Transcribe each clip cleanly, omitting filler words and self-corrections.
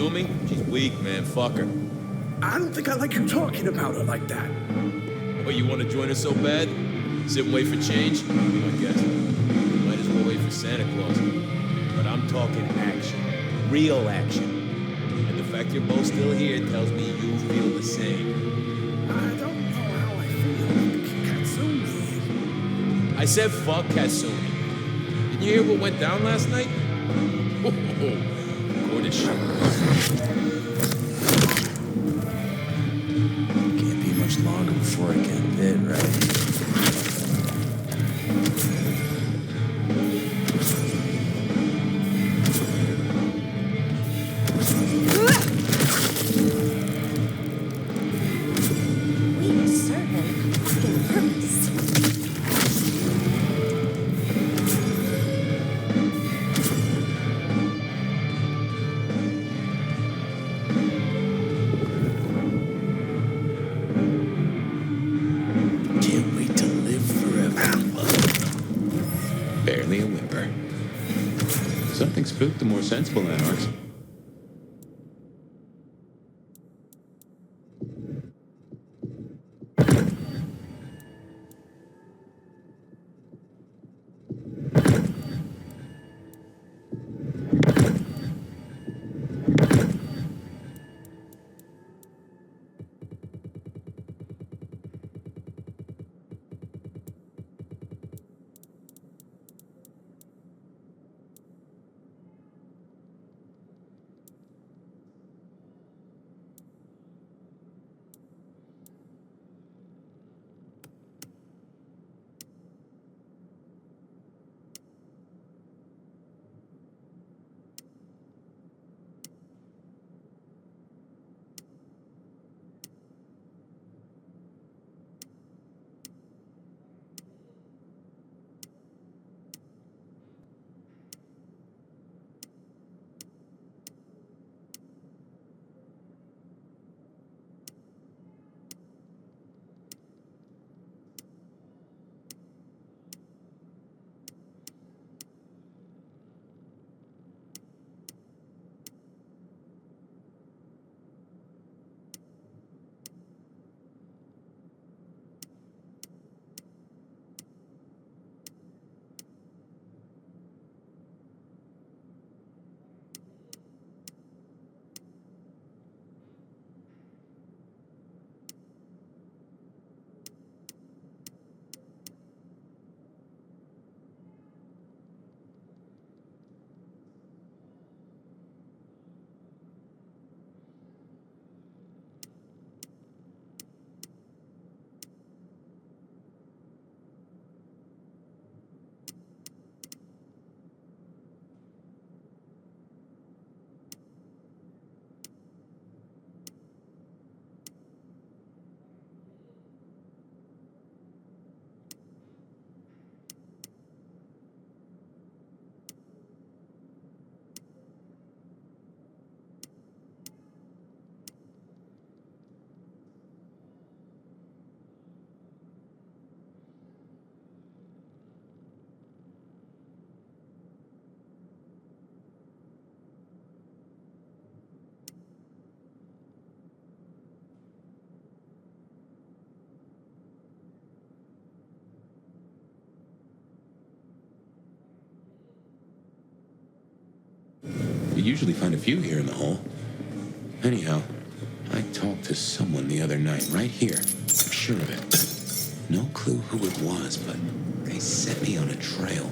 Kasumi? She's weak, man. Fuck her. I don't think I like you talking about her like that. Oh, you want to join us so bad? Sit and wait for change? I guess. Might as well wait for Santa Claus. But I'm talking action. Real action. And the fact you're both still here tells me you feel the same. I don't know how I feel. Katsumi. I said fuck Kasumi. Didn't you hear what went down last night? Cornish. Can't be much longer before I get bit, right? Something spooked the more sensible anarchs. You usually find a few here in the hole. Anyhow, I talked to someone the other night, right here. I'm sure of it. No clue who it was, but they set me on a trail.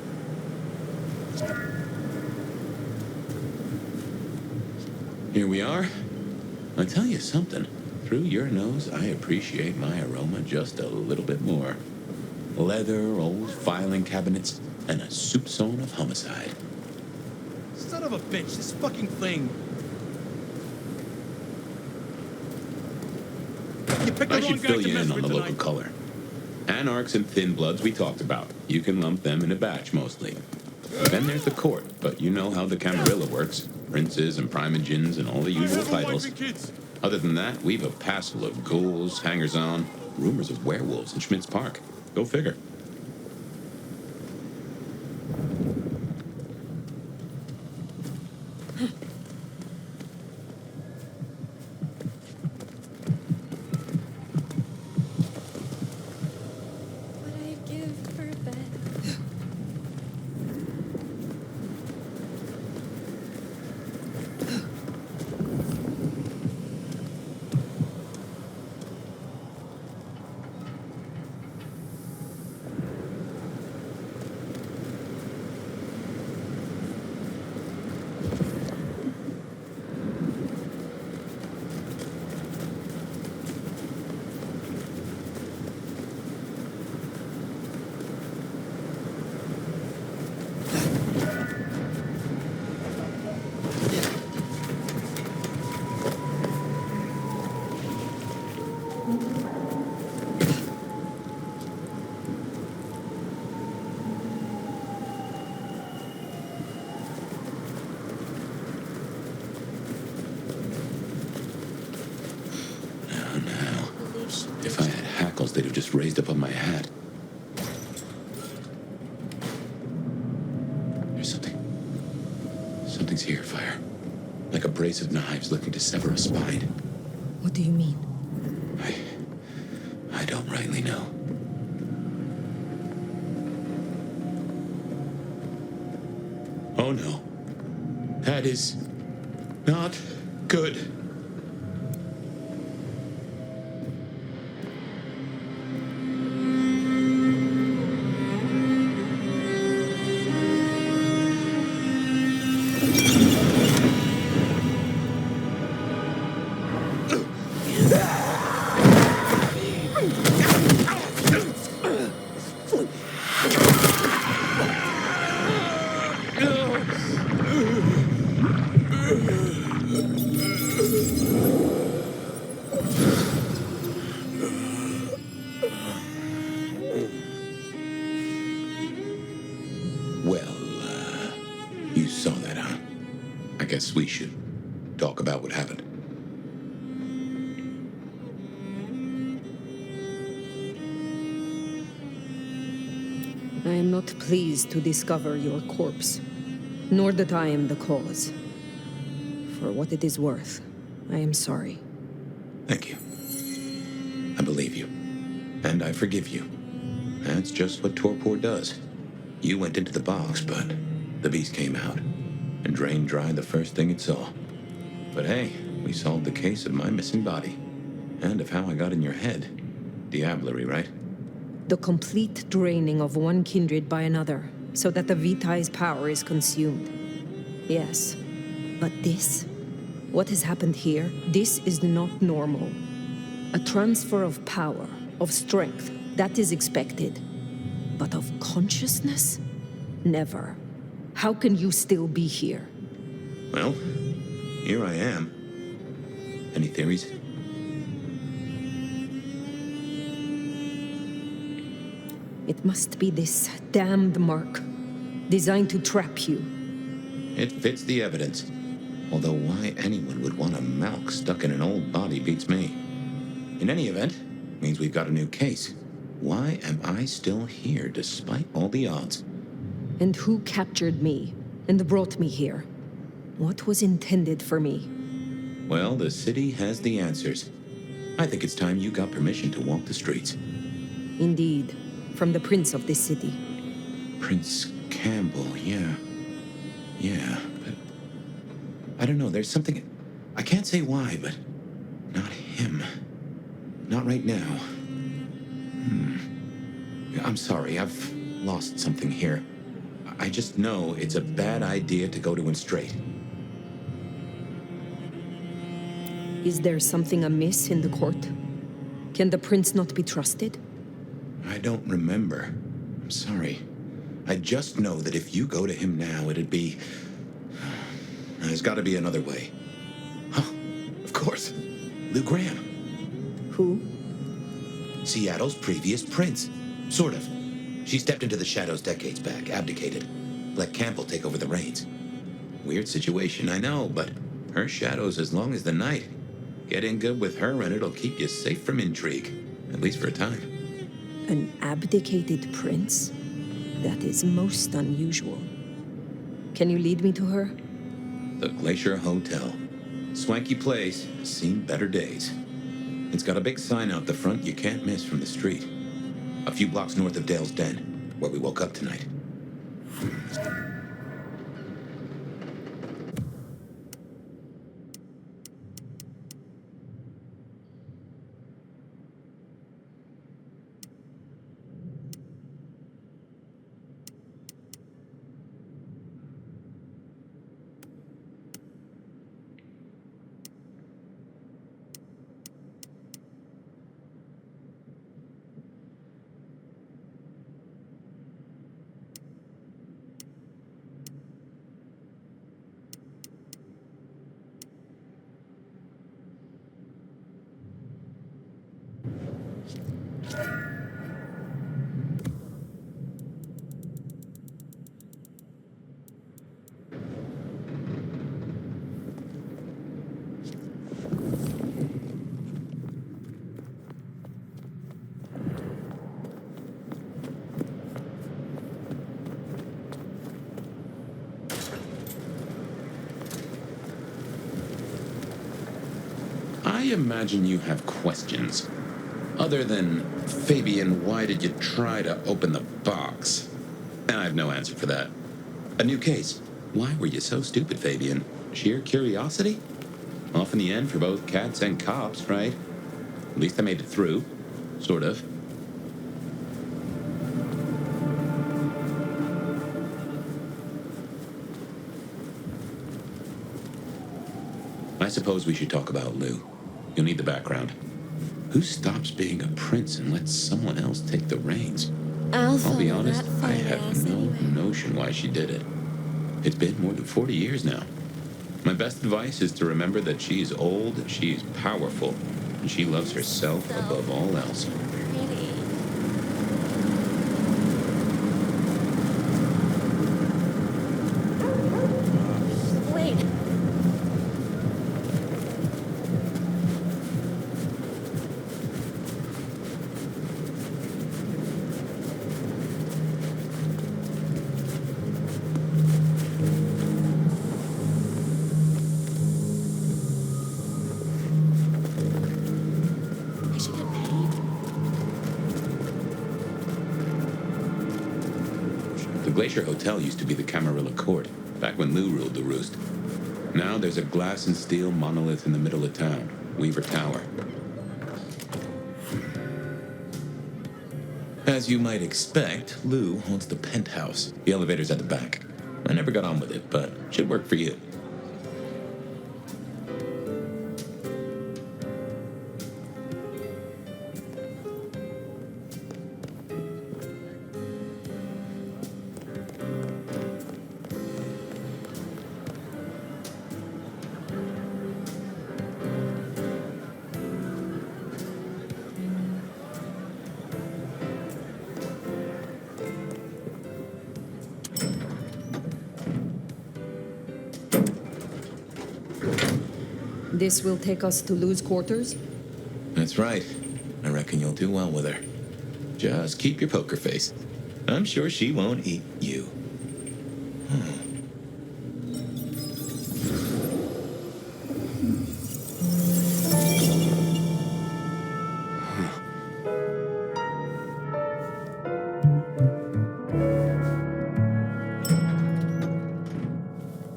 Here we are. I'll tell you something. Through your nose, I appreciate my aroma just a little bit more. Leather, old filing cabinets, and a soup zone of homicide. Son of a bitch, this fucking thing. You picked the I wrong should guy fill to you mess in on with the tonight. local color. Anarchs and thin bloods we talked about. You can lump them in a batch mostly. Then there's the court, but you know how the Camarilla works. Princes and primogens and all the usual titles. Other than that, we've a passel of ghouls, hangers-on, rumors of werewolves in Schmidt's Park. Go figure. just raised above my hat. There's something. Something's here, Fire. Like a brace of knives looking to sever a spine. What do you mean? I don't rightly know. Oh no. That is not good. You saw that, huh? I guess we should talk about what happened. I am not pleased to discover your corpse, nor that I am the cause. For what it is worth, I am sorry. Thank you. I believe you. And I forgive you. That's just what torpor does. You went into the box, but the beast came out and drained dry the first thing it saw. But hey, we solved the case of my missing body. And of how I got in your head. Diablerie, right? The complete draining of one kindred by another, so that the Vitai's power is consumed. Yes. But this? What has happened here? This is not normal. A transfer of power, of strength, that is expected. But of consciousness? Never. How can you still be here? Well, here I am. Any theories? It must be this damned mark, designed to trap you. It fits the evidence. Although why anyone would want a Malk stuck in an old body beats me. In any event, means we've got a new case. Why am I still here despite all the odds? And who captured me and brought me here? What was intended for me? Well, the city has the answers. I think it's time you got permission to walk the streets. Indeed, from the prince of this city. Prince Campbell, yeah. Yeah, but I don't know, there's something... I can't say why, but not him. Not right now. I'm sorry, I've lost something here. I just know it's a bad idea to go to him straight. Is there something amiss in the court? Can the prince not be trusted? I don't remember. I'm sorry. I just know that if you go to him now, it'd be... There's got to be another way. Oh, of course. Lou Graham. Who? Seattle's previous prince. Sort of. She stepped into the shadows decades back, abdicated. Let Campbell take over the reins. Weird situation, I know, but her shadow's as long as the night. Get in good with her and it'll keep you safe from intrigue. At least for a time. An abdicated prince? That is most unusual. Can you lead me to her? The Glacier Hotel. Swanky place, seen better days. It's got a big sign out the front you can't miss from the street. A few blocks north of Dale's Den, where we woke up tonight. imagine you have questions. Other than, Fabian, why did you try to open the box? I have no answer for that. A new case. Why were you so stupid, Fabian? Sheer curiosity? Off in the end for both cats and cops, right? At least I made it through. Sort of. I suppose we should talk about Lou. You'll need the background. Who stops being a prince and lets someone else take the reins? I'll be honest, I have no notion why she did it. It's been more than 40 years now. My best advice is to remember that she's old, she's powerful, and she loves herself above all else. Wait. I should get paid. The Glacier Hotel used to be the Camarilla Court, back when Lou ruled the roost. Now there's a glass and steel monolith in the middle of town, Weaver Tower. As you might expect, Lou owns the penthouse. The elevator's at the back. I never got on with it, but should work for you. This will take us to Lou's quarters? That's right. I reckon you'll do well with her. Just keep your poker face. I'm sure she won't eat you.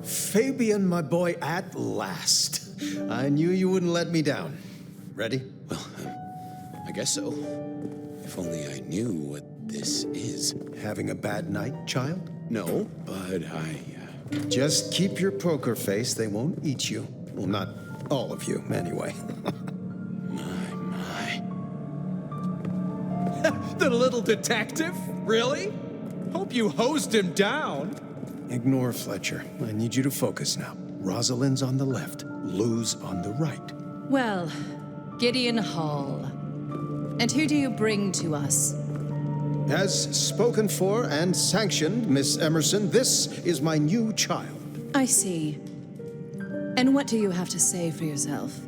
Fabian, my boy, at last. I knew you wouldn't let me down. Ready? Well, I guess so. If only I knew what this is. Having a bad night, child? No, but Just keep your poker face. They won't eat you. Well, not all of you, anyway. my. The little detective? Really? Hope you hosed him down. Ignore Fletcher. I need you to focus now. Rosalind's on the left, Lou's on the right. Well, Gideon Hall. And who do you bring to us? As spoken for and sanctioned, Miss Emerson, this is my new child. I see. And what do you have to say for yourself?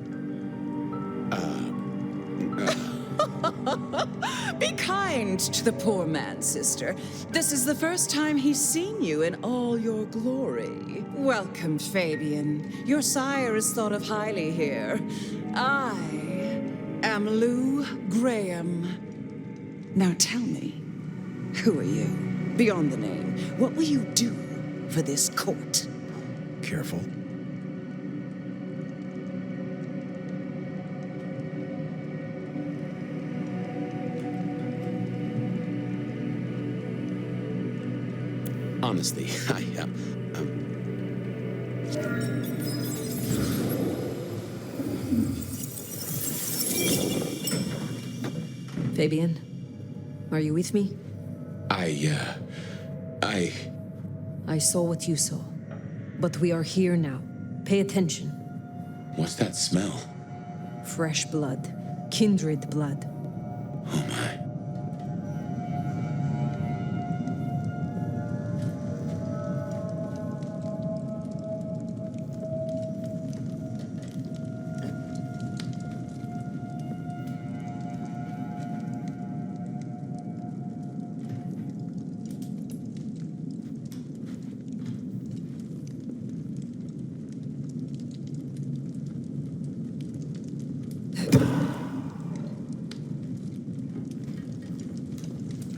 Be kind to the poor man, sister. This is the first time he's seen you in all your glory. Welcome, Fabian. Your sire is thought of highly here. I am Lou Graham. Now tell me, who are you? Beyond the name, what will you do for this court? Careful. Honestly, Fabian, are you with me? I saw what you saw. But we are here now. Pay attention. What's that smell? Fresh blood. Kindred blood. Oh my.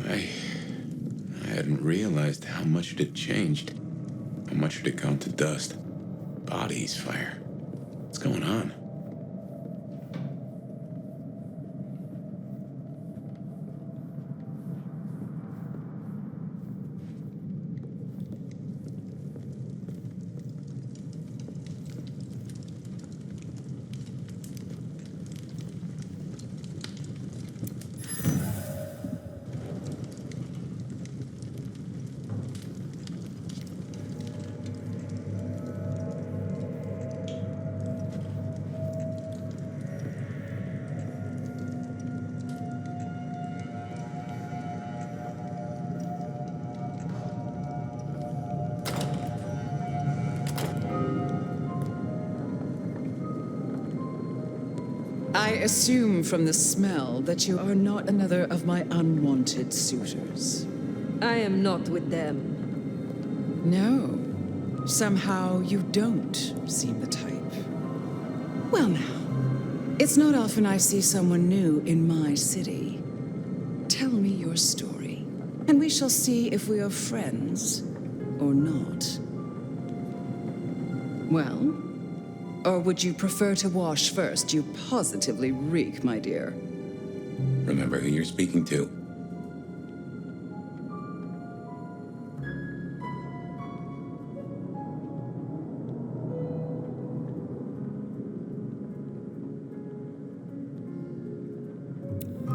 I hadn't realized how much it had changed. How much it had gone to dust. Bodies, fire. What's going on? I assume from the smell that you are not another of my unwanted suitors. I am not with them. No. Somehow you don't seem the type. Well now, it's not often I see someone new in my city. Tell me your story, and we shall see if we are friends or not. Well? Or would you prefer to wash first? You positively reek, my dear. Remember who you're speaking to.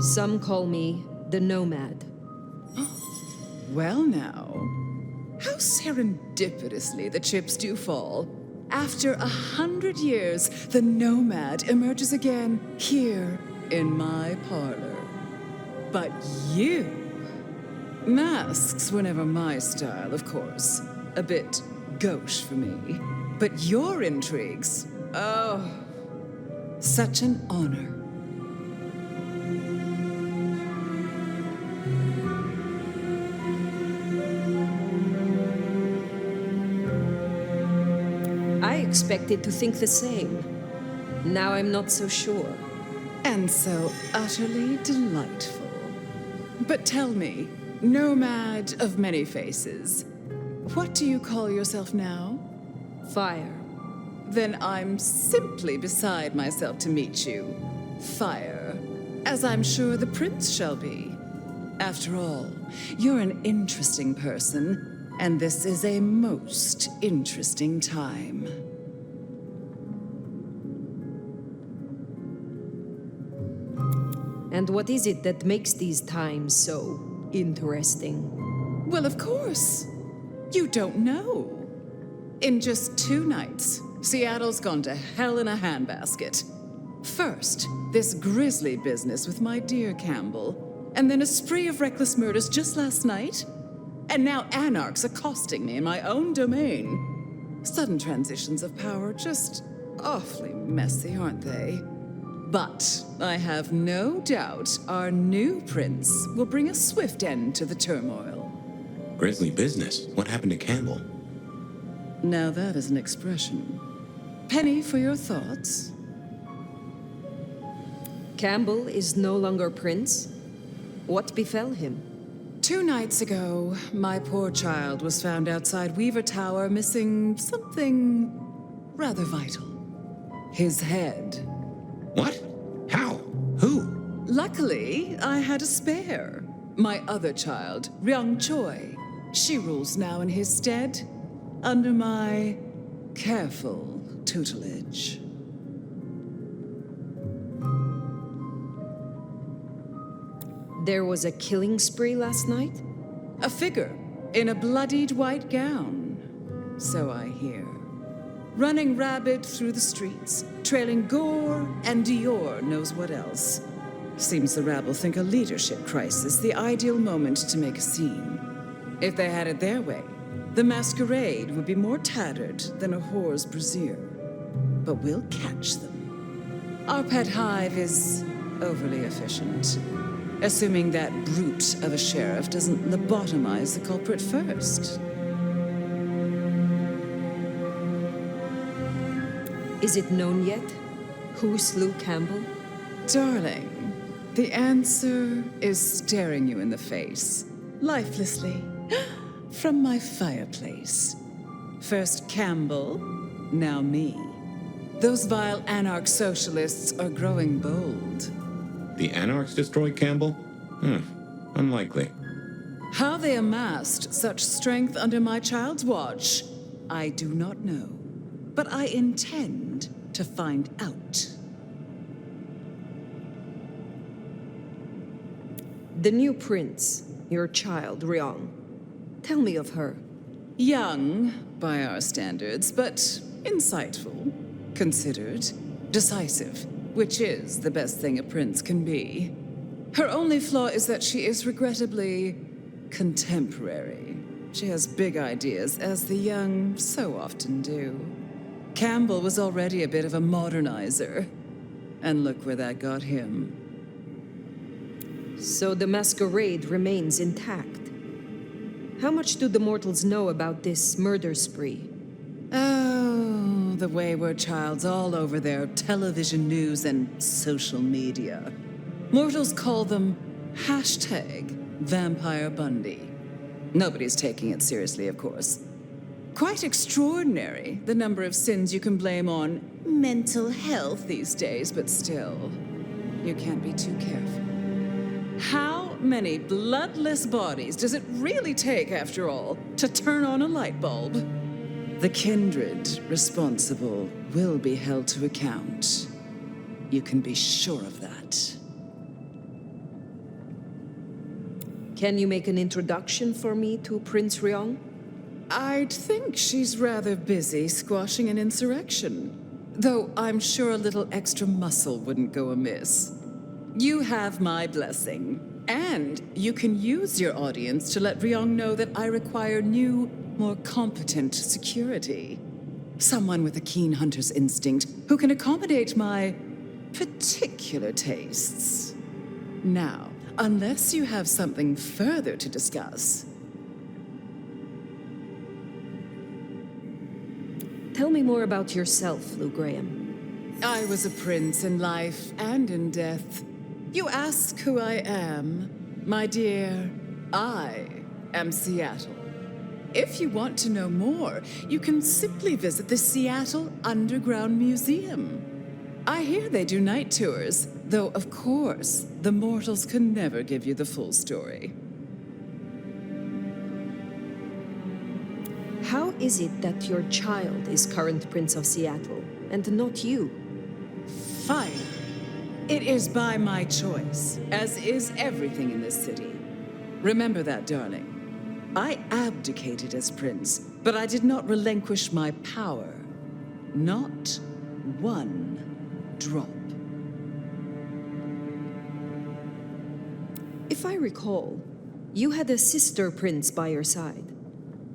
Some call me the Nomad. Well now, how serendipitously the chips do fall. After 100 years, the Nomad emerges again here in my parlor. But you... Masks were never my style, of course. A bit gauche for me. But your intrigues... Oh, such an honor. I expected to think the same. Now I'm not so sure. And so utterly delightful. But tell me, Nomad of many faces, what do you call yourself now? Fire. Then I'm simply beside myself to meet you. Fire. As I'm sure the prince shall be. After all, you're an interesting person, and this is a most interesting time. And what is it that makes these times so interesting? Well, of course. You don't know. In just 2 nights, Seattle's gone to hell in a handbasket. First, this grisly business with my dear Campbell, and then a spree of reckless murders just last night. And now anarchs accosting me in my own domain. Sudden transitions of power, just awfully messy, aren't they? But I have no doubt our new prince will bring a swift end to the turmoil. Grisly business. What happened to Campbell? Now that is an expression. Penny for your thoughts. Campbell is no longer prince? What befell him? 2 nights ago, my poor child was found outside Weaver Tower missing something rather vital. His head. What? How? Who? Luckily, I had a spare. My other child, Ryung Choi. She rules now in his stead, under my careful tutelage. There was a killing spree last night? A figure in a bloodied white gown. So I hear. Running rabid through the streets, trailing gore and Dior knows what else. Seems the rabble think a leadership crisis the ideal moment to make a scene. If they had it their way, the masquerade would be more tattered than a whore's brassiere. But we'll catch them. Our pet hive is overly efficient. Assuming that brute of a sheriff doesn't lobotomize the culprit first. Is it known yet? Who slew Campbell? Darling, the answer is staring you in the face. lifelessly from my fireplace. First Campbell, now me. Those vile anarch socialists are growing bold. The Anarchs destroyed Campbell? Unlikely. How they amassed such strength under my child's watch, I do not know. But I intend to find out. The new prince, your child, Ryong. Tell me of her. Young, by our standards, but insightful, considered, decisive, which is the best thing a prince can be. Her only flaw is that she is regrettably contemporary. She has big ideas, as the young so often do. Campbell was already a bit of a modernizer. And look where that got him. So the masquerade remains intact. How much do the mortals know about this murder spree? Oh, the wayward child's all over their television news and social media. Mortals call them #Vampire Bundy. Nobody's taking it seriously, of course. Quite extraordinary, the number of sins you can blame on mental health these days, but still, you can't be too careful. How many bloodless bodies does it really take, after all, to turn on a light bulb? The kindred responsible will be held to account. You can be sure of that. Can you make an introduction for me to Prince Ryong? I'd think she's rather busy squashing an insurrection. Though I'm sure a little extra muscle wouldn't go amiss. You have my blessing. And you can use your audience to let Ryong know that I require new, more competent security. Someone with a keen hunter's instinct who can accommodate my particular tastes. Now, unless you have something further to discuss. Tell me more about yourself, Lou Graham. I was a prince in life and in death. You ask who I am. My dear, I am Seattle. If you want to know more, you can simply visit the Seattle Underground Museum. I hear they do night tours, though of course, the mortals can never give you the full story. How is it that your child is current Prince of Seattle, and not you? Fine. It is by my choice, as is everything in this city. Remember that, darling. I abdicated as prince, but I did not relinquish my power. Not one drop. If I recall, you had a sister prince by your side.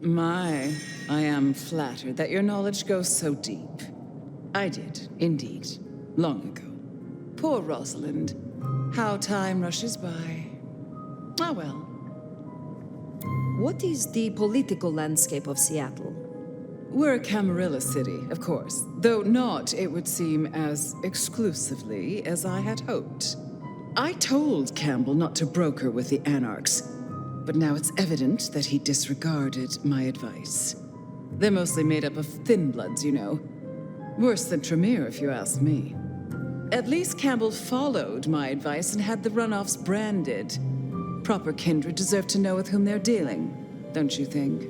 My, I am flattered that your knowledge goes so deep. I did, indeed, long ago. Poor Rosalind. How time rushes by. Ah, well. What is the political landscape of Seattle? We're a Camarilla city, of course, though not, it would seem, as exclusively as I had hoped. I told Campbell not to broker with the Anarchs, but now it's evident that he disregarded my advice. They're mostly made up of thin bloods, you know. Worse than Tremere, if you ask me. At least Campbell followed my advice and had the runoffs branded. Proper kindred deserve to know with whom they're dealing, don't you think?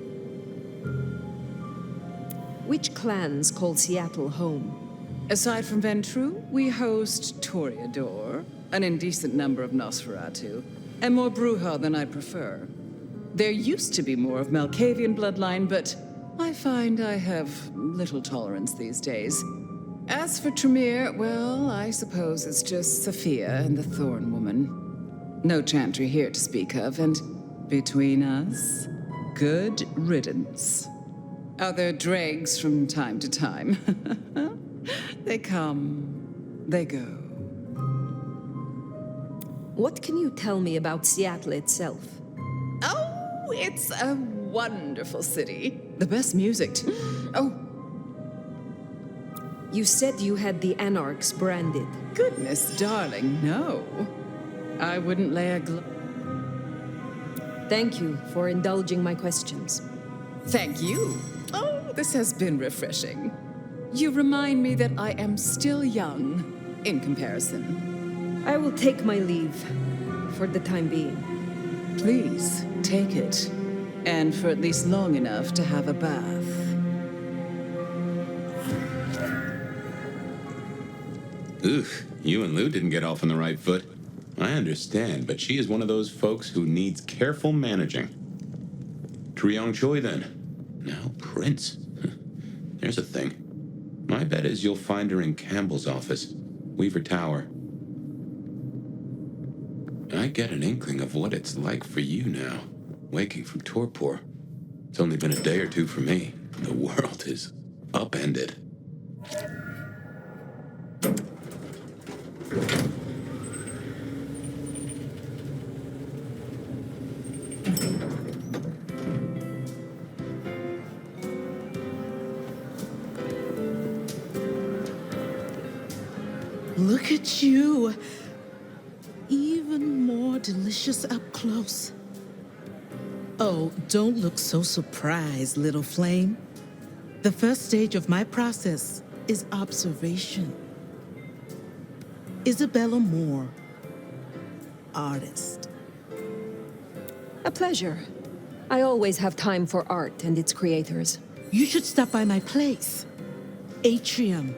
Which clans call Seattle home? Aside from Ventru, we host Toreador, an indecent number of Nosferatu, and more Bruja than I prefer. There used to be more of Malkavian bloodline, but I find I have little tolerance these days. As for Tremere, well, I suppose it's just Sophia and the Thorn Woman. No chantry here to speak of, and between us, good riddance. Other dregs from time to time. They come, they go. What can you tell me about Seattle itself? Oh, it's a wonderful city. The best music. Oh, You said you had the Anarchs branded. goodness, darling, no. I wouldn't lay a Thank you for indulging my questions. Thank you. Oh, this has been refreshing. You remind me that I am still young in comparison. I will take my leave for the time being. Please, take it. And for at least long enough to have a bath. Oof, you and Lou didn't get off on the right foot. I understand, but she is one of those folks who needs careful managing. Triong Choi, then. Now Prince. There's a thing. My bet is you'll find her in Campbell's office, Weaver Tower. I get an inkling of what it's like for you now, waking from torpor. It's only been a day or two for me. The world is upended. Look at you. Even more delicious up close. Oh, don't look so surprised, little flame. The first stage of my process is observation. Isabella Moore, artist. A pleasure. I always have time for art and its creators. You should stop by my place. Atrium.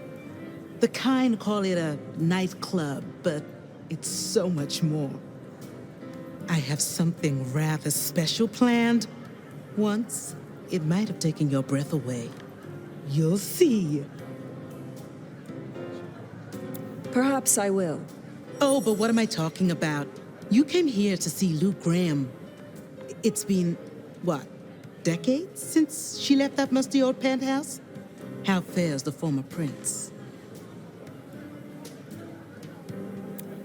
The kind call it a nightclub, but it's so much more. I have something rather special planned. Once, it might have taken your breath away. You'll see. Perhaps I will. Oh, but what am I talking about? You came here to see Lou Graham. It's been, what, decades since she left that musty old penthouse? How fares the former prince?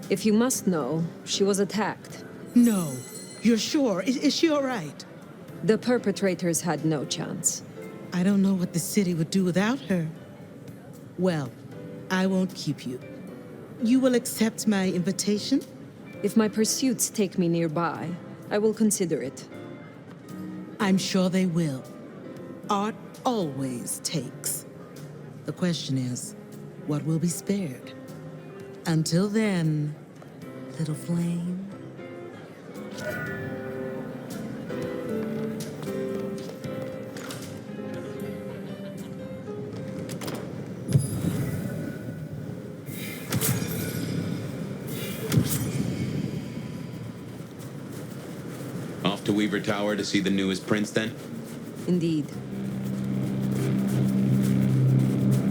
If you must know, she was attacked. No. You're sure? Is she all right? The perpetrators had no chance. I don't know what the city would do without her. Well, I won't keep you. You will accept my invitation? If my pursuits take me nearby, I will consider it. I'm sure they will. Art always takes. The question is, what will be spared? Until then, little flame. Off to Weaver Tower to see the newest prince, then? Indeed.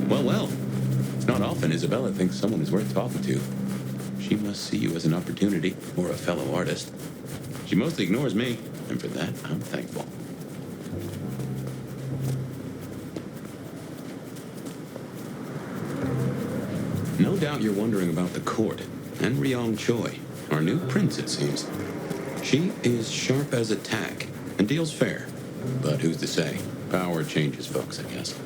Well. It's not often Isabella thinks someone is worth talking to. She must see you as an opportunity, or a fellow artist. She mostly ignores me, and for that, I'm thankful. No doubt you're wondering about the court, and Ryong Choi, our new prince, it seems. She is sharp as a tack, and deals fair. But who's to say? Power changes folks, I guess.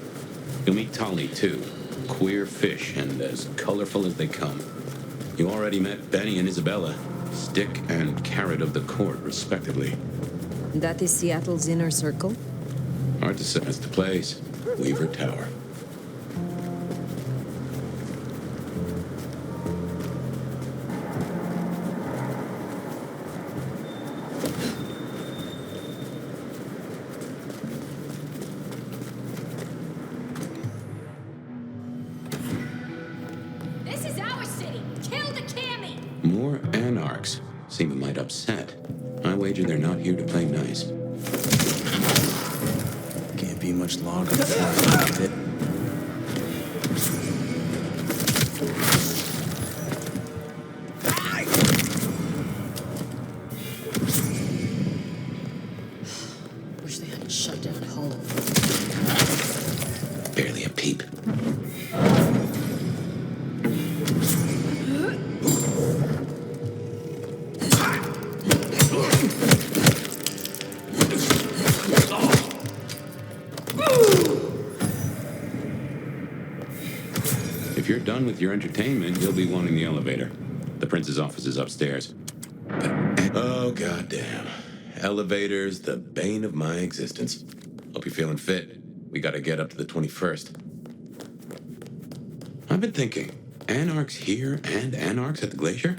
You'll meet Tali, too. Queer fish, and as colorful as they come. You already met Benny and Isabella, stick and carrot of the court, respectively. That is Seattle's inner circle? Hard to say. That's the place. Weaver Tower. This is our city. Kill the Cammy. More anarchs seem a mite upset. I wager they're not here to play nice. Can't be much longer before I find it. Wish they hadn't shut down Hull. Barely a peep. If you're done with your entertainment, you'll be wanting the elevator. The prince's office is upstairs. Oh, goddamn. elevators, the bane of my existence. Hope you're feeling fit. We gotta get up to the 21st. I've been thinking, Anarchs here and Anarchs at the glacier?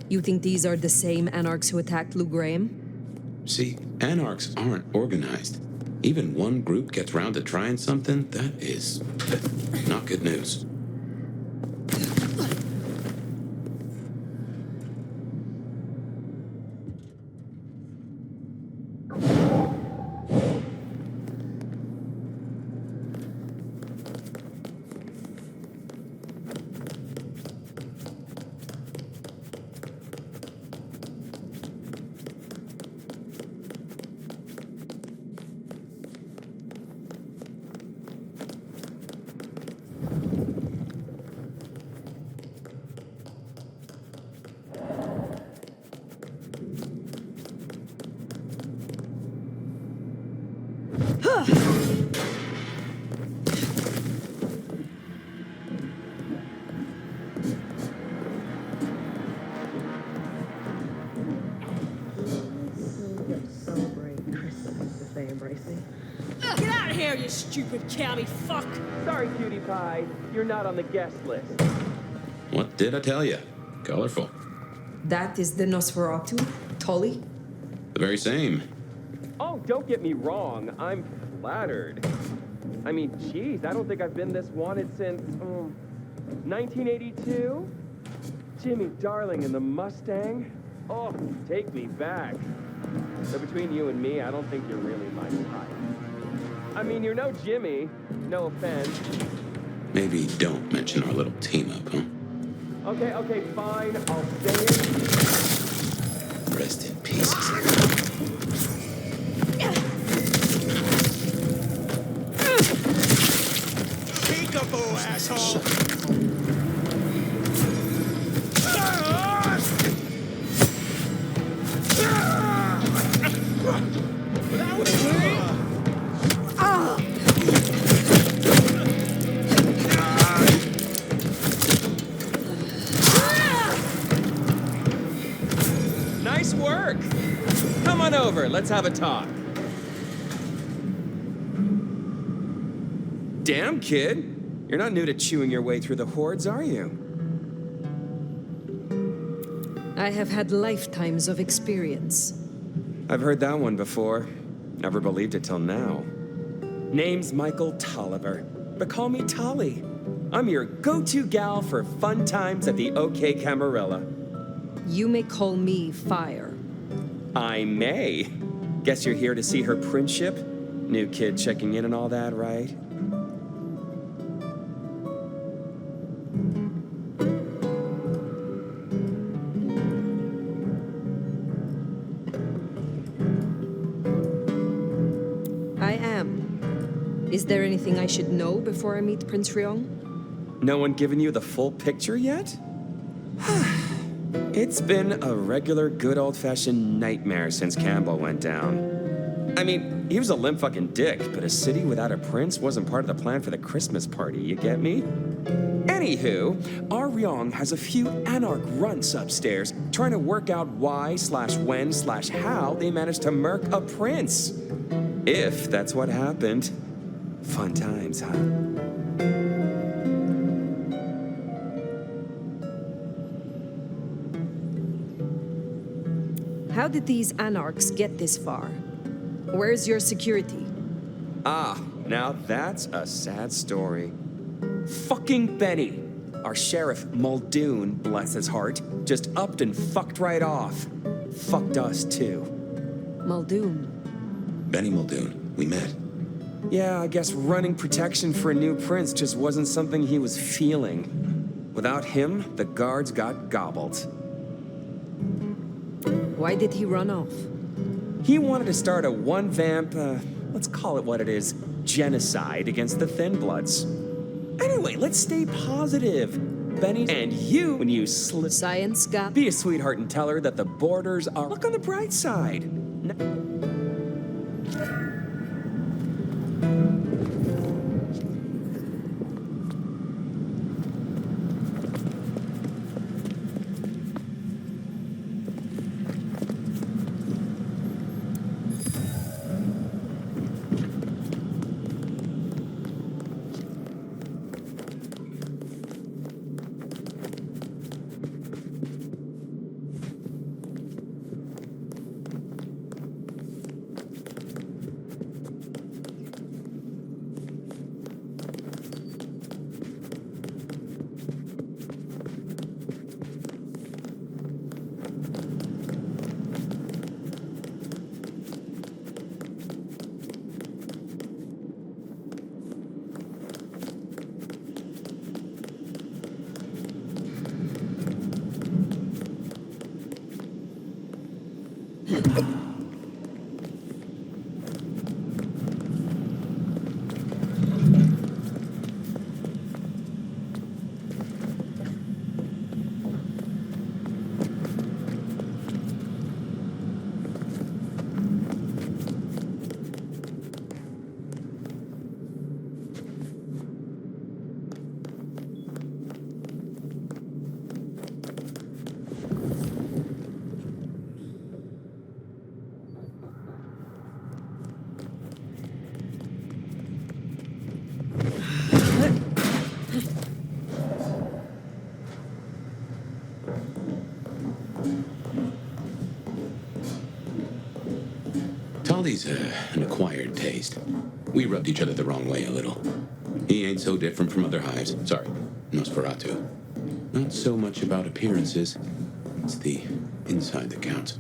You think these are the same Anarchs who attacked Lou Graham? See, Anarchs aren't organized. Even one group gets round to trying something, that is not good news. Get out of here, you stupid county fuck! Sorry, cutie pie. You're not on the guest list. What did I tell you? Colorful. That is the Nosferatu, Tully? The very same. Oh, don't get me wrong. I'm flattered. I mean, geez, I don't think I've been this wanted since, 1982? Jimmy Darling and the Mustang? Oh, take me back. So between you and me, I don't think you're really my type. I mean, you're no Jimmy. No offense. Maybe don't mention our little team up, huh? Okay, fine. I'll say it. Rest in peace. Peekaboo, asshole! That was clean! Nice work. Come on over. Let's have a talk. Damn, kid. You're not new to chewing your way through the hordes, are you? I have had lifetimes of experience. I've heard that one before. Never believed it till now. Name's Michael Tolliver, but call me Tolly. I'm your go-to gal for fun times at the OK Camarilla. You may call me Fire. I may. Guess you're here to see her principship? New kid checking in and all that, right? I am. Is there anything I should know before I meet Prince Ryong? No one given you the full picture yet? It's been a regular good old-fashioned nightmare since Campbell went down. I mean, he was a limp fucking dick, but a city without a prince wasn't part of the plan for the Christmas party, you get me? Anywho, our Ryong has a few Anarch runts upstairs trying to work out why/when/how they managed to murk a prince. If that's what happened. Fun times, huh? How did these Anarchs get this far? Where's your security? Ah, now that's a sad story. Fucking Benny, our sheriff Muldoon, bless his heart, just upped and fucked right off. Fucked us too. Muldoon. Benny Muldoon, we met. Yeah, I guess running protection for a new prince just wasn't something he was feeling. Without him, the guards got gobbled. Why did he run off? He wanted to start a one-vamp, let's call it what it is, genocide against the Thin Bloods. Anyway, let's stay positive. Benny and you, when you Science got... be a sweetheart and tell her that the borders are... Look on the bright side. Tolly's an acquired taste. We rubbed each other the wrong way a little. He ain't so different from other hives. Sorry, Nosferatu. Not so much about appearances. It's the inside that counts.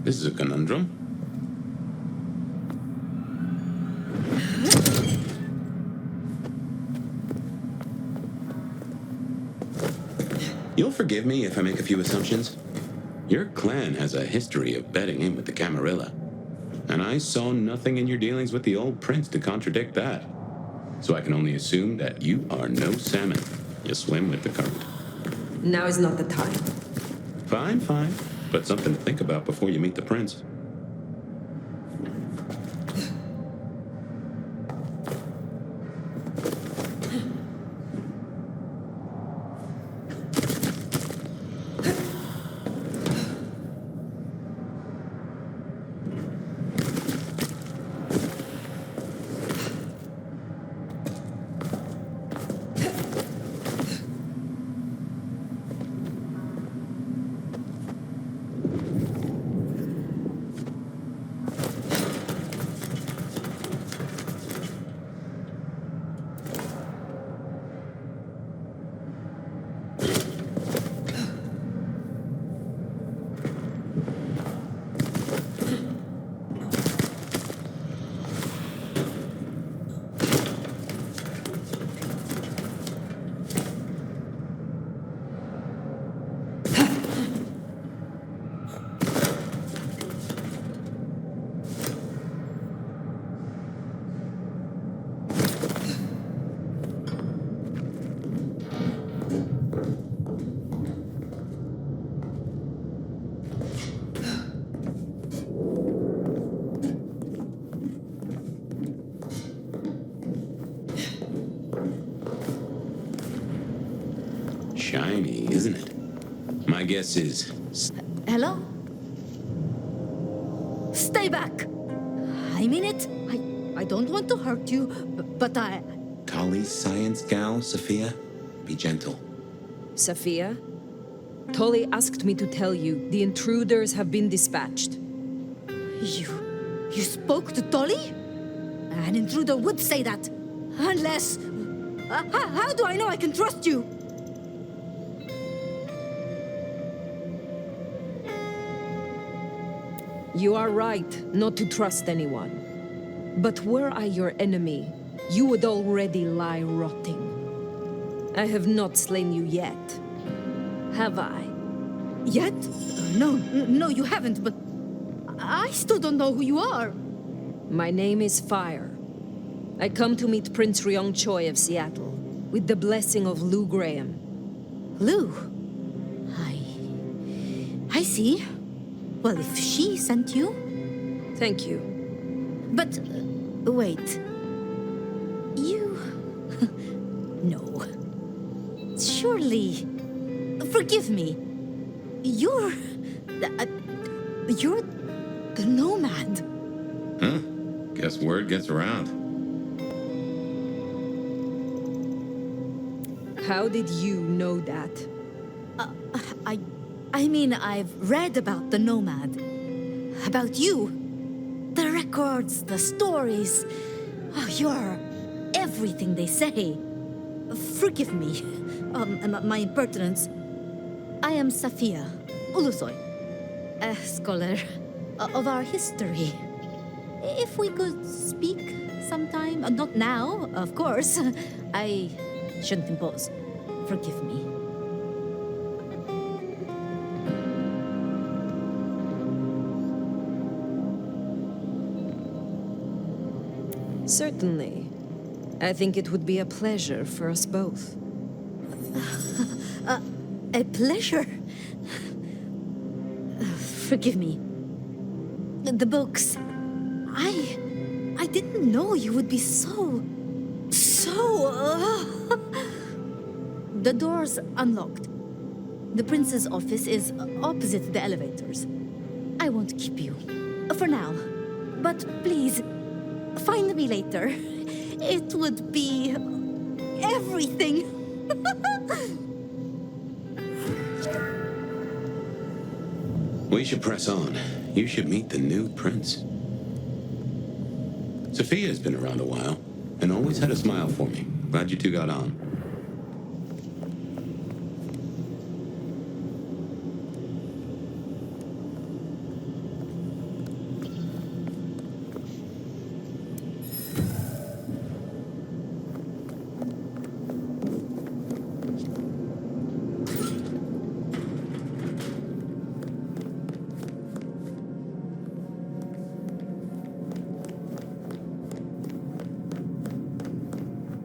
This is a conundrum. You'll forgive me if I make a few assumptions. Your clan has a history of betting in with the Camarilla. And I saw nothing in your dealings with the old prince to contradict that. So I can only assume that you are no salmon. You swim with the current. Now is not the time. Fine, fine. But something to think about before you meet the prince. Shiny, isn't it? My guess is... Hello? Stay back! I mean it. I don't want to hurt you, but I... Tolly's science gal, Sophia? Be gentle. Sophia? Tolly asked me to tell you the intruders have been dispatched. You spoke to Tolly? An intruder would say that. Unless... how do I know I can trust you? You are right not to trust anyone. But were I your enemy, you would already lie rotting. I have not slain you yet. Have I? Yet? No, you haven't, but I still don't know who you are. My name is Fire. I come to meet Prince Ryong Choi of Seattle, with the blessing of Lou Graham. Lou? I see. Well, if she sent you... Thank you. But, wait. You... No. Surely... Forgive me. You're the nomad. Huh? Guess word gets around. How did you know that? I mean, I've read about the nomad. About you. The records, the stories. Oh, you're everything they say. Forgive me. My impertinence. I am Safia Ulusoy, a scholar of our history. If we could speak sometime. Not now, of course. I shouldn't impose. Forgive me. Certainly. I think it would be a pleasure for us both. A pleasure. Forgive me. The books. I didn't know you would be so... The door's unlocked. The prince's office is opposite the elevators. I won't keep you. For now. But please, find me later. It would be everything. We should press on. You should meet the new prince. Sophia's been around a while, and always had a smile for me. Glad you two got on.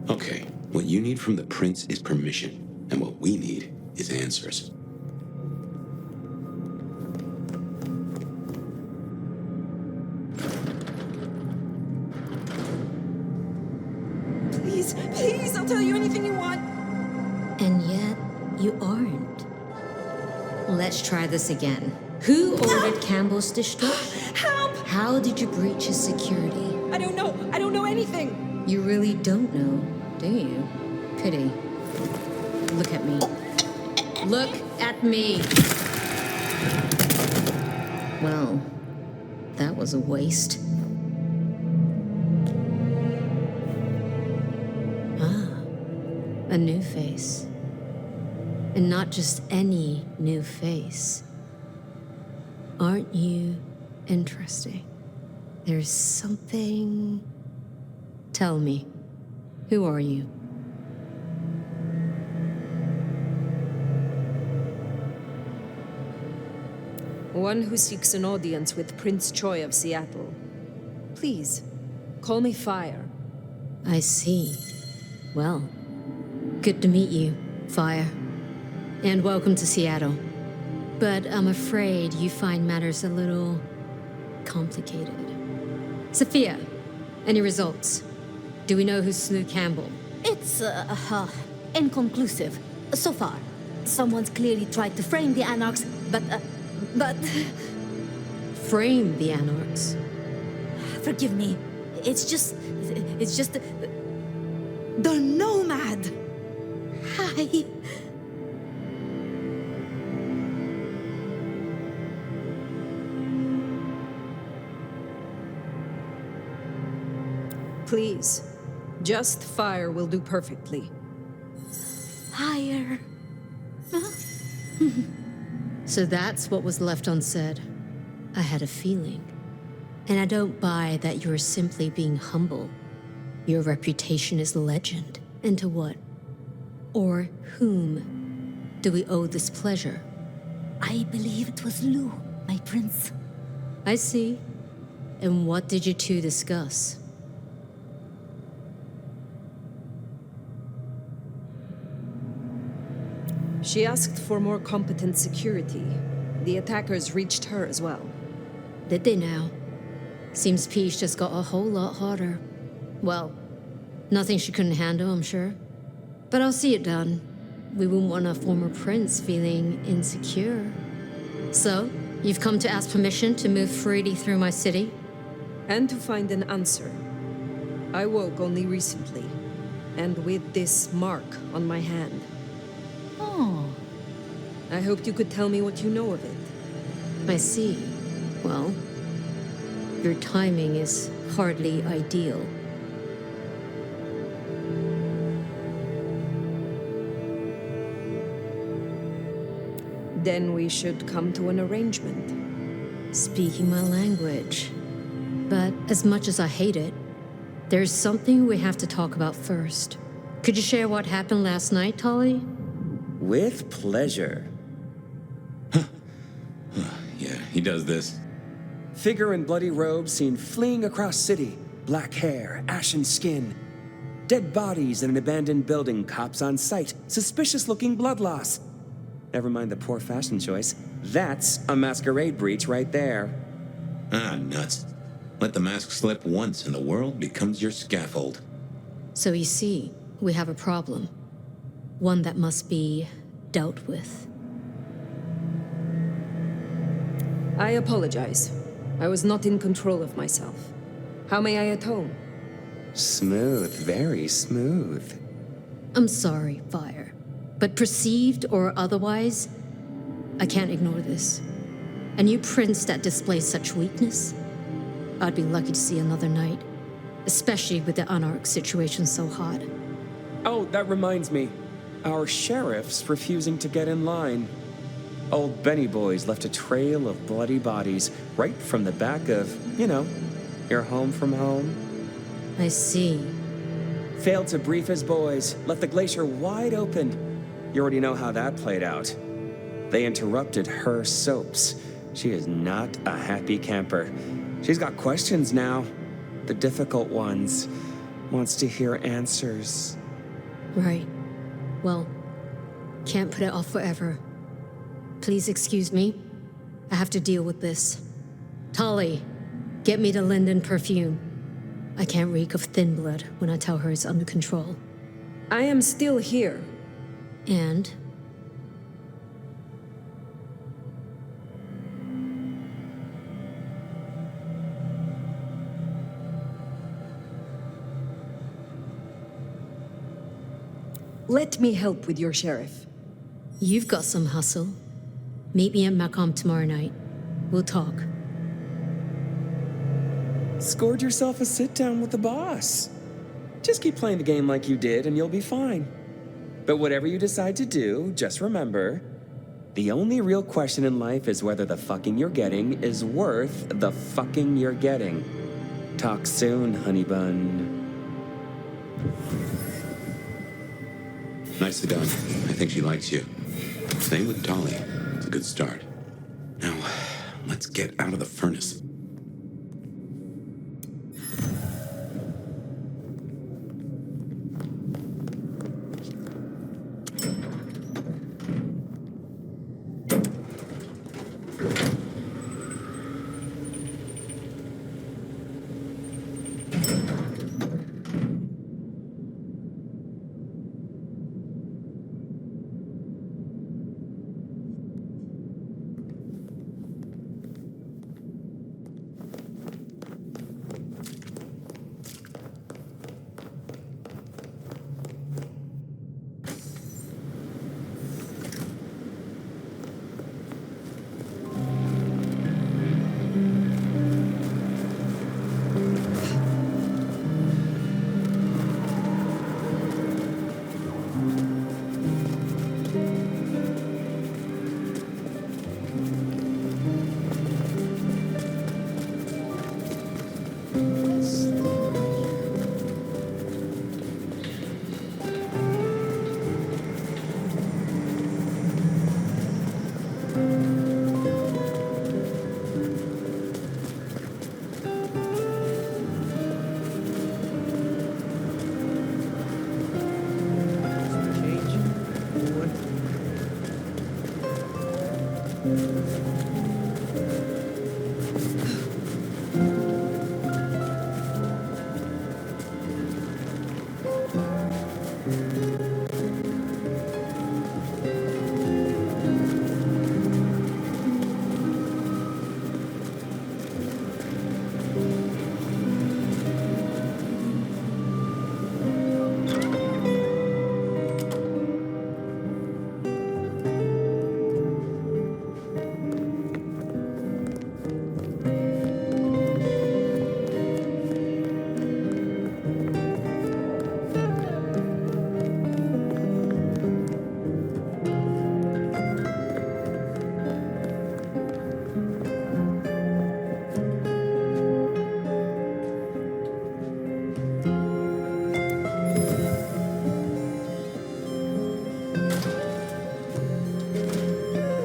Okay, what you need from the prince is permission, and what we need is answers. Please, please, I'll tell you anything you want. And yet, you aren't. Let's try this again. Who ordered Campbell's destruction? Help! How did you breach his security? I don't know. I don't know anything. You really don't know, do you? Pity. Look at me. Look at me! Well, that was a waste. Ah, a new face. And not just any new face. Aren't you interesting? There's something... Tell me, who are you? One who seeks an audience with Prince Choi of Seattle. Please, call me Fire. I see. Well, good to meet you, Fire. And welcome to Seattle. But I'm afraid you find matters a little complicated. Sophia, any results? Do we know who slew Campbell? It's, inconclusive. So far. Someone's clearly tried to frame the Anarchs, but... Frame the Anarchs? Forgive me. It's just... The Nomad! Hi. Please. Just Fire will do perfectly. Fire. So that's what was left unsaid. I had a feeling. And I don't buy that you're simply being humble. Your reputation is legend. And to what? Or whom do we owe this pleasure? I believe it was Lou, my prince. I see. And what did you two discuss? She asked for more competent security. The attackers reached her as well. Did they now? Seems Peach just got a whole lot harder. Well, nothing she couldn't handle, I'm sure. But I'll see it done. We wouldn't want a former prince feeling insecure. So, you've come to ask permission to move freely through my city? And to find an answer. I woke only recently, and with this mark on my hand. Oh. I hoped you could tell me what you know of it. I see. Well, your timing is hardly ideal. Then we should come to an arrangement. Speaking my language. But as much as I hate it, there's something we have to talk about first. Could you share what happened last night, Tolly? With pleasure. Yeah, he does this. Figure in bloody robes seen fleeing across city. Black hair, ashen skin. Dead bodies in an abandoned building, cops on site. Suspicious-looking blood loss. Never mind the poor fashion choice. That's a masquerade breach right there. Ah, nuts. Let the mask slip once and the world becomes your scaffold. So you see, we have a problem. One that must be dealt with. I apologize. I was not in control of myself. How may I atone? Smooth, very smooth. I'm sorry, Fire. But perceived or otherwise, I can't ignore this. A new prince that displays such weakness? I'd be lucky to see another night. Especially with the Anarch situation so hot. Oh, that reminds me. Our sheriff's refusing to get in line. Old Benny Boys left a trail of bloody bodies right from the back of, you know, your home from home. I see. Failed to brief his boys, left the glacier wide open. You already know how that played out. They interrupted her soaps. She is not a happy camper. She's got questions now. The difficult ones. Wants to hear answers. Right. Well, can't put it off forever. Please excuse me. I have to deal with this. Tolly, get me the Linden perfume. I can't reek of thin blood when I tell her it's under control. I am still here. And? Let me help with your sheriff. You've got some hustle. Meet me at Macomb tomorrow night. We'll talk. Scored yourself a sit-down with the boss. Just keep playing the game like you did and you'll be fine. But whatever you decide to do, just remember, the only real question in life is whether the fucking you're getting is worth the fucking you're getting. Talk soon, honey bun. Nicely done. I think she likes you. Same with Tolly. It's a good start. Now, let's get out of the furnace.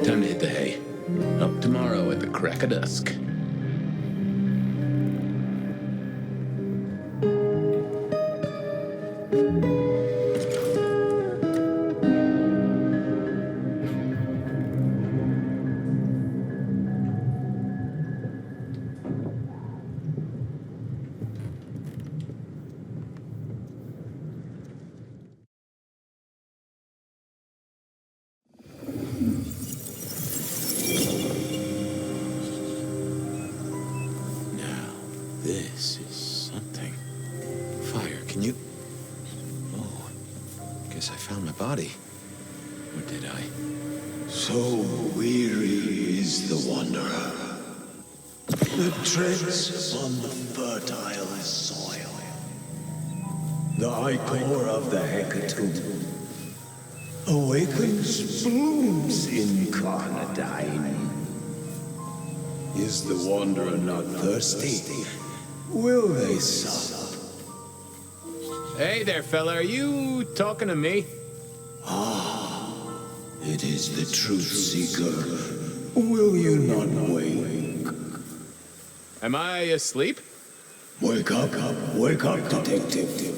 Time to hit the hay. Up tomorrow at the crack of dusk. body. Or did I? So weary is the wanderer. The treads on the fertile soil. The ichor of the hecatomb awakens blooms incarnadine. Is the wanderer not thirsty? Will they sup? Hey there, fella. Are you talking to me? It is the truth seeker. Will you not wake? Am I asleep? Wake up, detective. Wake up, detective.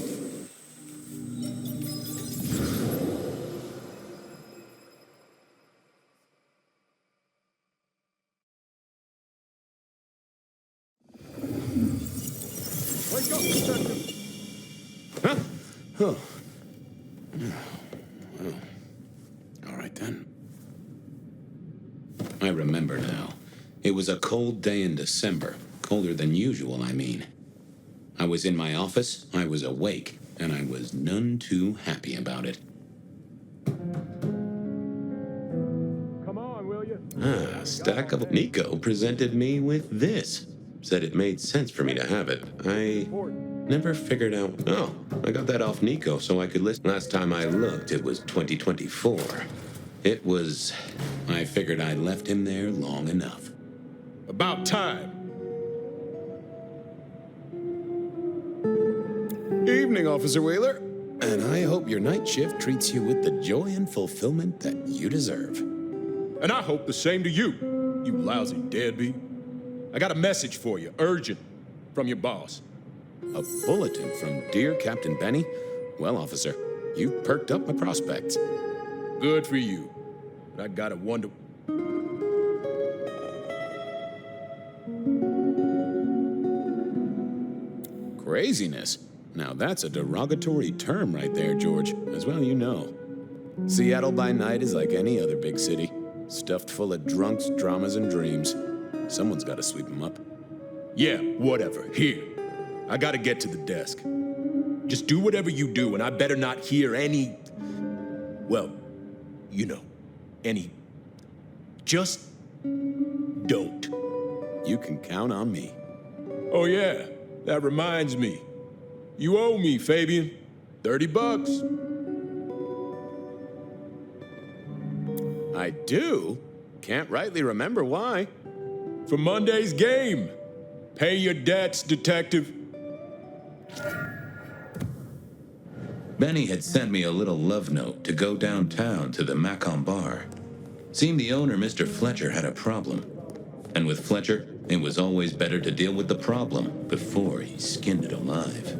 Huh? Oh. Well, all right then. I remember now. It was a cold day in December. Colder than usual, I mean. I was in my office, I was awake, and I was none too happy about it. Come on, will you? Stack of... Nico presented me with this. Said it made sense for me to have it. I never figured out... Oh, I got that off Nico so I could listen. Last time I looked, it was 2024. It was... I figured I'd left him there long enough. About time. Evening, Officer Wheeler. And I hope your night shift treats you with the joy and fulfillment that you deserve. And I hope the same to you, you lousy deadbeat. I got a message for you, urgent, from your boss. A bulletin from dear Captain Benny? Well, officer, you've perked up my prospects. Good for you. But I gotta wonder... Craziness. Now that's a derogatory term right there, George. As well you know. Seattle by night is like any other big city. Stuffed full of drunks, dramas, and dreams. Someone's gotta sweep them up. Yeah, whatever. Here. I gotta get to the desk. Just do whatever you do, and I better not hear any... Well, you know, any... Just don't. You can count on me. Oh yeah, that reminds me. You owe me, Fabian. $30. I do? Can't rightly remember why. For Monday's game. Pay your debts, detective. Benny had sent me a little love note to go downtown to the Macon bar. Seemed the owner, Mr. Fletcher, had a problem. And with Fletcher, it was always better to deal with the problem before he skinned it alive.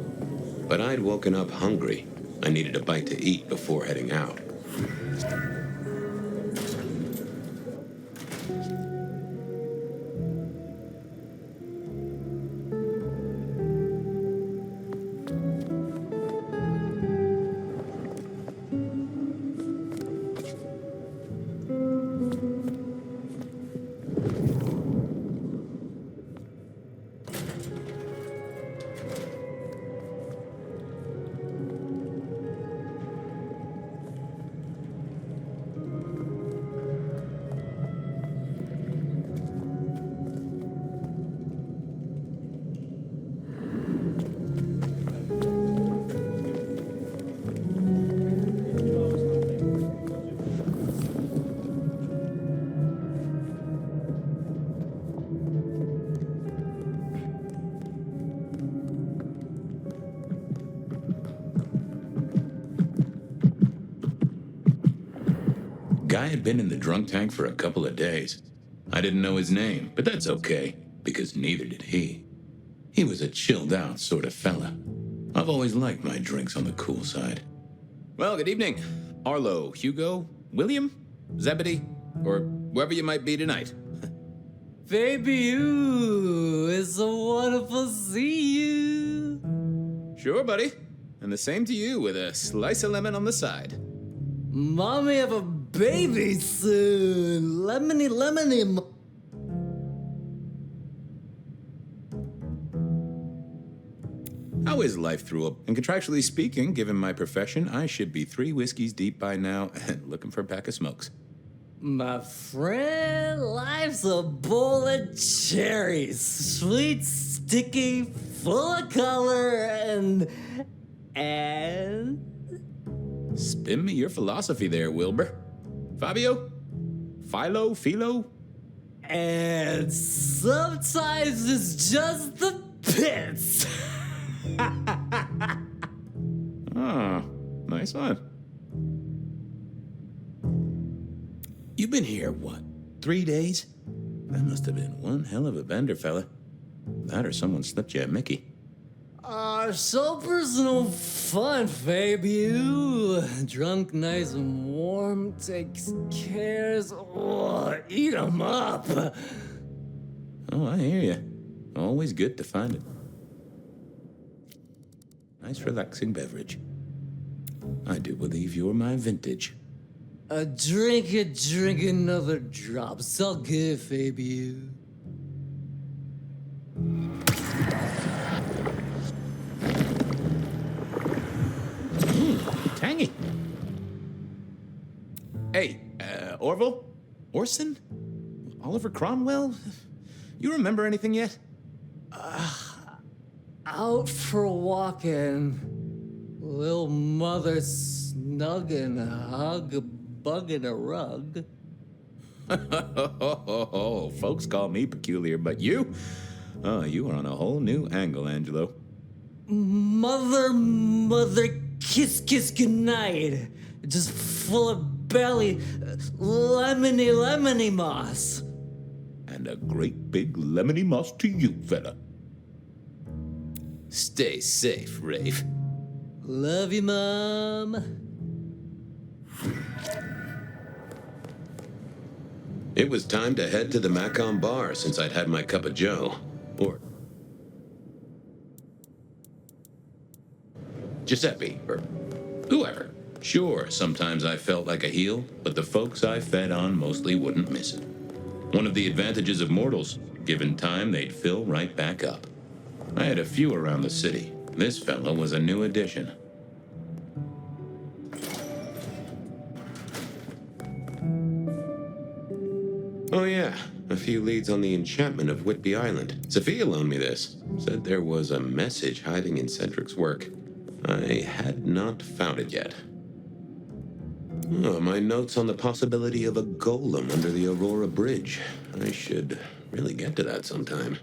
But I'd woken up hungry. I needed a bite to eat before heading out. Guy had been in the drunk tank for a couple of days. I didn't know his name, but that's okay, because neither did he. He was a chilled-out sort of fella. I've always liked my drinks on the cool side. Well, good evening. Arlo, Hugo, William, Zebedee, or whoever you might be tonight. Baby, ooh, it's so wonderful to see you. Sure, buddy. And the same to you, with a slice of lemon on the side. Mommy have a baby soon. Lemony, lemony. How is life through a... And contractually speaking, given my profession, I should be 3 whiskeys deep by now and looking for a pack of smokes. My friend, life's a bowl of cherries. Sweet, sticky, full of color, and... Spin me your philosophy there, Wilbur. Fabio? Philo? And sometimes it's just the pits. Ah, nice one. You've been here, what, 3 days? That must have been one hell of a bender, fella. That or someone slipped you a Mickey. So personal fun, Fabio. Drunk, nice and warm, takes cares. Oh, eat 'em up. Oh, I hear you. Always good to find it. Nice relaxing beverage. I do believe you're my vintage. Drink another drop. It's all good, Fabio. Tangy. Hey, Orville? Orson? Oliver Cromwell? You remember anything yet? Out for walking. Little mother snuggin' a hug, a bug in a rug. Folks call me peculiar, but you? Oh, you are on a whole new angle, Angelo. Mother, kiss goodnight. Just full of belly, lemony moss. And a great big lemony moss to you, fella. Stay safe, Rafe. Love you, Mom. It was time to head to the Macon bar since I'd had my cup of joe. Or Giuseppe, or whoever. Sure, sometimes I felt like a heel, but the folks I fed on mostly wouldn't miss it. One of the advantages of mortals, given time, they'd fill right back up. I had a few around the city. This fella was a new addition. Oh yeah, a few leads on the enchantment of Whitby Island. Sophia loaned me this. Said there was a message hiding in Cedric's work. I had not found it yet. Oh, my notes on the possibility of a golem under the Aurora Bridge. I should really get to that sometime.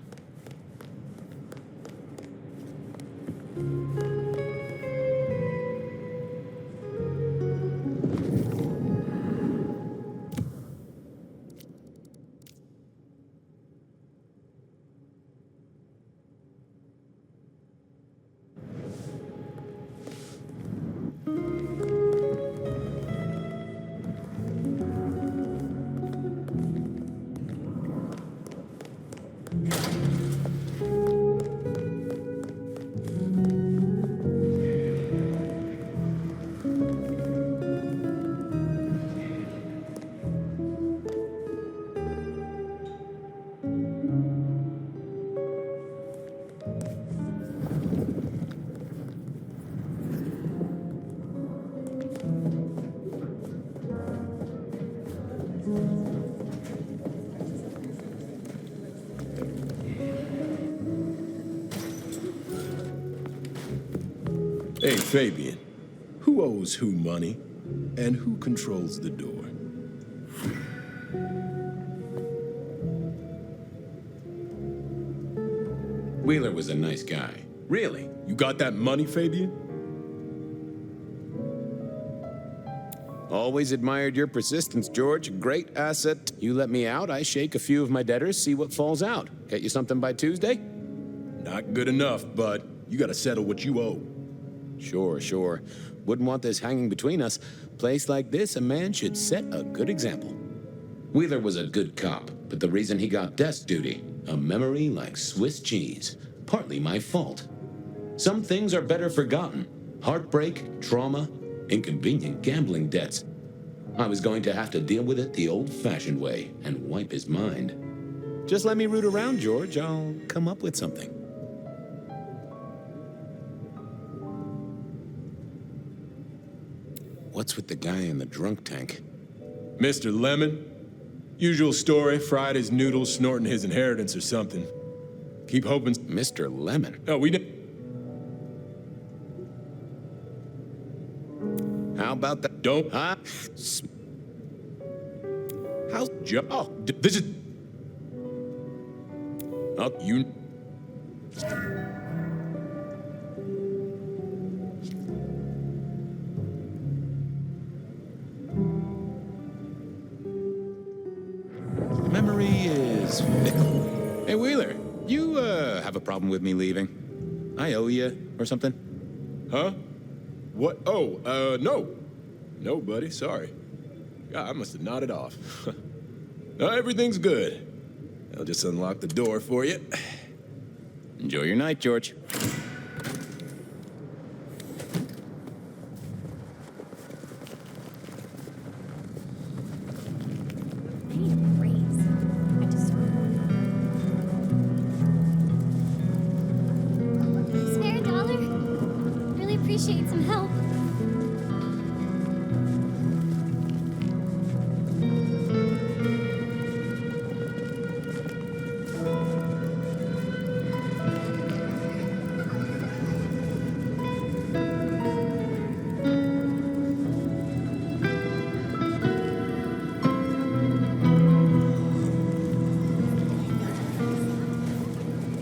Hey, Fabian. Who owes who money? And who controls the door? Wheeler was a nice guy. Really? You got that money, Fabian? Always admired your persistence, George. Great asset. You let me out, I shake a few of my debtors, see what falls out. Get you something by Tuesday? Not good enough, bud. You gotta settle what you owe. Sure. Wouldn't want this hanging between us. Place like this, a man should set a good example. Wheeler was a good cop, but the reason he got desk duty, a memory like Swiss cheese. Partly my fault. Some things are better forgotten. Heartbreak, trauma, inconvenient gambling debts. I was going to have to deal with it the old-fashioned way and wipe his mind. Just let me root around, George. I'll come up with something. What's with the guy in the drunk tank? Mr. Lemon? Usual story, fried his noodles, snorting his inheritance or something. Keep hoping... Mr. Lemon? Oh, we didn't... How about that? Don't... Huh? How's... Oh, this is... Oh, you... Memory is fickle. Hey, Wheeler, you, have a problem with me leaving? I owe you or something? Huh? What? Oh, no. No, buddy, sorry. God, I must have nodded off. No, everything's good. I'll just unlock the door for you. Enjoy your night, George. Spare a dollar? Really appreciate some help.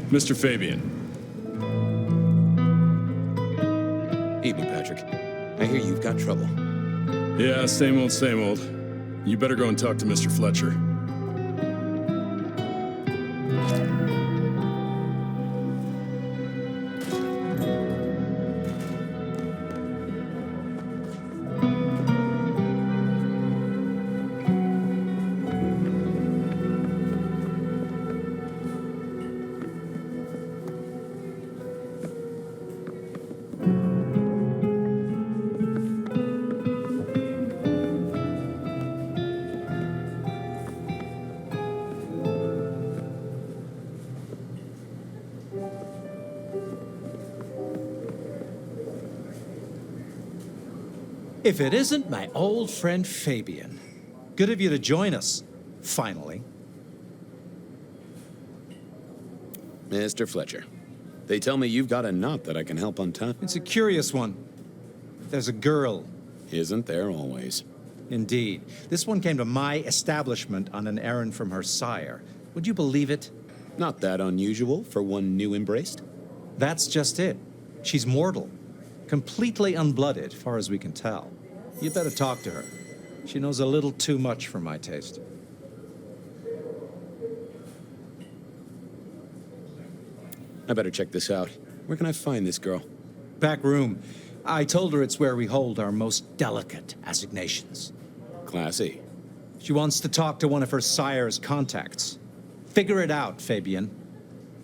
Mr. Fabian. Evening, Patrick. I hear you've got trouble. Yeah, same old, same old. You better go and talk to Mr. Fletcher. If it isn't my old friend Fabian. Good of you to join us, finally. Mr. Fletcher, they tell me you've got a knot that I can help untie. It's a curious one. There's a girl. Isn't there always? Indeed. This one came to my establishment on an errand from her sire. Would you believe it? Not that unusual for one new embraced. That's just it. She's mortal. Completely unblooded, far as we can tell. You better talk to her. She knows a little too much for my taste. I better check this out. Where can I find this girl? Back room. I told her it's where we hold our most delicate assignations. Classy. She wants to talk to one of her sire's contacts. Figure it out, Fabian.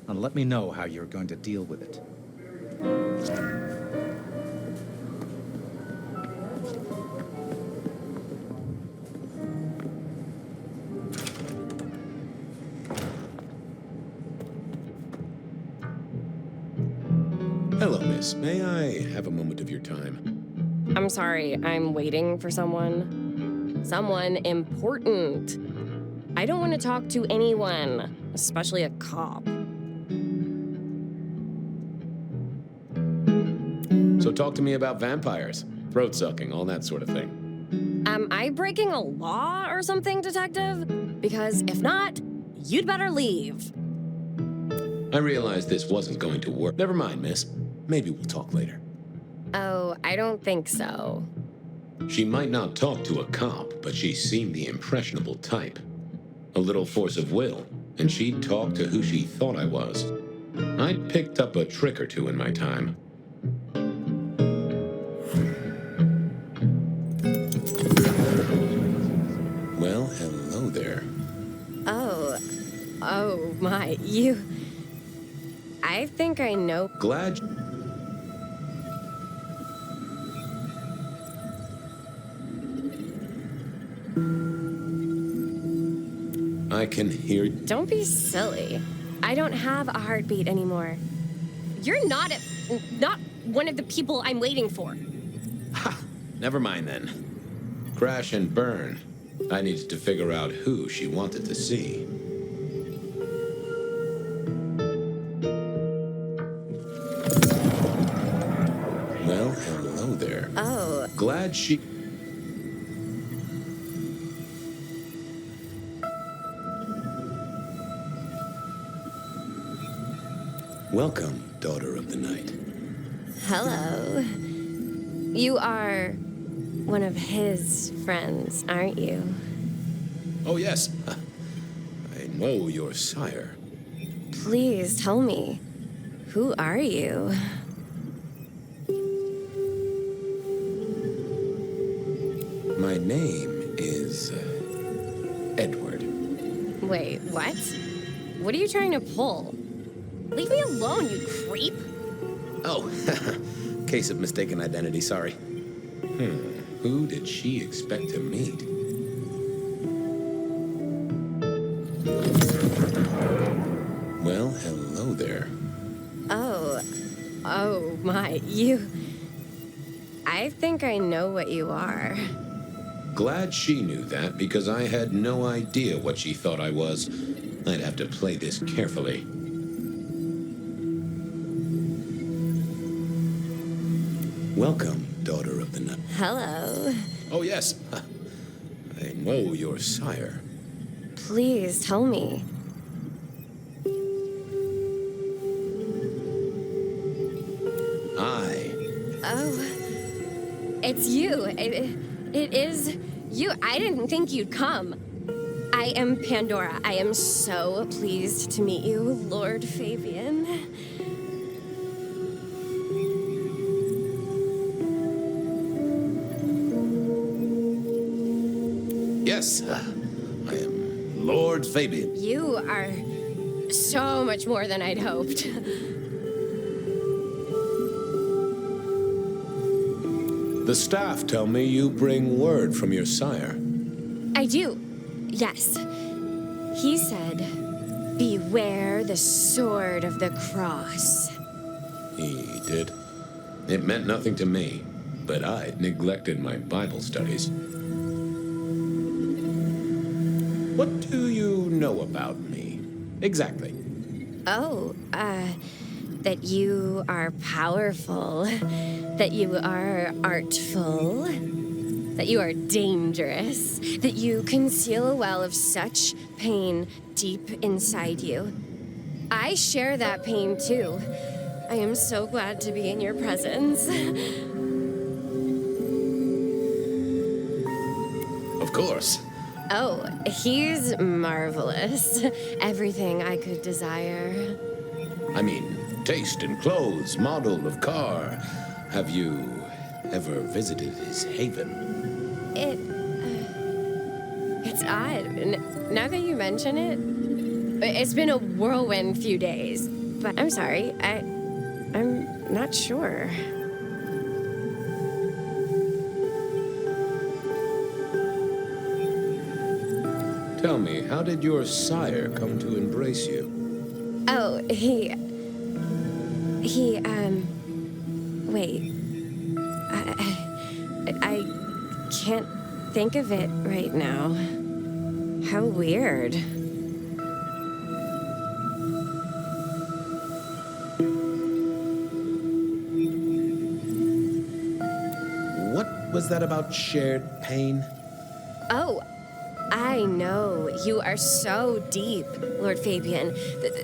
And let me know how you're going to deal with it. Hello, miss. May I have a moment of your time? I'm sorry, I'm waiting for someone. Someone important. I don't want to talk to anyone, especially a cop. So talk to me about vampires, throat sucking, all that sort of thing. Am I breaking a law or something, detective? Because if not, you'd better leave. I realized this wasn't going to work. Never mind, miss. Maybe we'll talk later. Oh, I don't think so. She might not talk to a cop, but she seemed the impressionable type. A little force of will, and she'd talk to who she thought I was. I'd picked up a trick or two in my time. Well, hello there. Oh my, you... I think I know... Glad... I can hear... Don't be silly. I don't have a heartbeat anymore. You're not one of the people I'm waiting for. never mind then. Crash and burn. I needed to figure out who she wanted to see. Well, hello there. Oh. Glad she... Welcome, daughter of the night. Hello. You are one of his friends, aren't you? Oh, yes. I know your sire. Please tell me, who are you? My name is Edward. Wait, what? What are you trying to pull? Leave me alone, you creep! Oh, case of mistaken identity, sorry. Who did she expect to meet? Well, hello there. Oh my, you... I think I know what you are. Glad she knew that, because I had no idea what she thought I was. I'd have to play this carefully. Welcome, daughter of the night. Hello. Oh, yes. I know your sire. Please tell me. Oh, it's you. It is you. I didn't think you'd come. I am Pandora. I am so pleased to meet you, Lord Fabian. Yes, I am Lord Fabian. You are so much more than I'd hoped. The staff tell me you bring word from your sire. I do, yes. He said, beware the sword of the cross. He did. It meant nothing to me, but I'd neglected my Bible studies. What do you know about me? Exactly. Oh, that you are powerful, that you are artful, that you are dangerous, that you conceal a well of such pain deep inside you. I share that pain too. I am so glad to be in your presence. Of course. Oh, he's marvelous. Everything I could desire. I mean, taste in clothes, model of car. Have you ever visited his haven? It's odd. Now that you mention it, it's been a whirlwind few days. But I'm sorry, I'm not sure. Tell me, how did your sire come to embrace you? Oh, wait. I can't think of it right now. How weird. What was that about shared pain? Oh, I know. You are so deep, Lord Fabian,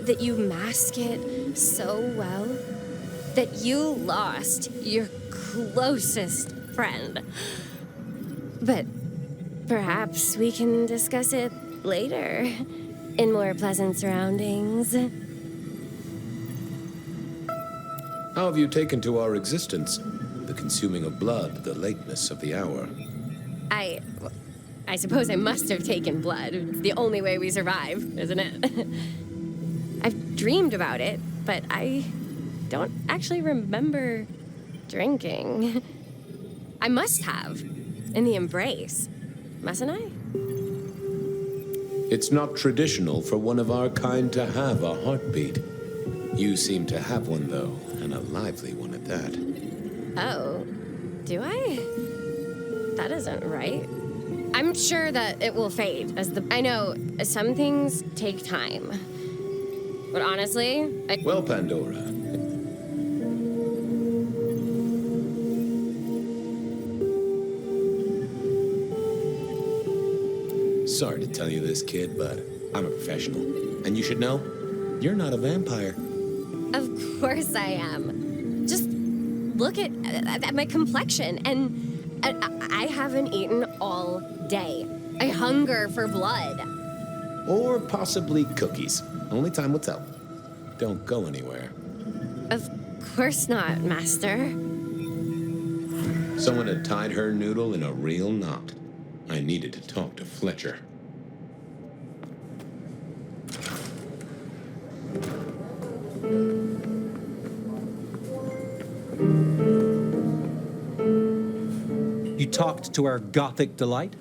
that you mask it so well, that you lost your closest friend. But perhaps we can discuss it later, in more pleasant surroundings. How have you taken to our existence? The consuming of blood, the lateness of the hour. I suppose I must have taken blood. It's the only way we survive, isn't it? I've dreamed about it, but I don't actually remember drinking. I must have, in the embrace. Mustn't I? It's not traditional for one of our kind to have a heartbeat. You seem to have one, though, and a lively one at that. Oh, do I? That isn't right. I'm sure that it will fade I know some things take time. But honestly, Well, Pandora. Sorry to tell you this, kid, but I'm a professional. And you should know, you're not a vampire. Of course I am. Just look at my complexion, and I haven't eaten all day. I hunger for blood. Or possibly cookies. Only time will tell. Don't go anywhere. Of course not, Master. Someone had tied her noodle in a real knot. I needed to talk to Fletcher. You talked to our gothic delight?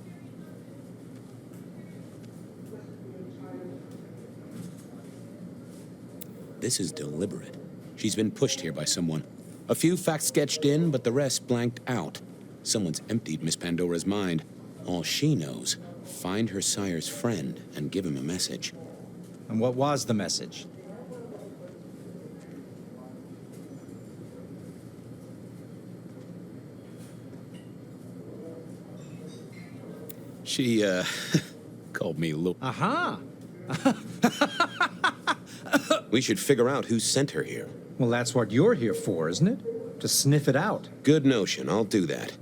This is deliberate. She's been pushed here by someone. A few facts sketched in, but the rest blanked out. Someone's emptied Miss Pandora's mind. All she knows, find her sire's friend and give him a message. And what was the message? She, called me Aha! We should figure out who sent her here. Well, that's what you're here for, isn't it? To sniff it out. Good notion, I'll do that.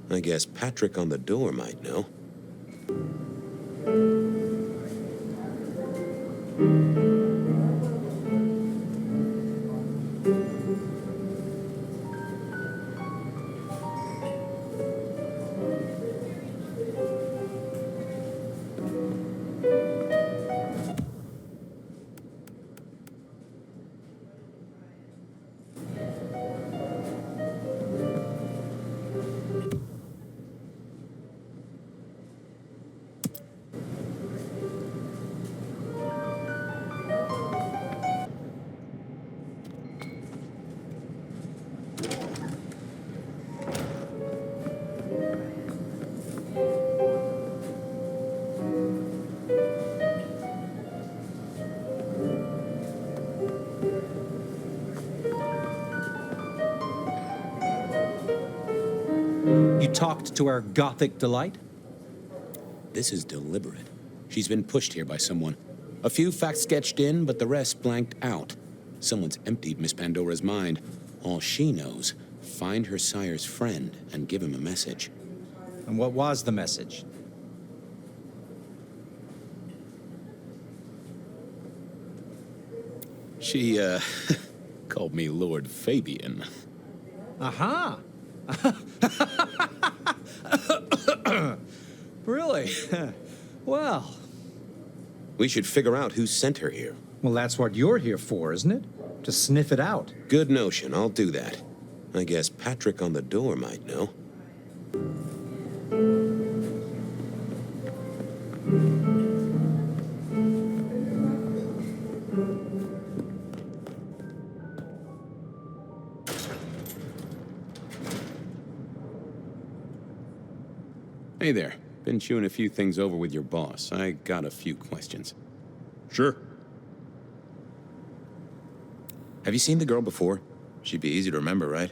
I guess Patrick on the door might know. You talked to our gothic delight? This is deliberate. She's been pushed here by someone. A few facts sketched in, but the rest blanked out. Someone's emptied Miss Pandora's mind. All she knows, find her sire's friend and give him a message. And what was the message? She, called me Lord Fabian. Aha! Really? Well. We should figure out who sent her here. Well, that's what you're here for, isn't it? To sniff it out. Good notion, I'll do that. I guess Patrick on the door might know. Hey there. Been chewing a few things over with your boss. I got a few questions. Sure. Have you seen the girl before? She'd be easy to remember, right?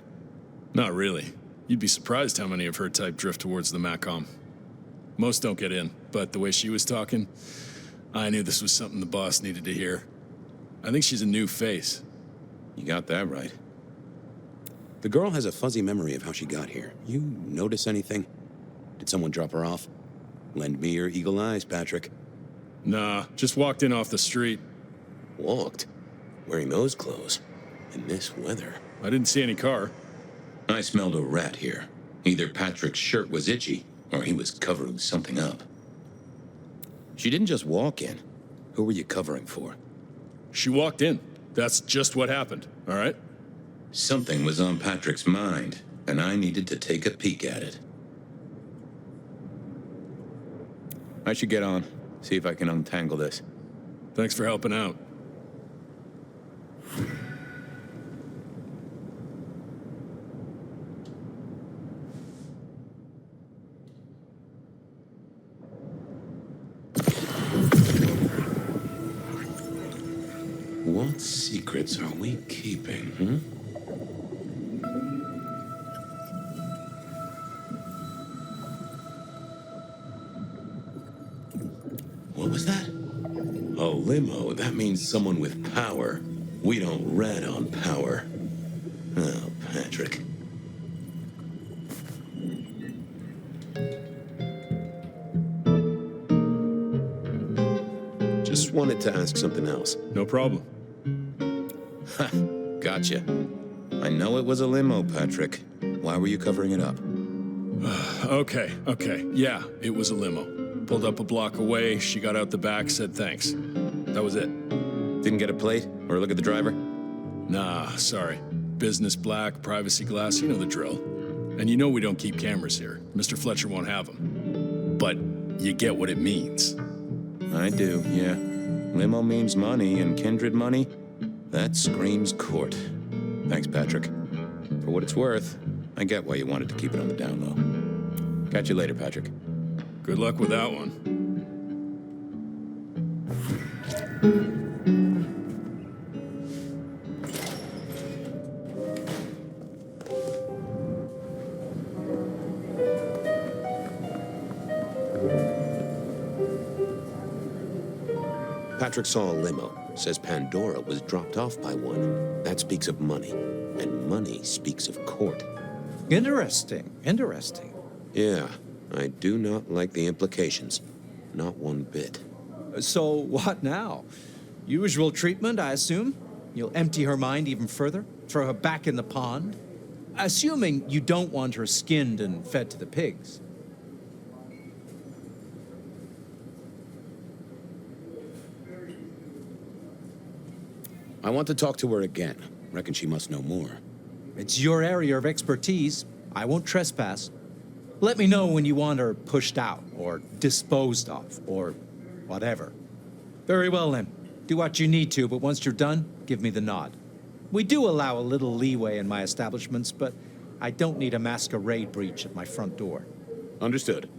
Not really. You'd be surprised how many of her type drift towards the MACOM. Most don't get in, but the way she was talking, I knew this was something the boss needed to hear. I think she's a new face. You got that right. The girl has a fuzzy memory of how she got here. You notice anything? Did someone drop her off? Lend me your eagle eyes, Patrick. Nah, just walked in off the street. Walked? Wearing those clothes? In this weather? I didn't see any car. I smelled a rat here. Either Patrick's shirt was itchy, or he was covering something up. She didn't just walk in. Who were you covering for? She walked in. That's just what happened, all right? Something was on Patrick's mind, and I needed to take a peek at it. I should get on. See if I can untangle this. Thanks for helping out. What secrets are we keeping, hmm? What was that? A limo. That means someone with power. We don't rat on power. Oh, Patrick. Just wanted to ask something else. No problem. Ha! Gotcha. I know it was a limo, Patrick. Why were you covering it up? Okay. Yeah, it was a limo. Pulled up a block away, she got out the back, said thanks. That was it. Didn't get a plate or look at the driver? Nah, sorry. Business black, privacy glass, you know the drill. And you know we don't keep cameras here. Mr. Fletcher won't have them. But you get what it means. I do, yeah. Limo means money, and kindred money, that screams court. Thanks, Patrick. For what it's worth, I get why you wanted to keep it on the down low. Catch you later, Patrick. Good luck with that one. Patrick saw a limo. Says Pandora was dropped off by one. That speaks of money. And money speaks of court. Interesting. Yeah, I do not like the implications. Not one bit. So what now? Usual treatment, I assume? You'll empty her mind even further? Throw her back in the pond? Assuming you don't want her skinned and fed to the pigs. I want to talk to her again. Reckon she must know more. It's your area of expertise. I won't trespass. Let me know when you want her pushed out, or disposed of, or whatever. Very well, then. Do what you need to, but once you're done, give me the nod. We do allow a little leeway in my establishments, but I don't need a masquerade breach at my front door. Understood.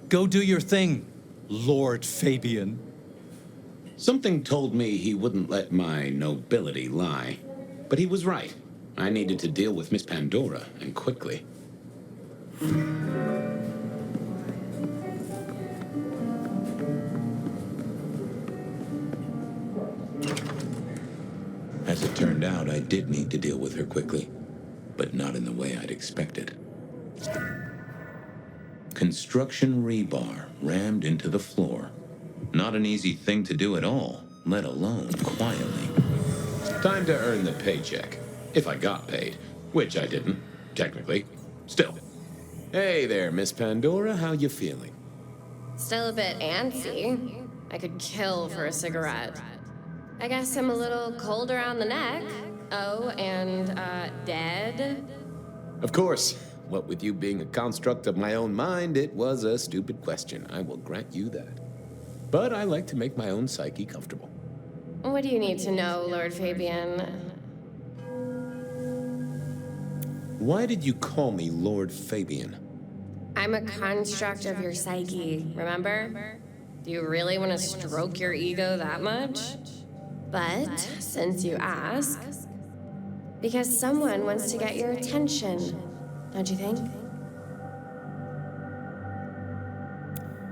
Go do your thing, Lord Fabian. Something told me he wouldn't let my nobility lie. But he was right. I needed to deal with Miss Pandora, and quickly. As it turned out, I did need to deal with her quickly, but not in the way I'd expected. Construction rebar rammed into the floor. Not an easy thing to do at all, let alone quietly. Time to earn the paycheck. If I got paid. Which I didn't, technically. Still. Hey there, Miss Pandora, how you feeling? Still a bit antsy. I could kill for a cigarette. I guess I'm a little cold around the neck. Oh, and, dead? Of course. What with you being a construct of my own mind, it was a stupid question. I will grant you that. But I like to make my own psyche comfortable. What do you need to know, Lord Fabian? Why did you call me Lord Fabian? I'm a construct of your psyche, remember? Do you really want to stroke your ego that much? But, since you ask, because someone wants to get your attention, don't you think?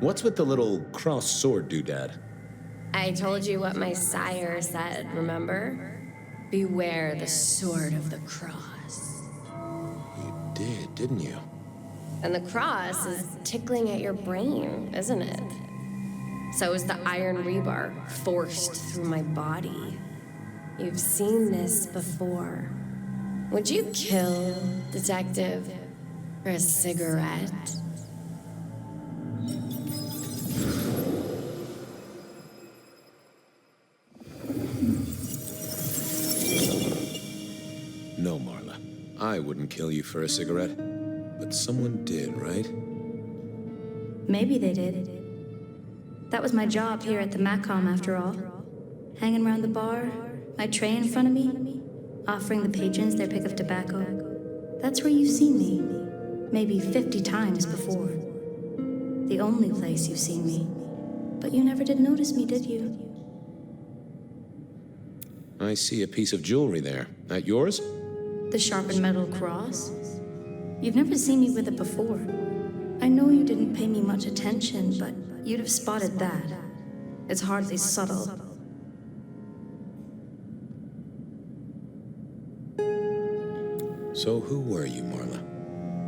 What's with the little cross sword doodad? I told you what my sire said, remember? Beware the sword of the cross. You did, didn't you? And the cross is tickling at your brain, isn't it? So is the iron rebar forced through my body. You've seen this before. Would you kill, detective, for a cigarette? No, Marla. I wouldn't kill you for a cigarette. But someone did, right? Maybe they did. That was my job here at the MACOM, after all. Hanging around the bar, my tray in front of me, offering the patrons their pick of tobacco. That's where you've seen me. Maybe 50 times before. The only place you've seen me. But you never did notice me, did you? I see a piece of jewelry there. That yours? The sharpened metal cross? You've never seen me with it before. I know you didn't pay me much attention, but you'd have spotted that. It's hardly subtle. So who were you, Marla?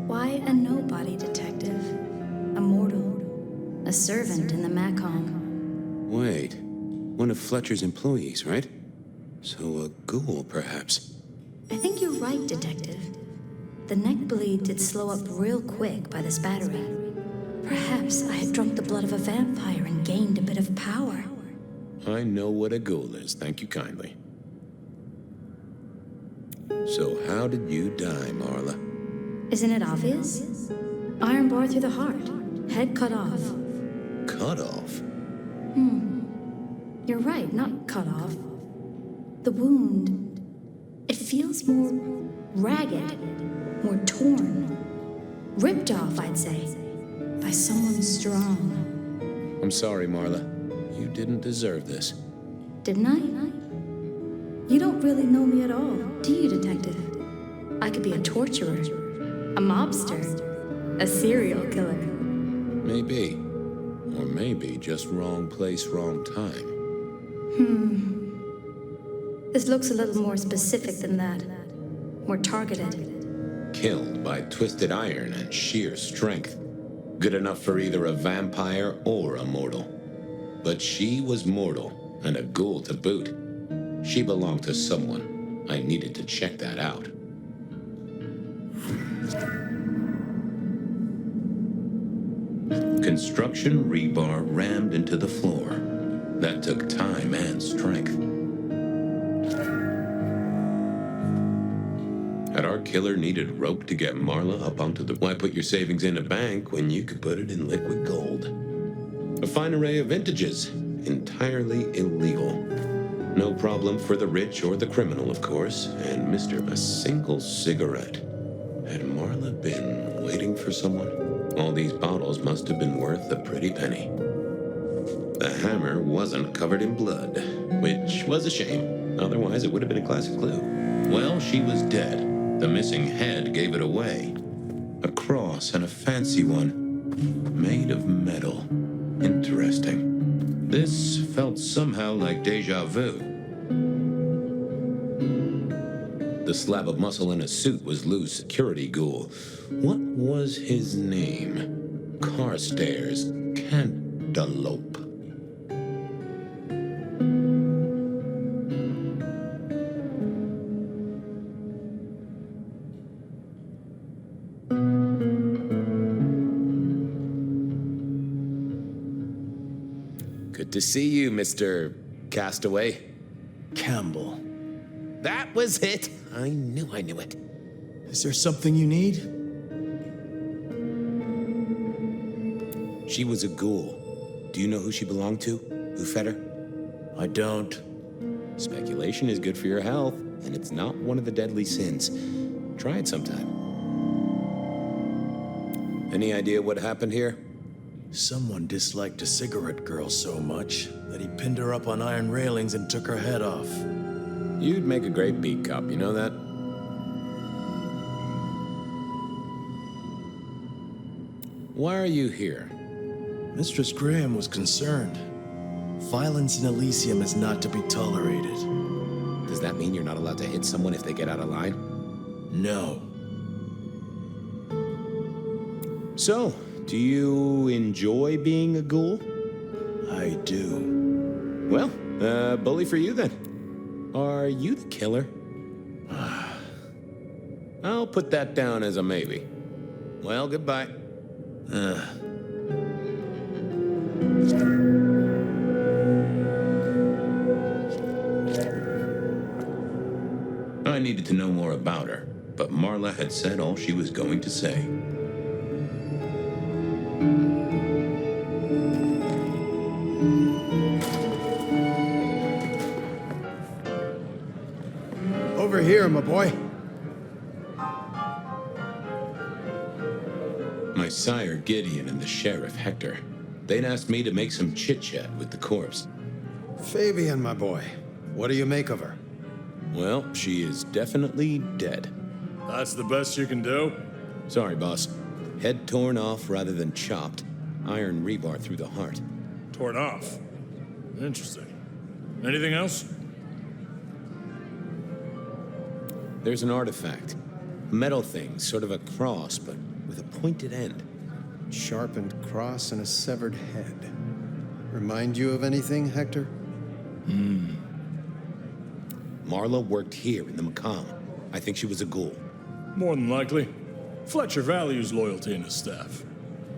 Why a nobody, detective? A mortal. A servant in the Macon. Wait. One of Fletcher's employees, right? So a ghoul, perhaps. I think you're right, detective. The neck bleed did slow up real quick by the spattering. Perhaps I had drunk the blood of a vampire and gained a bit of power. I know what a ghoul is, thank you kindly. So how did you die, Marla? Isn't it obvious? Iron bar through the heart. Head cut off. Cut off? You're right, not cut off. The wound, it feels more ragged, more torn. Ripped off, I'd say, by someone strong. I'm sorry, Marla. You didn't deserve this. Didn't I? You don't really know me at all, do you, detective? I could be a torturer, a mobster, a serial killer. Maybe. Or maybe just wrong place, wrong time. This looks a little more specific than that. More targeted. Killed by twisted iron and sheer strength. Good enough for either a vampire or a mortal. But she was mortal, and a ghoul to boot. She belonged to someone. I needed to check that out. Construction rebar rammed into the floor. That took time and strength. Had our killer needed rope to get Marla up onto the... Why put your savings in a bank when you could put it in liquid gold? A fine array of vintages. Entirely illegal. No problem for the rich or the criminal, of course. And Mr. A single cigarette. Had Marla been waiting for someone? All these bottles must have been worth a pretty penny. The hammer wasn't covered in blood, which was a shame. Otherwise, it would have been a classic clue. Well, she was dead. The missing head gave it away. A cross, and a fancy one. Made of metal. Interesting. This felt somehow like deja vu. The slab of muscle in a suit was Lou's security ghoul. What was his name? Carstairs. Cantaloupe. Good to see you, Mr. Castaway. Campbell. That was it. I knew it. Is there something you need? She was a ghoul. Do you know who she belonged to? Who fed her? I don't. Speculation is good for your health, and it's not one of the deadly sins. Try it sometime. Any idea what happened here? Someone disliked a cigarette girl so much that he pinned her up on iron railings and took her head off. You'd make a great beat cop, you know that? Why are you here? Mistress Graham was concerned. Violence in Elysium is not to be tolerated. Does that mean you're not allowed to hit someone if they get out of line? No. So, do you enjoy being a ghoul? I do. Well, bully for you then. Are you the killer? I'll put that down as a maybe. Well, goodbye. I needed to know more about her, but Marla had said all she was going to say. Over here, my boy. My sire Gideon and the sheriff Hector. They'd asked me to make some chit-chat with the corpse. Fabian, my boy. What do you make of her? Well, she is definitely dead. That's the best you can do? Sorry, boss. Head torn off rather than chopped. Iron rebar through the heart. Torn off. Interesting. Anything else? There's an artifact. A metal thing, sort of a cross, but with a pointed end. Sharpened cross and a severed head. Remind you of anything, Hector? Marla worked here in the Macomb. I think she was a ghoul. More than likely. Fletcher values loyalty in his staff.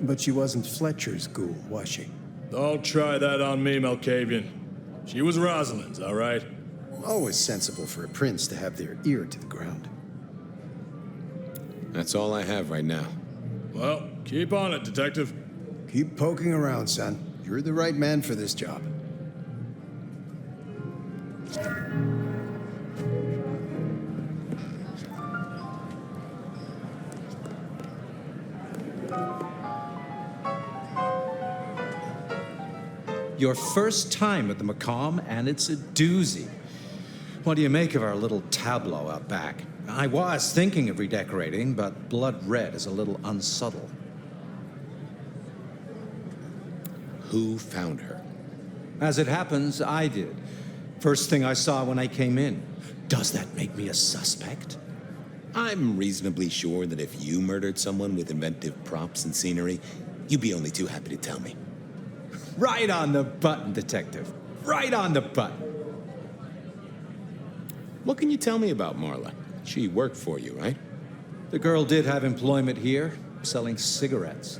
But she wasn't Fletcher's ghoul, was she? Don't try that on me, Malkavian. She was Rosalind's, all right? Always sensible for a prince to have their ear to the ground. That's all I have right now. Well, keep on it, Detective. Keep poking around, son. You're the right man for this job. Your first time at the Macomb, and it's a doozy. What do you make of our little tableau out back? I was thinking of redecorating, but blood red is a little unsubtle. Who found her? As it happens, I did. First thing I saw when I came in. Does that make me a suspect? I'm reasonably sure that if you murdered someone with inventive props and scenery, you'd be only too happy to tell me. Right on the button, Detective. Right on the button. What can you tell me about Marla? She worked for you, right? The girl did have employment here, selling cigarettes.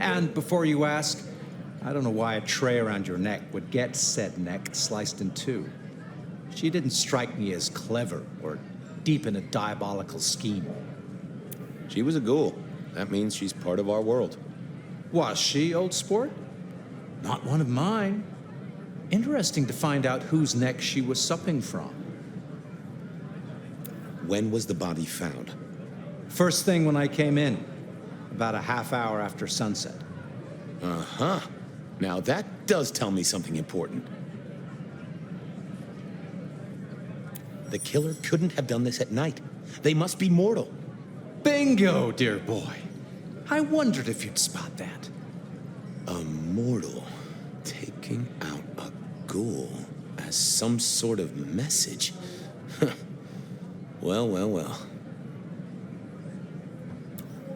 And before you ask, I don't know why a tray around your neck would get said neck sliced in two. She didn't strike me as clever or deep in a diabolical scheme. She was a ghoul. That means she's part of our world. Was she, old sport? Not one of mine. Interesting to find out whose neck she was supping from. When was the body found? First thing when I came in, about a half hour after sunset. Uh-huh. Now that does tell me something important. The killer couldn't have done this at night. They must be mortal. Bingo, dear boy. I wondered if you'd spot that. A mortal taking out a ghoul as some sort of message. Well, well, well.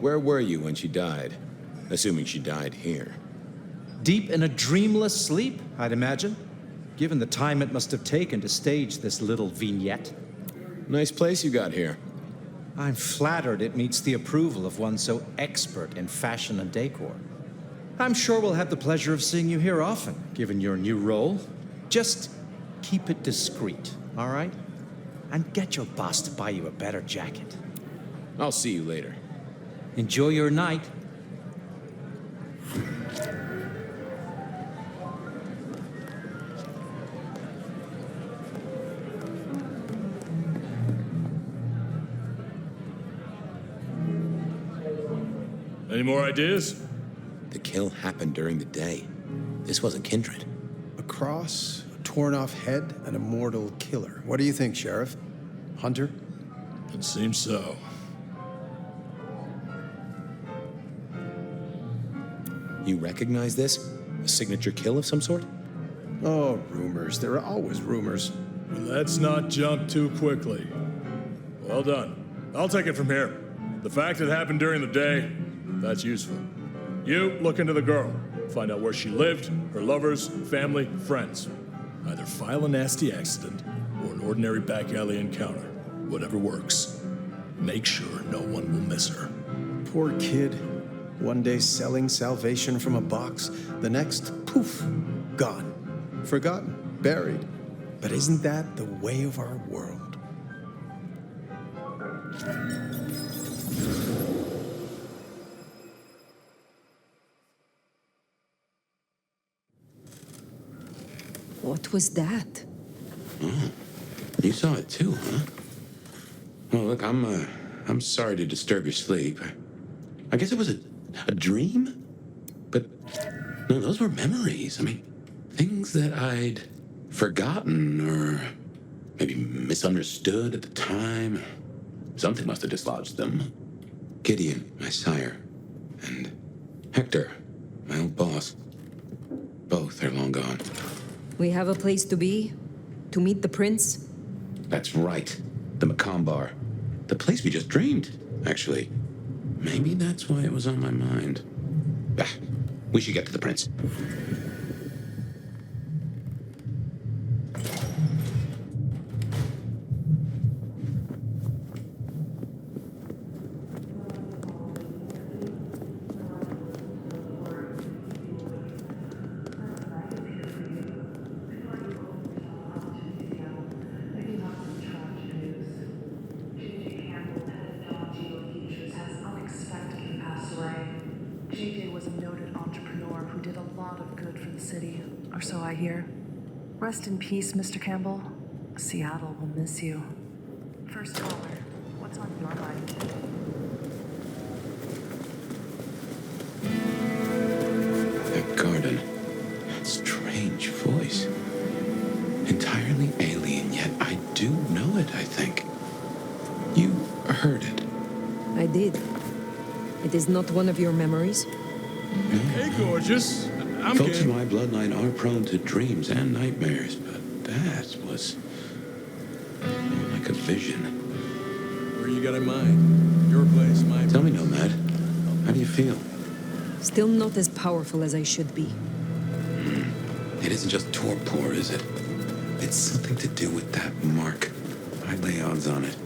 Where were you when she died? Assuming she died here. Deep in a dreamless sleep, I'd imagine, given the time it must have taken to stage this little vignette. Nice place you got here. I'm flattered it meets the approval of one so expert in fashion and decor. I'm sure we'll have the pleasure of seeing you here often, given your new role. Just keep it discreet, all right? And get your boss to buy you a better jacket. I'll see you later. Enjoy your night. Any more ideas? The kill happened during the day. This wasn't kindred. A cross, a torn-off head, and a mortal killer. What do you think, Sheriff? Hunter? It seems so. You recognize this? A signature kill of some sort? Oh, rumors. There are always rumors. Let's not jump too quickly. Well done. I'll take it from here. The fact it happened during the day, that's useful. You look into the girl. Find out where she lived, her lovers, family, friends. Either file a nasty accident or an ordinary back alley encounter. Whatever works. Make sure no one will miss her. Poor kid. One day selling salvation from a box, the next, poof, gone. Forgotten, buried. But isn't that the way of our world? What was that? Oh, you saw it too, huh? Well, look, I'm sorry to disturb your sleep. I guess it was a dream? But, no, those were memories. I mean, things that I'd forgotten or Maybe misunderstood at the time. Something must have dislodged them. Gideon, my sire, and Hector, my old boss. Both are long gone. We have a place to be? To meet the prince? That's right. The Macombar. The place we just dreamed, actually. Maybe that's why it was on my mind. Ah, we should get to the prince. Or so I hear. Rest in peace, Mr. Campbell. Seattle will miss you. First caller, what's on your mind? That garden. That strange voice. Entirely alien, yet I do know it, I think. You heard it. I did. It is not one of your memories? Hey, gorgeous. I'm Folks game. in my bloodline are prone to dreams and nightmares, but that was more like a vision. Where you got in mind? Your place, my place. Tell me, Nomad, how do you feel? Still not as powerful as I should be. It isn't just torpor, is it? It's something to do with that mark. I lay odds on it.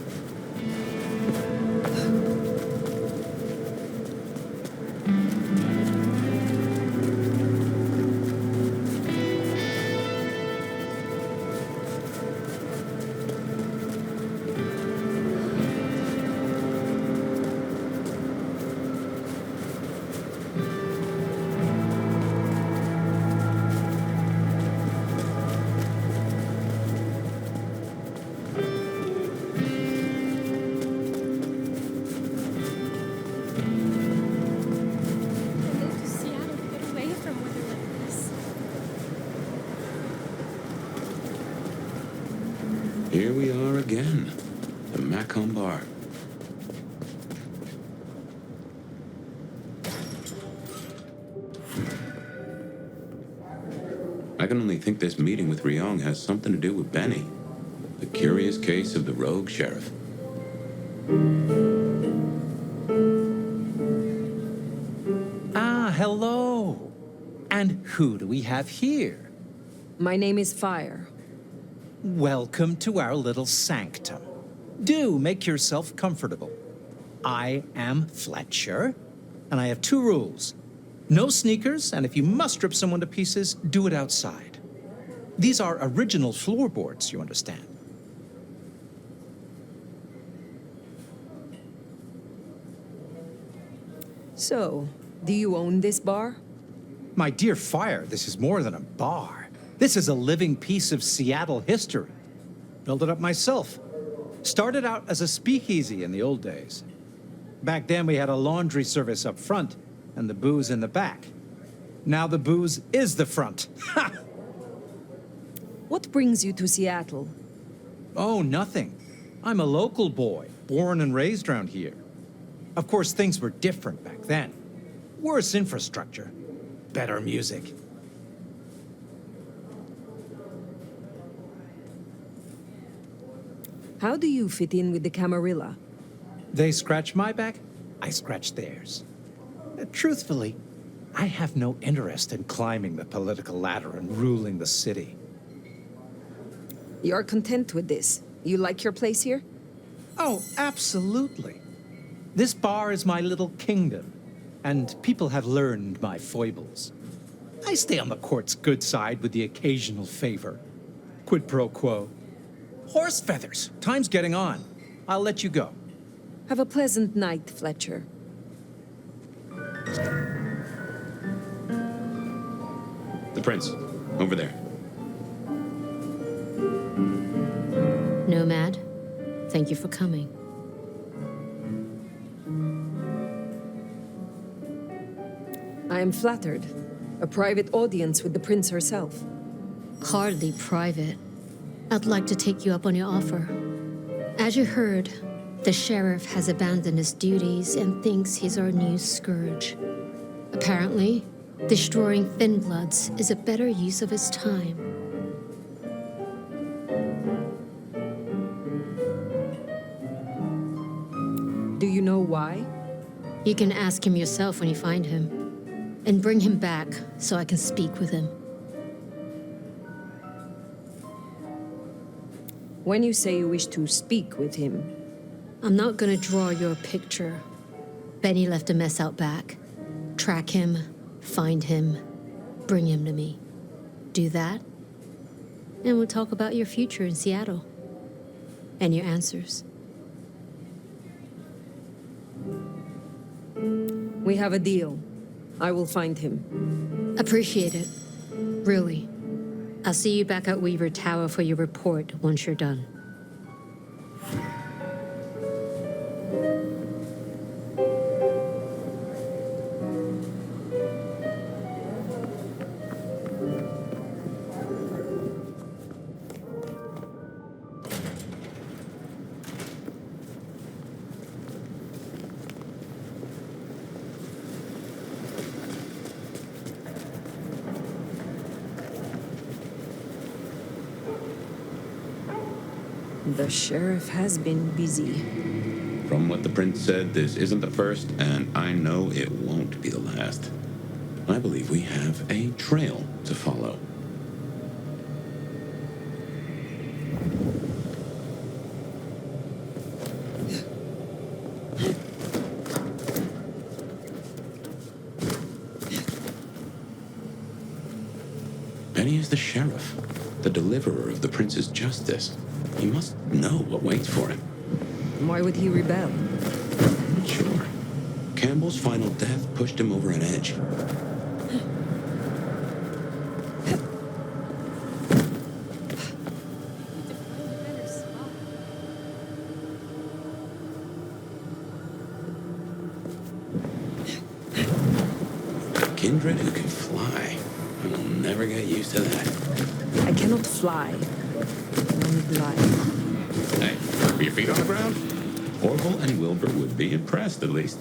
Here we are again, the Macombar. I can only think this meeting with Ryong has something to do with Benny. The curious case of the rogue sheriff. Ah, hello. And who do we have here? My name is Fire. Welcome to our little sanctum. Do make yourself comfortable. I am Fletcher, and I have two rules. No sneakers, and if you must rip someone to pieces, do it outside. These are original floorboards, you understand. So, do you own this bar? My dear Fire, this is more than a bar. This is a living piece of Seattle history. Built it up myself. Started out as a speakeasy in the old days. Back then we had a laundry service up front and the booze in the back. Now the booze is the front. Ha! What brings you to Seattle? Oh, nothing. I'm a local boy, born and raised around here. Of course, things were different back then. Worse infrastructure, better music. How do you fit in with the Camarilla? They scratch my back, I scratch theirs. Truthfully, I have no interest in climbing the political ladder and ruling the city. You're content with this? You like your place here? Oh, absolutely. This bar is my little kingdom, and people have learned my foibles. I stay on the court's good side with the occasional favor. Quid pro quo. Horse feathers. Time's getting on. I'll let you go. Have a pleasant night, Fletcher. The prince, over there. Nomad, thank you for coming. I am flattered. A private audience with the prince herself. Hardly private. I'd like to take you up on your offer. As you heard, the sheriff has abandoned his duties and thinks he's our new scourge. Apparently, destroying Thin Bloods is a better use of his time. Do you know why? You can ask him yourself when you find him. And bring him back so I can speak with him. When you say you wish to speak with him, I'm not gonna draw your picture. Benny left a mess out back. Track him, find him, bring him to me. Do that, and we'll talk about your future in Seattle. And your answers. we have a deal. I will find him. Appreciate it. Really. I'll see you back at Weaver Tower for your report once you're done. The sheriff has been busy. From what the prince said, this isn't the first, and I know it won't be the last. I believe we have a trail to follow. Benny is the sheriff, the deliverer of the prince's justice. He must know what waits for him. Why would he rebel? Not sure. Campbell's final death pushed him over an edge. Kindred who can fly. I will never get used to that. I cannot fly. I can only glide. Hey, are your feet on the ground? Orville and Wilbur would be impressed, at least.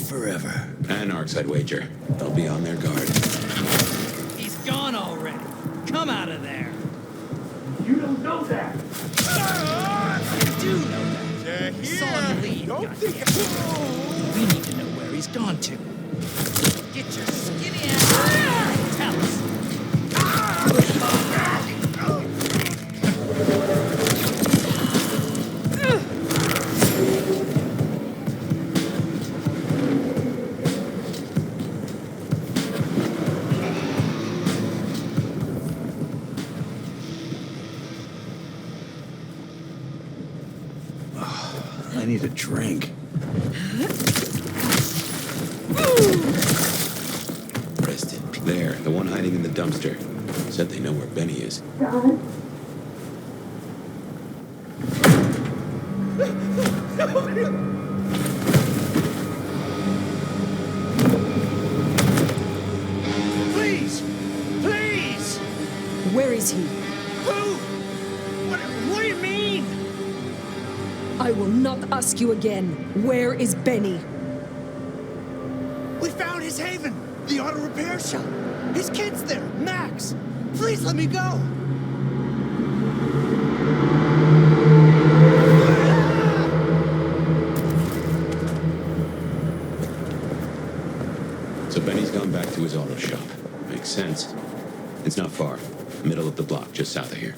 Forever. Anarchs, I'd wager. They'll be on their guard. He's gone already. Come out of there. You don't know that. I do know that. Saw him leave. We need to know where he's gone to. Get your skinny ass. callous. I need a drink. Preston. There, the one hiding in the dumpster. Said they know where Benny is. Please! Please! Where is he? Who? What do you mean? I will not ask you again. Where is Benny? We found his haven, the auto repair shop. His kid's there, Max. Please let me go. So Benny's gone back to his auto shop. Makes sense. It's not far. Middle of the block, just south of here.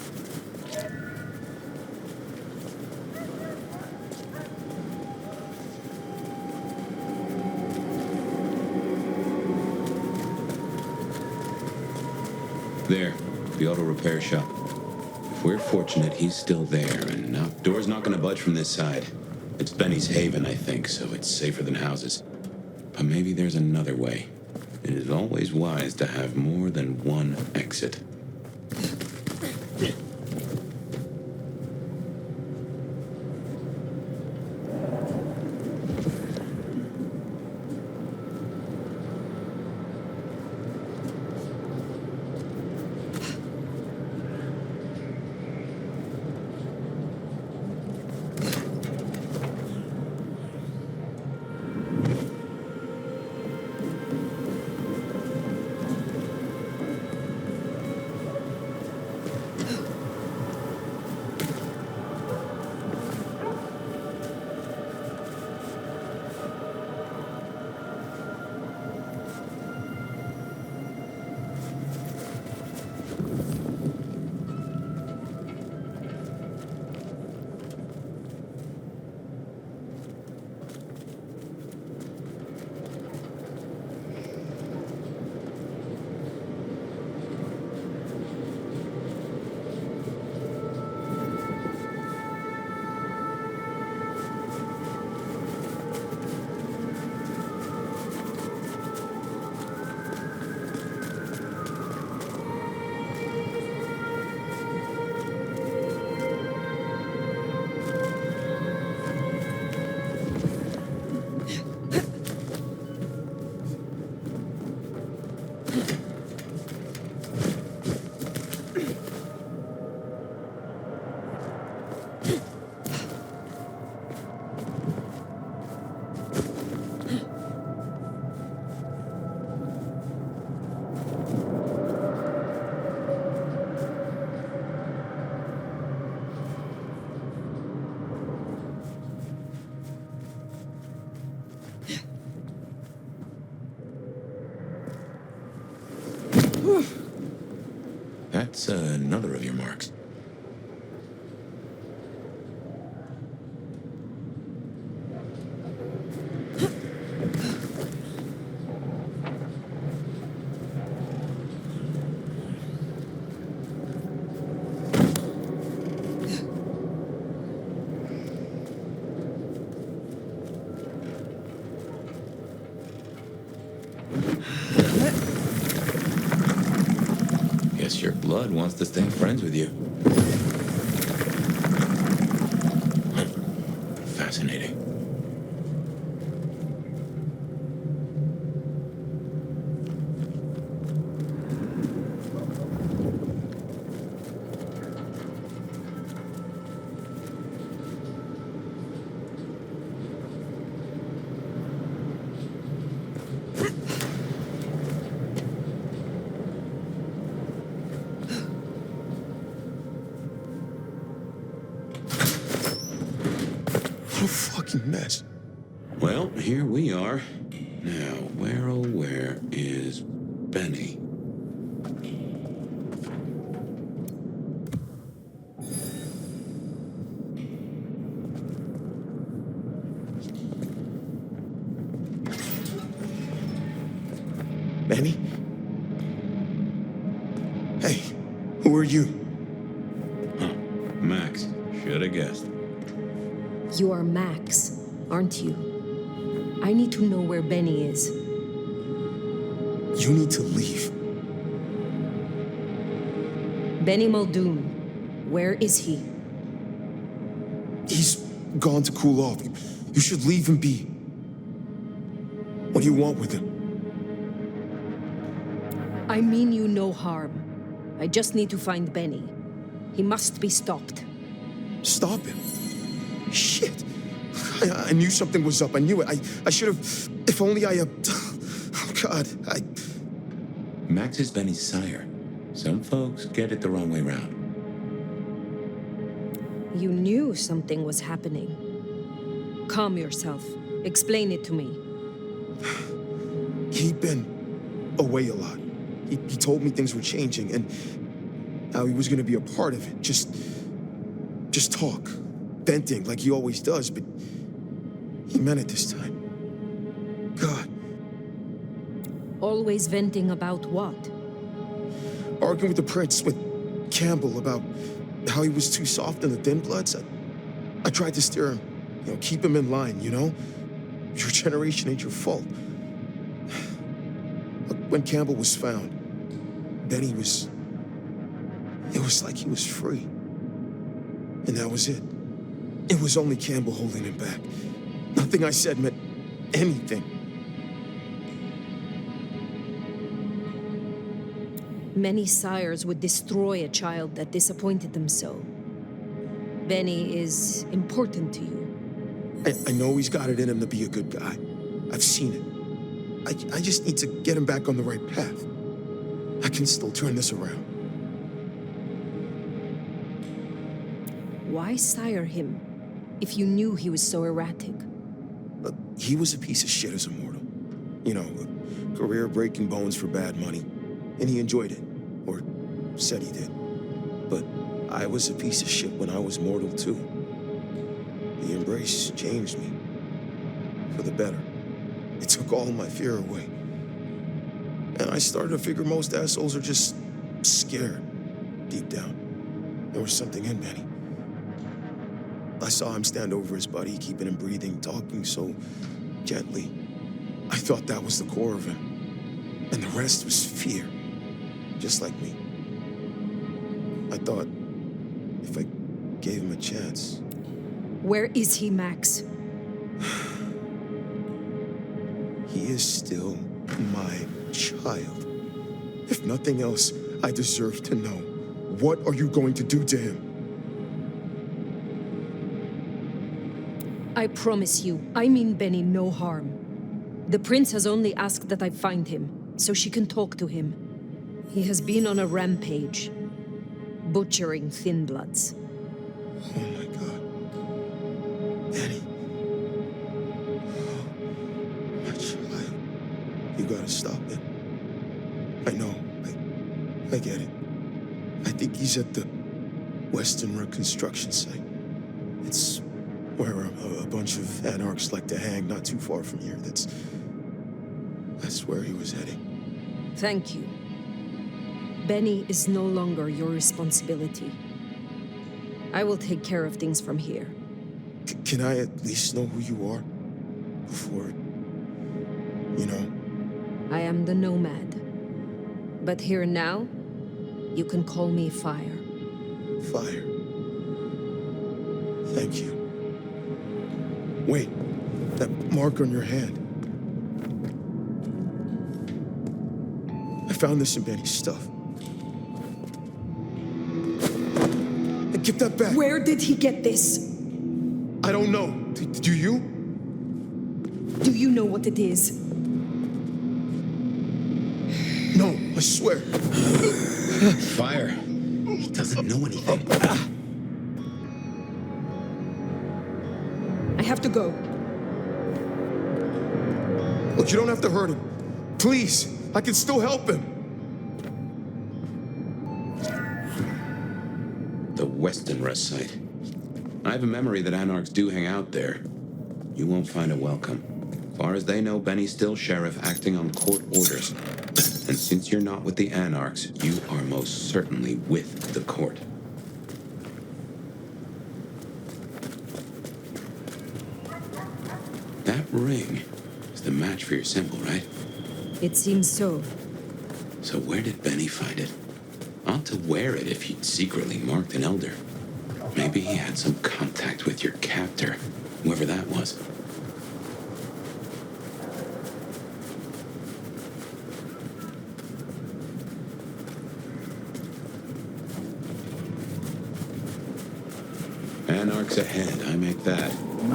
There, the auto repair shop. If we're fortunate, he's still there, and no, door's not gonna budge from this side. It's Benny's haven, I think, so it's safer than houses. But maybe there's another way. It is always wise to have more than one exit. That's another of your marks. Guess your blood wants to stay friends with you. Fascinating. What a fucking mess. Well, here we are. Now, where oh where is Benny? Hey, who are you? Huh. Max. Should have guessed. You are Max, aren't you? I need to know where Benny is. You need to leave. Benny Muldoon, where is he? He's gone to cool off. You should leave him be. What do you want with him? I mean you no harm. I just need to find Benny. He must be stopped. Stop him? Shit. I knew something was up. I knew it. I should have... If only I... Oh, God. Max is Benny's sire. Some folks get it the wrong way round. You knew something was happening. Calm yourself. Explain it to me. He'd been away a lot. He told me things were changing and how he was going to be a part of it. Just talk. Venting like he always does, but he meant it this time. God. Always venting about what? Arguing with the prince, with Campbell, about how he was too soft in the Thin Bloods. I tried to steer him, keep him in line, Your generation ain't your fault. When Campbell was found, Benny was... It was like he was free. And that was it. It was only Campbell holding him back. Nothing I said meant anything. Many sires would destroy a child that disappointed them so. Benny is important to you. I know he's got it in him to be a good guy. I've seen it. I just need to get him back on the right path. I can still turn this around. Why sire him, if you knew he was so erratic? He was a piece of shit as a mortal. A career breaking bones for bad money. And he enjoyed it. Or said he did. But I was a piece of shit when I was mortal too. The embrace changed me. For the better. It took all my fear away. And I started to figure most assholes are just scared. Deep down. There was something in Benny. I saw him stand over his buddy, keeping him breathing, talking so gently. I thought that was the core of him. And the rest was fear. Just like me. I thought if I gave him a chance. Where is he, Max? He is still my child. If nothing else, I deserve to know. What are you going to do to him? I promise you, I mean Benny no harm. The prince has only asked that I find him, so she can talk to him. He has been on a rampage, butchering Thin Bloods. Oh my God. Benny. Oh, my child. You gotta stop it. I know. I get it. I think he's at the Western Reconstruction site. It's where a bunch of anarchs like to hang not too far from here. That's where he was heading. Thank you. Benny is no longer your responsibility. I will take care of things from here. Can I at least know who you are? Before, I am the Nomad. But here now, you can call me Fire. Fire. Thank you. Wait, that mark on your hand. I found this in Benny's stuff. Give that back. Where did he get this? I don't know. Do you? Do you know what it is? No, I swear. Fire. He doesn't know anything. I have to go. Look, you don't have to hurt him. Please, I can still help him. The Weston Rest site. I have a memory that anarchs do hang out there. You won't find a welcome. As far as they know, Benny's still sheriff acting on court orders. And since you're not with the Anarchs, you are most certainly with the court. That ring is the match for your symbol, right? It seems so. So where did Benny find it? Ought to wear it if he'd secretly marked an elder. Maybe he had some contact with your captor, whoever that was. Anarchs ahead, I make that.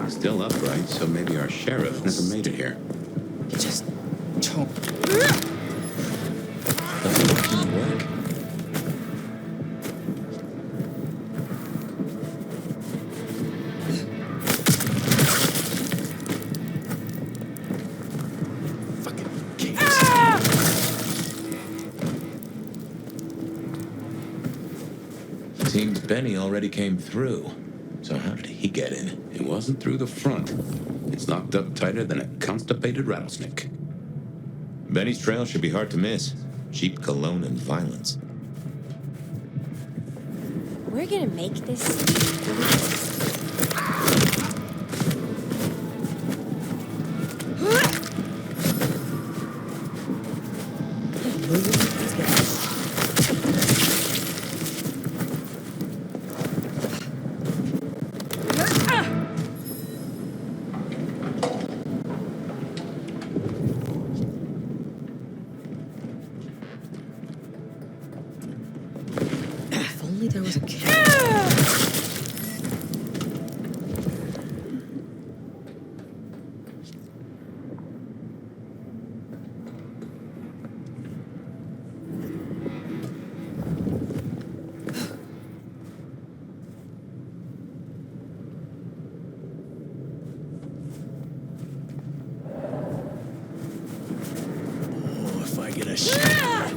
Still upright, so maybe our sheriff never made it here. Just don't. Doesn't watch his work. Seems Benny already came through. So how did he get in? It wasn't through the front. It's locked up tighter than a constipated rattlesnake. Benny's trail should be hard to miss. Cheap cologne and violence. We're gonna make this. If only there was a camera. Oh, if I get a shot.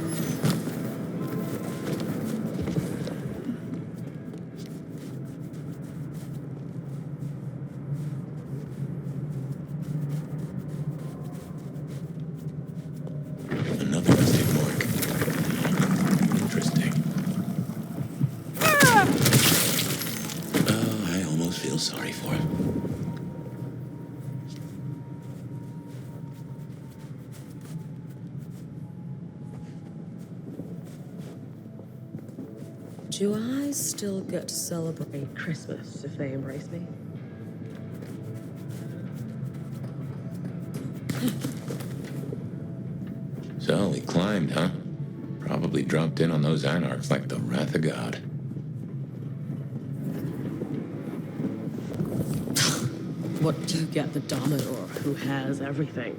Another mistake mark. Interesting. Oh, I almost feel sorry for him. Do I still get to celebrate Christmas if they embrace me? So he climbed, huh? Probably dropped in on those Anarchs like the wrath of God. What do you get the Dominor who has everything?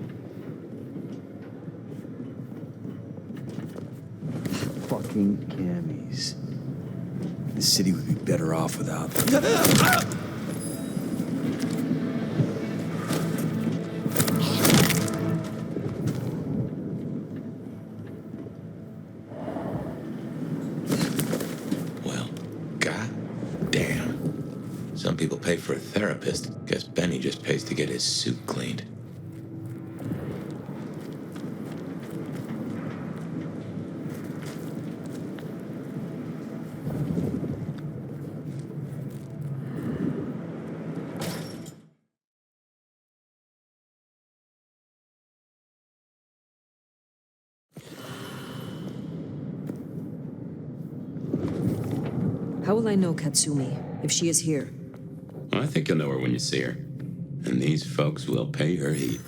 Fucking cammies. The city would be better off without them. Well, goddamn. Some people pay for a therapist. Guess Benny just pays to get his suit cleaned. How will I know Katsumi if she is here? I think you'll know her when you see her. And these folks will pay her heed.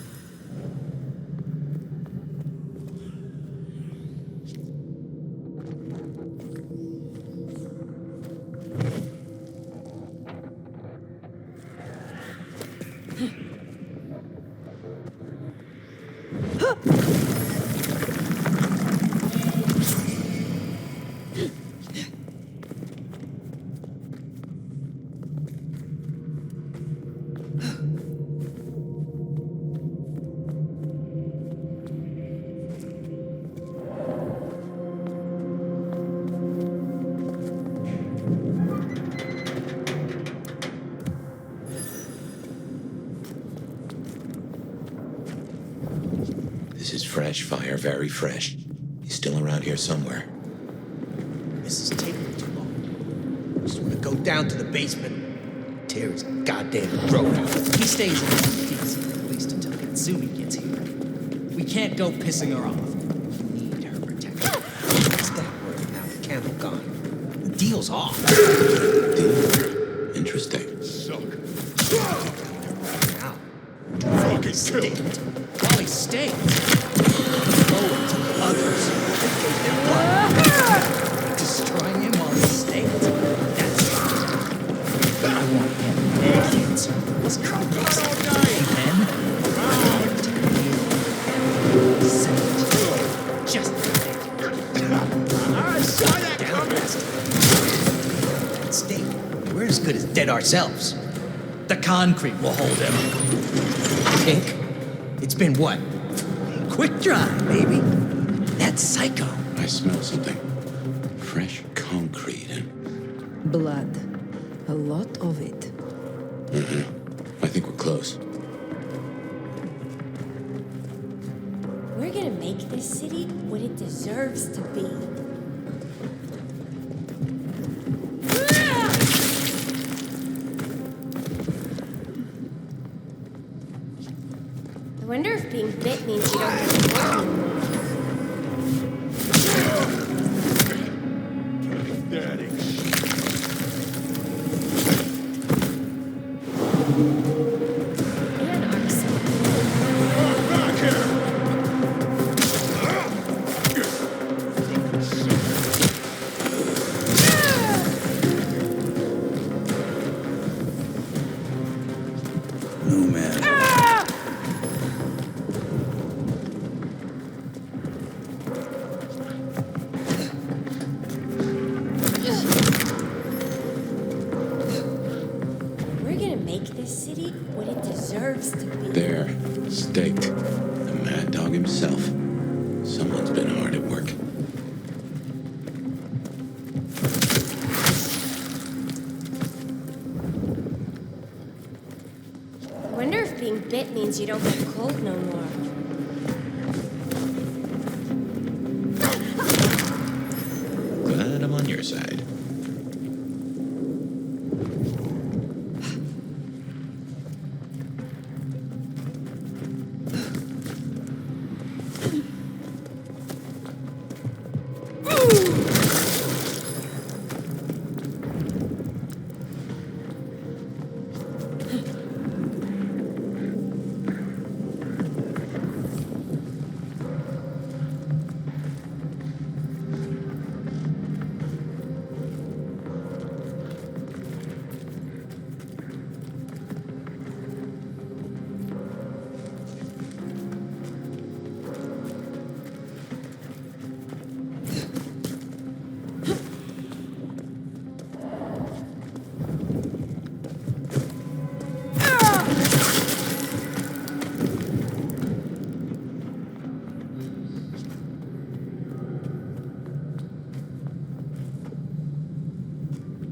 This is fresh fire, very fresh. still around here somewhere. This is taking too long. Just want to go down to the basement, tear his goddamn throat out. He stays in DC, at least until Katsumi gets here. We can't go pissing her off. We need her protected. What's that word now? Campbell gone. The deal's off. Deal? Interesting. Suck. Now. Fucking kill him. While he stays, forward to the others. Destroying him while he stays. That's it. I want him and kids. Let's try this. And then, I want to heal and send it. Just I saw that coming. At stake. We're as good as dead ourselves. the concrete will hold him. Think? It's been what? Quick dry, baby. That's psycho. I smell something. Fresh concrete and... Blood. A lot of it. I think we're close. We're gonna make this city what it deserves to be. I wonder if being bit means you don't get to work anymore. Daddy. And arson. Back here! No, man. We're gonna make this city what it deserves to be. There, staked. The mad dog himself. Someone's been hard at work. I wonder if being bit means you don't get cold no more. Glad I'm on your side.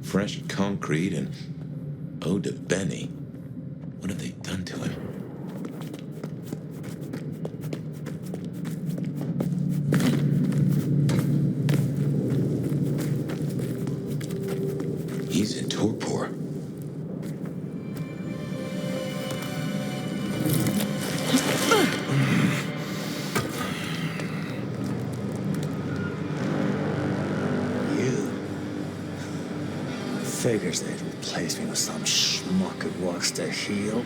Fresh concrete and ode to Benny. What have they done to him? He's in torpor. Figures they'd replace me with some schmuck who wants to heal.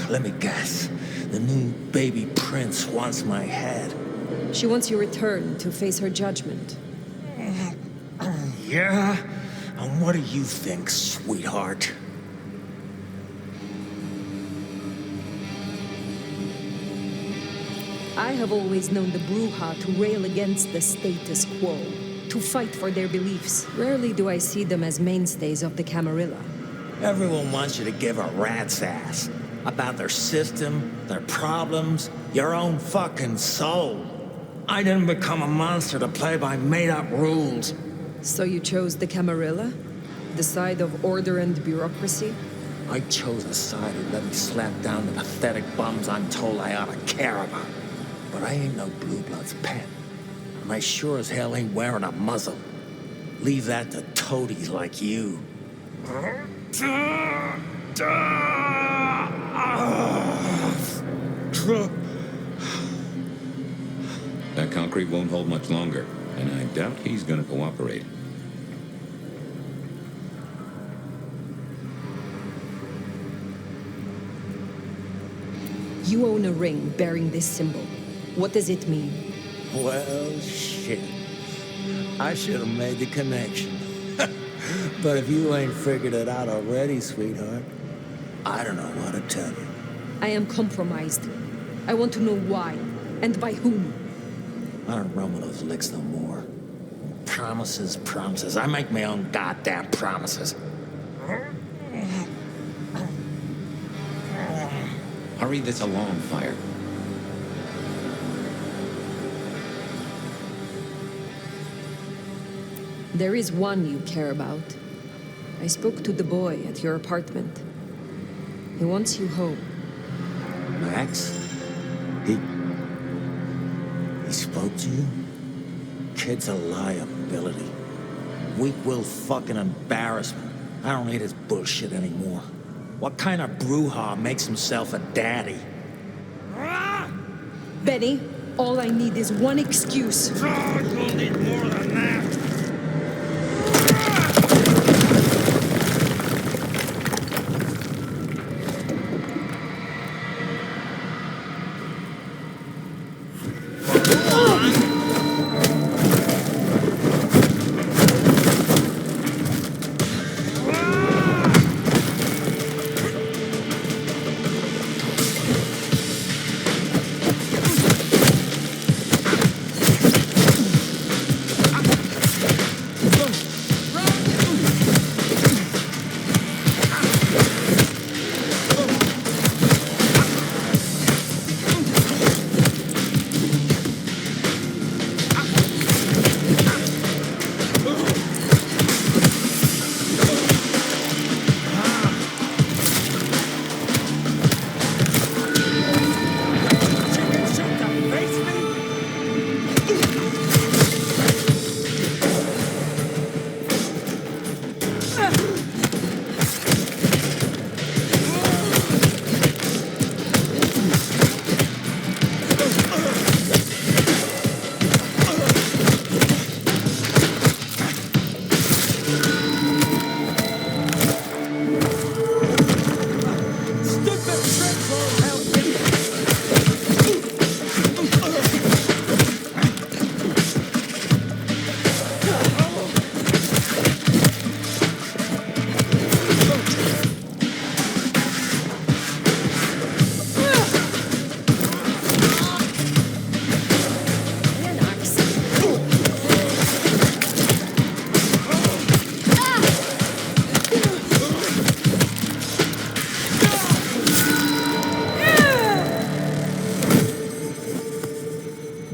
Let me guess. The new baby prince wants my head. She wants you returned to face her judgment. Yeah? And what do you think, sweetheart? I have always known the Bruja to rail against the status quo, to fight for their beliefs. Rarely do I see them as mainstays of the Camarilla. Everyone wants you to give a rat's ass about their system, their problems, your own fucking soul. I didn't become a monster to play by made-up rules. So you chose the Camarilla? The side of order and bureaucracy? I chose a side who let me slap down the pathetic bums I'm told I ought to care about. But I ain't no blue blood's pet. And I sure as hell ain't wearing a muzzle. Leave that to toadies like you. That concrete won't hold much longer, and I doubt he's gonna cooperate. You own a ring bearing this symbol. What does it mean? Well, shit. I should have made the connection. But if you ain't figured it out already, sweetheart, I don't know what to tell you. I am compromised. I want to know why, and by whom. I don't run with those licks no more. Promises, promises. I make my own goddamn promises. Hurry this along, Fire. There is one you care about. I spoke to the boy at your apartment. He wants you home. Max? He spoke to you? Kid's a liability. Weak-willed fucking embarrassment. I don't need his bullshit anymore. What kind of brouhaha makes himself a daddy? Benny, all I need is one excuse. You'll need more than that.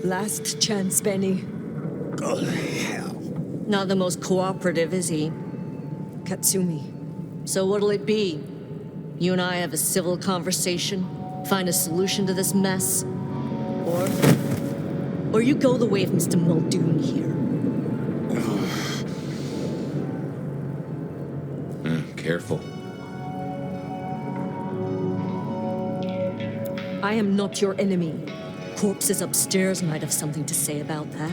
Last chance, Benny. Oh, hell. Not the most cooperative, is he? Katsumi. So what'll it be? You and I have a civil conversation? Find a solution to this mess? Or you go the way of Mr. Muldoon here? Careful. I am not your enemy. Corpses upstairs might have something to say about that.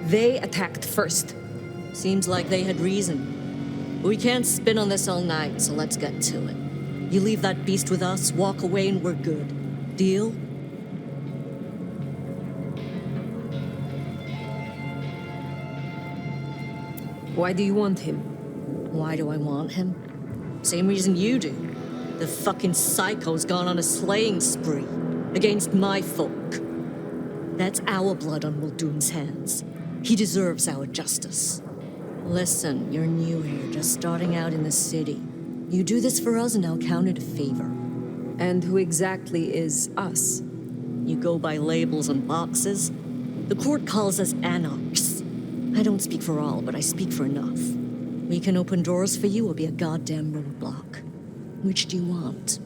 They attacked first. Seems like they had reason. We can't spin on this all night, so let's get to it. You leave that beast with us, walk away, and we're good. Deal? Why do you want him? Why do I want him? Same reason you do. The fucking psycho's gone on a slaying spree against my folk. That's our blood on Muldoon's hands. He deserves our justice. Listen, you're new here, just starting out in the city. You do this for us and I'll count it a favor. And who exactly is us? You go by labels and boxes. The court calls us anarchs. I don't speak for all, but I speak for enough. We can open doors for you or be a goddamn roadblock. Which do you want?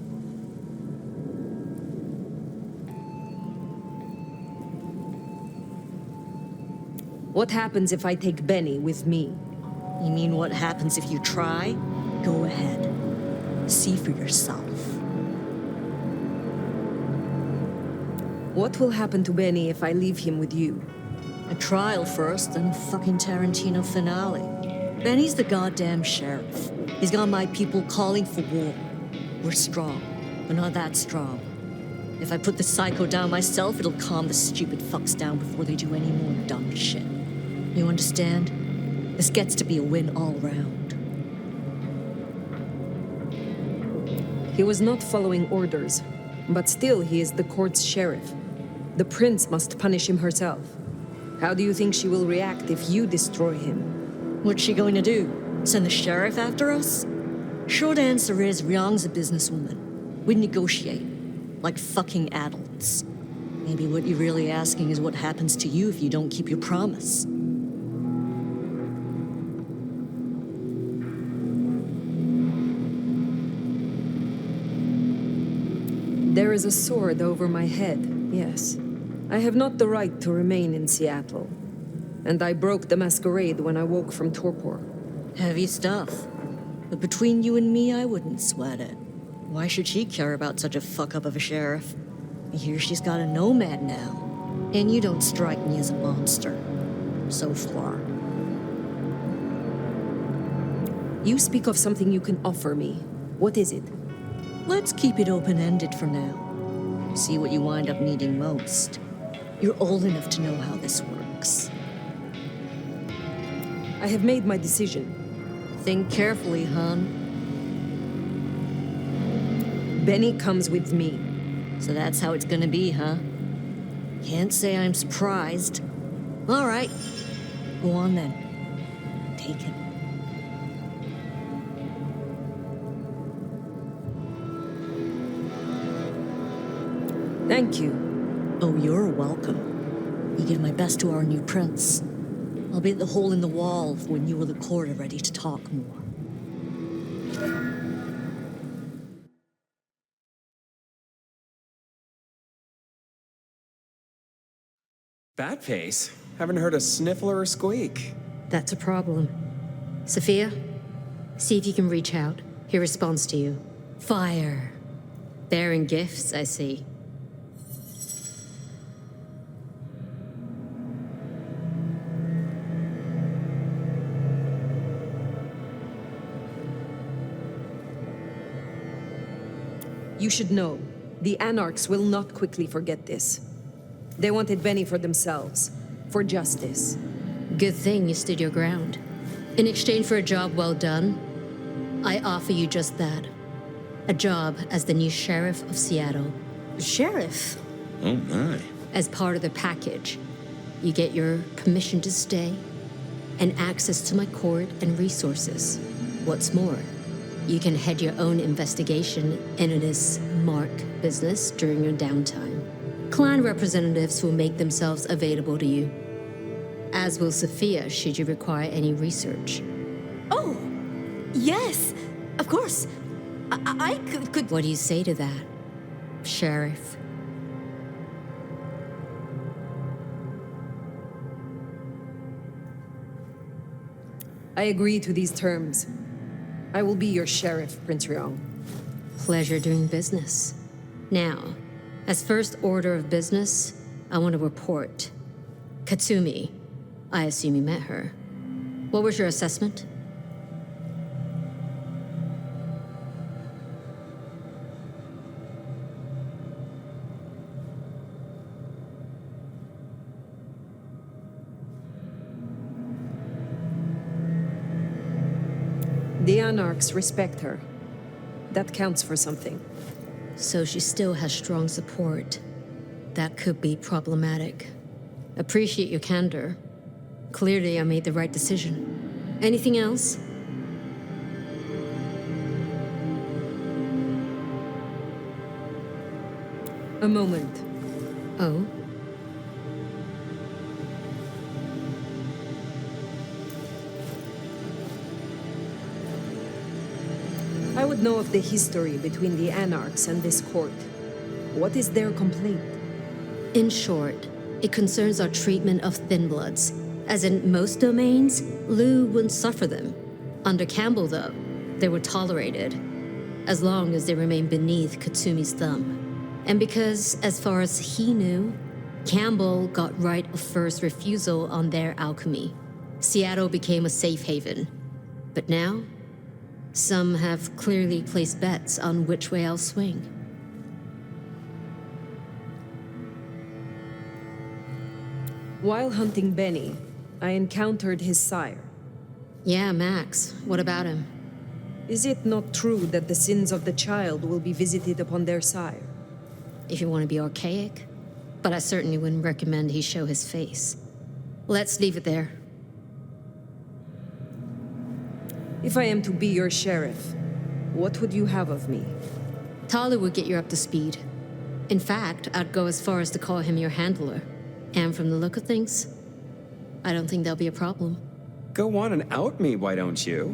What happens if I take Benny with me? You mean what happens if you try? Go ahead. See for yourself. What will happen to Benny if I leave him with you? A trial first, then a fucking Tarantino finale. Benny's the goddamn sheriff. He's got my people calling for war. We're strong, but not that strong. If I put the psycho down myself, it'll calm the stupid fucks down before they do any more dumb shit. You understand? This gets to be a win all round. He was not following orders, but still he is the court's sheriff. The prince must punish him herself. How do you think she will react if you destroy him? What's she going to do? Send the sheriff after us? Short answer is Ryong's a businesswoman. We'd negotiate. Like fucking adults. Maybe what you're really asking is what happens to you if you don't keep your promise. There is a sword over my head, yes. I have not the right to remain in Seattle. And I broke the masquerade when I woke from torpor. Heavy stuff. But between you and me, I wouldn't sweat it. Why should she care about such a fuck-up of a sheriff? I hear she's got a nomad now. And you don't strike me as a monster. So far. You speak of something you can offer me. What is it? Let's keep it open-ended for now. See what you wind up needing most. You're old enough to know how this works. I have made my decision. Think carefully, hon. Benny comes with me. So that's how it's gonna be, huh? Can't say I'm surprised. All right. Go on then. Take him. Thank you. Oh, you're welcome. You give my best to our new prince. I'll be at the hole in the wall when you or the court are ready to talk more. Bat face? Haven't heard a sniffle or a squeak. That's a problem. Sophia, see if you can reach out. He responds to you. Fire. Bearing gifts, I see. You should know, the Anarchs will not quickly forget this. They wanted Benny for themselves, for justice. Good thing you stood your ground. In exchange for a job well done, I offer you just that. A job as the new sheriff of Seattle. Sheriff? Oh my. As part of the package, you get your permission to stay and access to my court and resources. What's more, you can head your own investigation into this Mark business during your downtime. Clan representatives will make themselves available to you, as will Sophia should you require any research. Oh, yes, of course. I could... What do you say to that, Sheriff? I agree to these terms. I will be your sheriff, Prince Ryong. Pleasure doing business. Now, as first order of business, I want to report. Katsumi, I assume you met her. What was your assessment? The Anarchs respect her. That counts for something. So she still has strong support. That could be problematic. Appreciate your candor. Clearly, I made the right decision. Anything else? A moment. Oh? I would know of the history between the Anarchs and this court. What is their complaint? In short, it concerns our treatment of thin bloods. As in most domains, Lou wouldn't suffer them. Under Campbell, though, they were tolerated, as long as they remained beneath Katsumi's thumb. And because, as far as he knew, Campbell got right of first refusal on their alchemy, Seattle became a safe haven. But now, some have clearly placed bets on which way I'll swing. While hunting Benny, I encountered his sire. Yeah, Max. What about him? Is it not true that the sins of the child will be visited upon their sire? If you want to be archaic, but I certainly wouldn't recommend he show his face. Let's leave it there. If I am to be your sheriff, what would you have of me? Tali would get you up to speed. In fact, I'd go as far as to call him your handler. And from the look of things, I don't think there'll be a problem. Go on and out me, why don't you?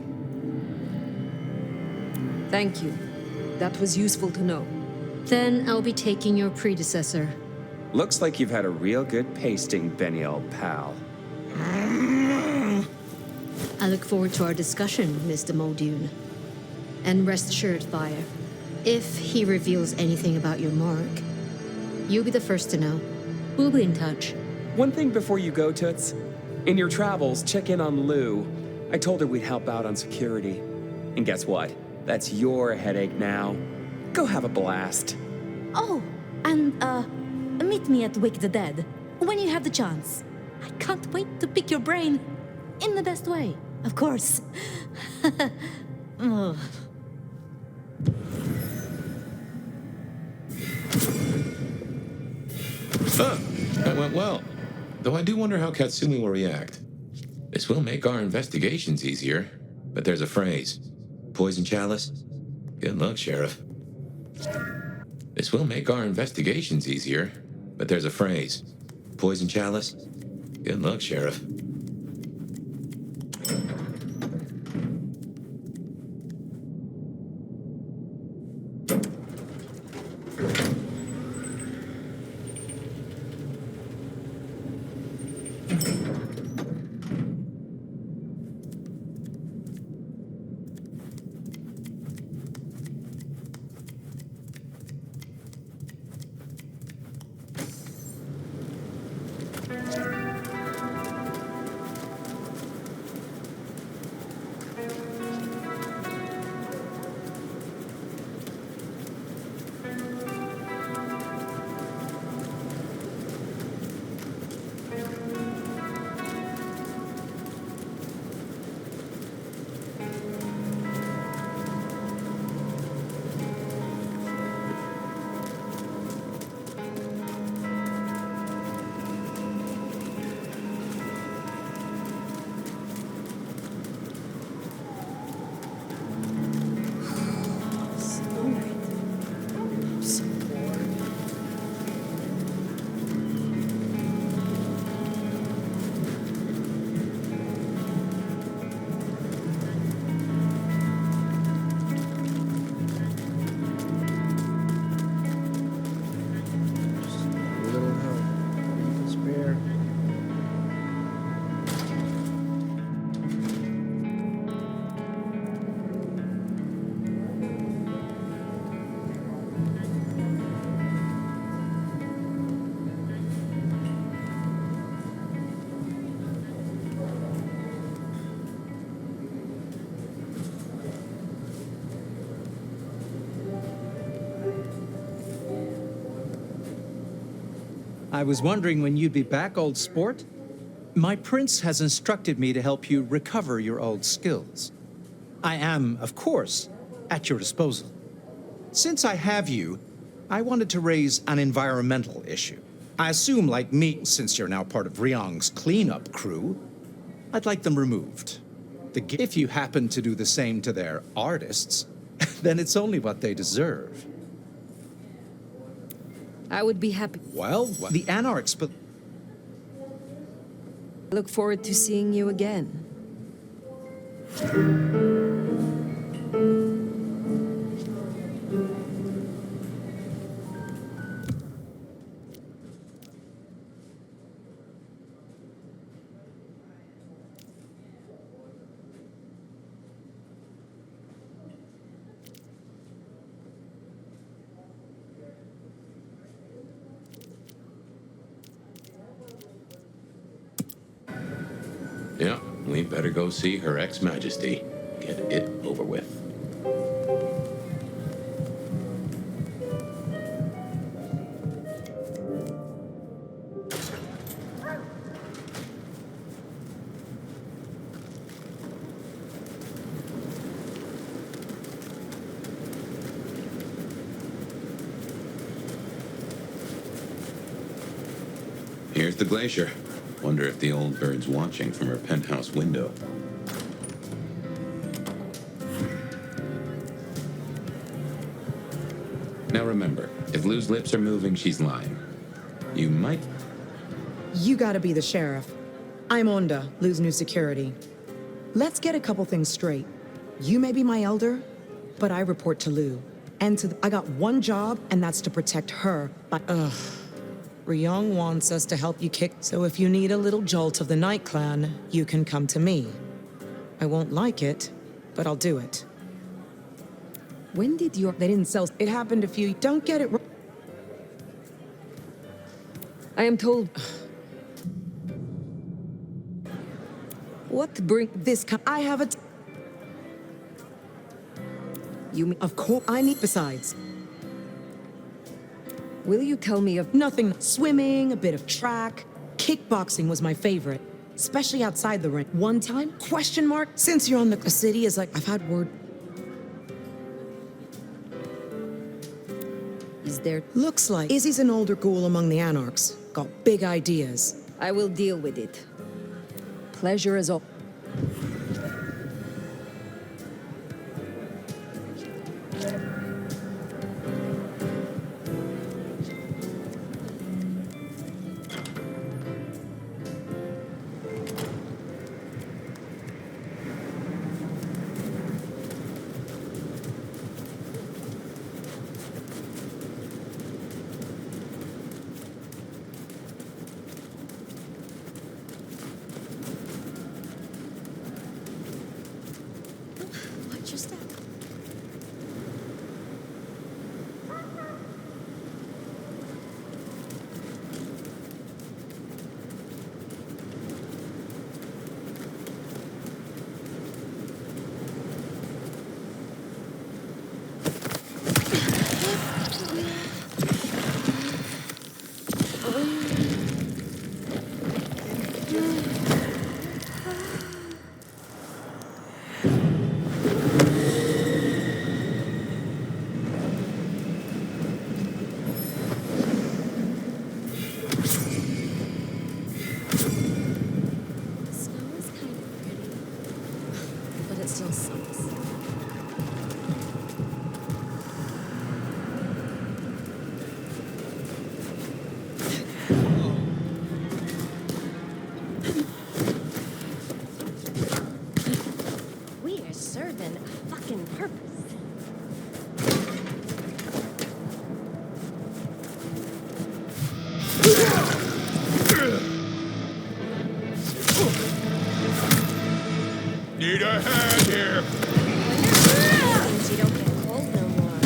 Thank you. That was useful to know. Then I'll be taking your predecessor. Looks like you've had a real good pasting, Benny, old pal. I look forward to our discussion, Mr. Muldoon. And rest assured, Fire, if he reveals anything about your mark, you'll be the first to know. We'll be in touch. One thing before you go, Toots. In your travels, check in on Lou. I told her we'd help out on security. And guess what? That's your headache now. Go have a blast. Oh, and, meet me at Wake the Dead when you have the chance. I can't wait to pick your brain. In the best way, of course. Ugh. That went well. Though I do wonder how Katsumi will react. This will make our investigations easier, but there's a phrase. Poison chalice? Good luck, Sheriff. This will make our investigations easier, but there's a phrase. Poison chalice? Good luck, Sheriff. I was wondering when you'd be back, old sport. My prince has instructed me to help you recover your old skills. I am, of course, at your disposal. Since I have you, I wanted to raise an environmental issue. I assume, like me, since you're now part of Ryong's cleanup crew, I'd like them removed. If you happen to do the same to their artists, then it's only what they deserve. I would be happy. Well, the Anarchs, but... I look forward to seeing you again. Yeah, we better go see Her Ex-Majesty. Get it over with. Here's the glacier. Wonder if the old bird's watching from her penthouse window. Now remember, if Lou's lips are moving, she's lying. You might... You gotta be the sheriff. I'm Onda, Lou's new security. Let's get a couple things straight. You may be my elder, but I report to Lou. And I got one job, and that's to protect her. But, Ryong wants us to help you kick, so if you need a little jolt of the Night Clan, you can come to me. I won't like it, but I'll do it. When did they didn't sell, it happened a few, don't get it wrong. I am told... What bring this I have a... You mean, of course, I need besides. Will you tell me of nothing? Swimming, a bit of track. Kickboxing was my favorite, especially outside the ring. One time, question mark, since you're on the city is like, I've had word. Is there? Looks like Izzy's an older ghoul among the Anarchs. Got big ideas. I will deal with it. Pleasure is all. Watch your step. Still sucks. We are serving a fucking purpose. Need a hand here. Means you don't get cold no more.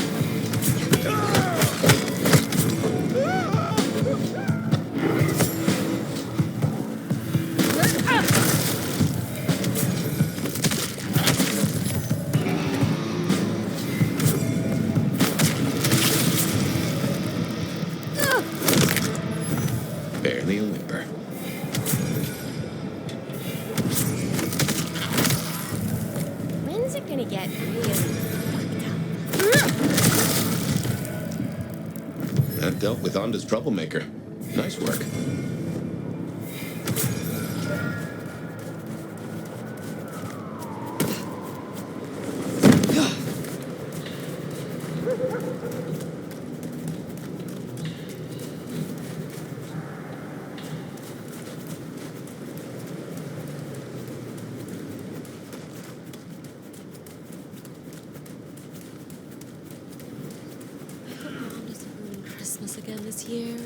Barely a whimper. When's it gonna get really That dealt with Onda's troublemaker. Nice work. I hope Mom doesn't ruin Christmas again this year.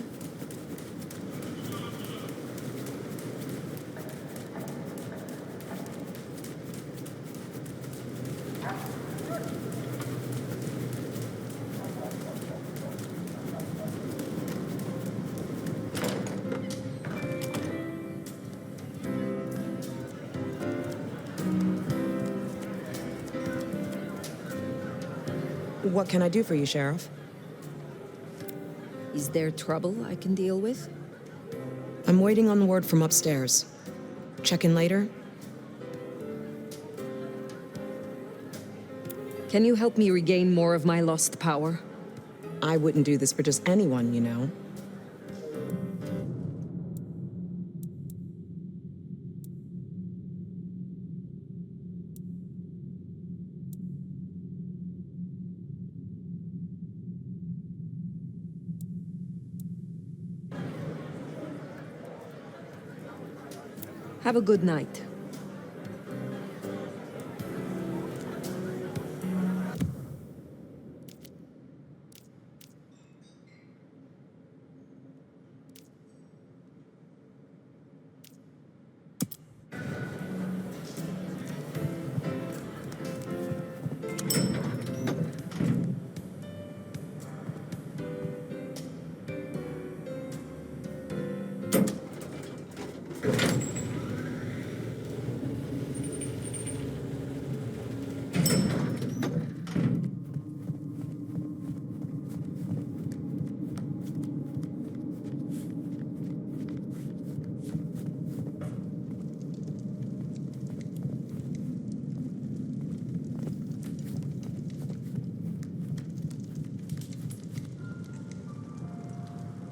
What can I do for you, Sheriff? Is there trouble I can deal with? I'm waiting on word from upstairs. Check in later? Can you help me regain more of my lost power? I wouldn't do this for just anyone, you know. Have a good night.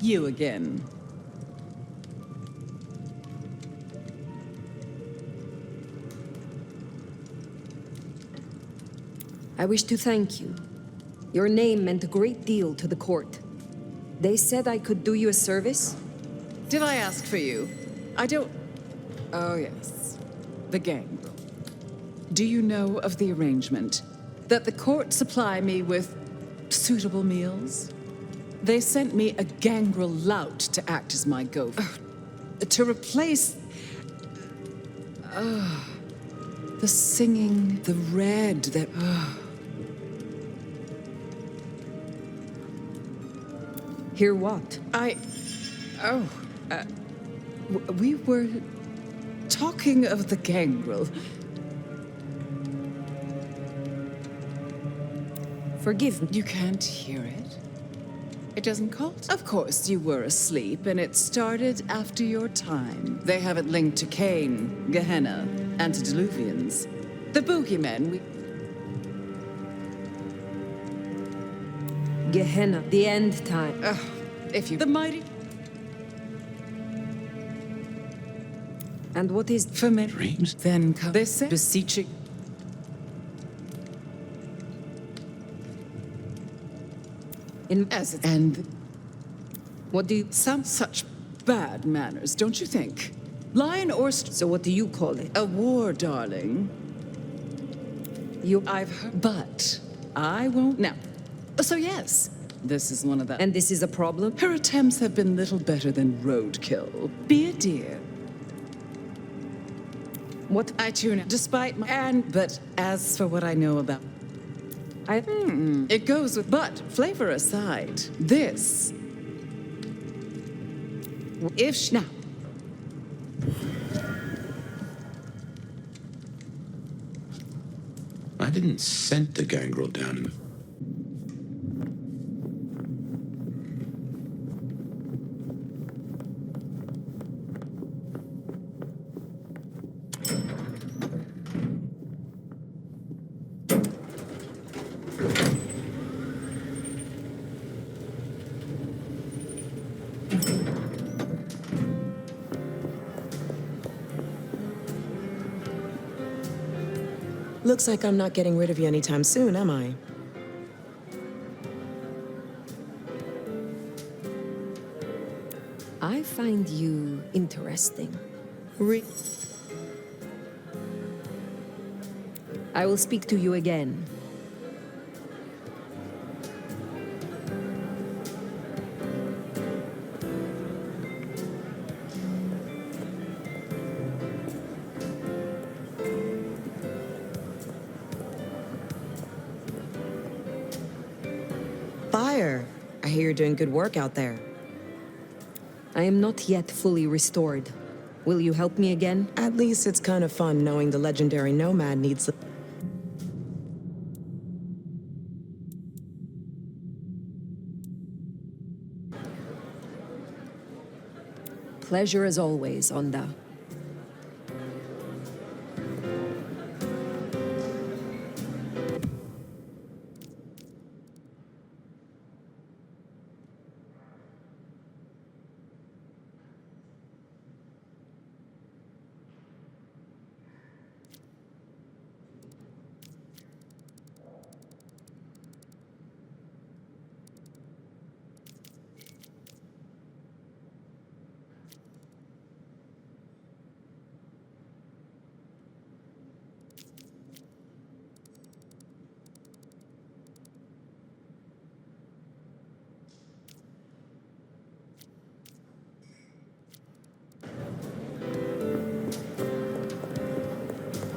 You again. I wish to thank you. Your name meant a great deal to the court. They said I could do you a service? Did I ask for you? I don't... Oh, yes. The gangrel. Do you know of the arrangement? That the court supply me with suitable meals? They sent me a gangrel lout to act as my gopher. To replace... the singing, the red, that... Hear what? We were talking of the gangrel. Forgive me. You can't hear it? It doesn't call? Of course, you were asleep, and it started after your time. They have it linked to Cain, Gehenna, antediluvians. The boogeymen, Gehenna, the end time. If you... The mighty... And what is... For me... Dreams? Then come... They say... Beseeching... As it... And... What do you... Some such bad manners, don't you think? Lion or... So what do you call it? A war, darling. I've heard... But... I won't... Now... So yes, this is one of the... And this is a problem? Her attempts have been little better than roadkill. Be a dear. What? I tune in, despite my... But as for what I know about... It goes with... But, flavor aside, this... If... Now... I didn't scent the gangrel down. Looks like I'm not getting rid of you anytime soon, am I? I find you interesting. I will speak to you again. Fire. I hear you're doing good work out there. I am not yet fully restored. Will you help me again? At least it's kind of fun knowing the legendary nomad needs the... pleasure as always, Onda.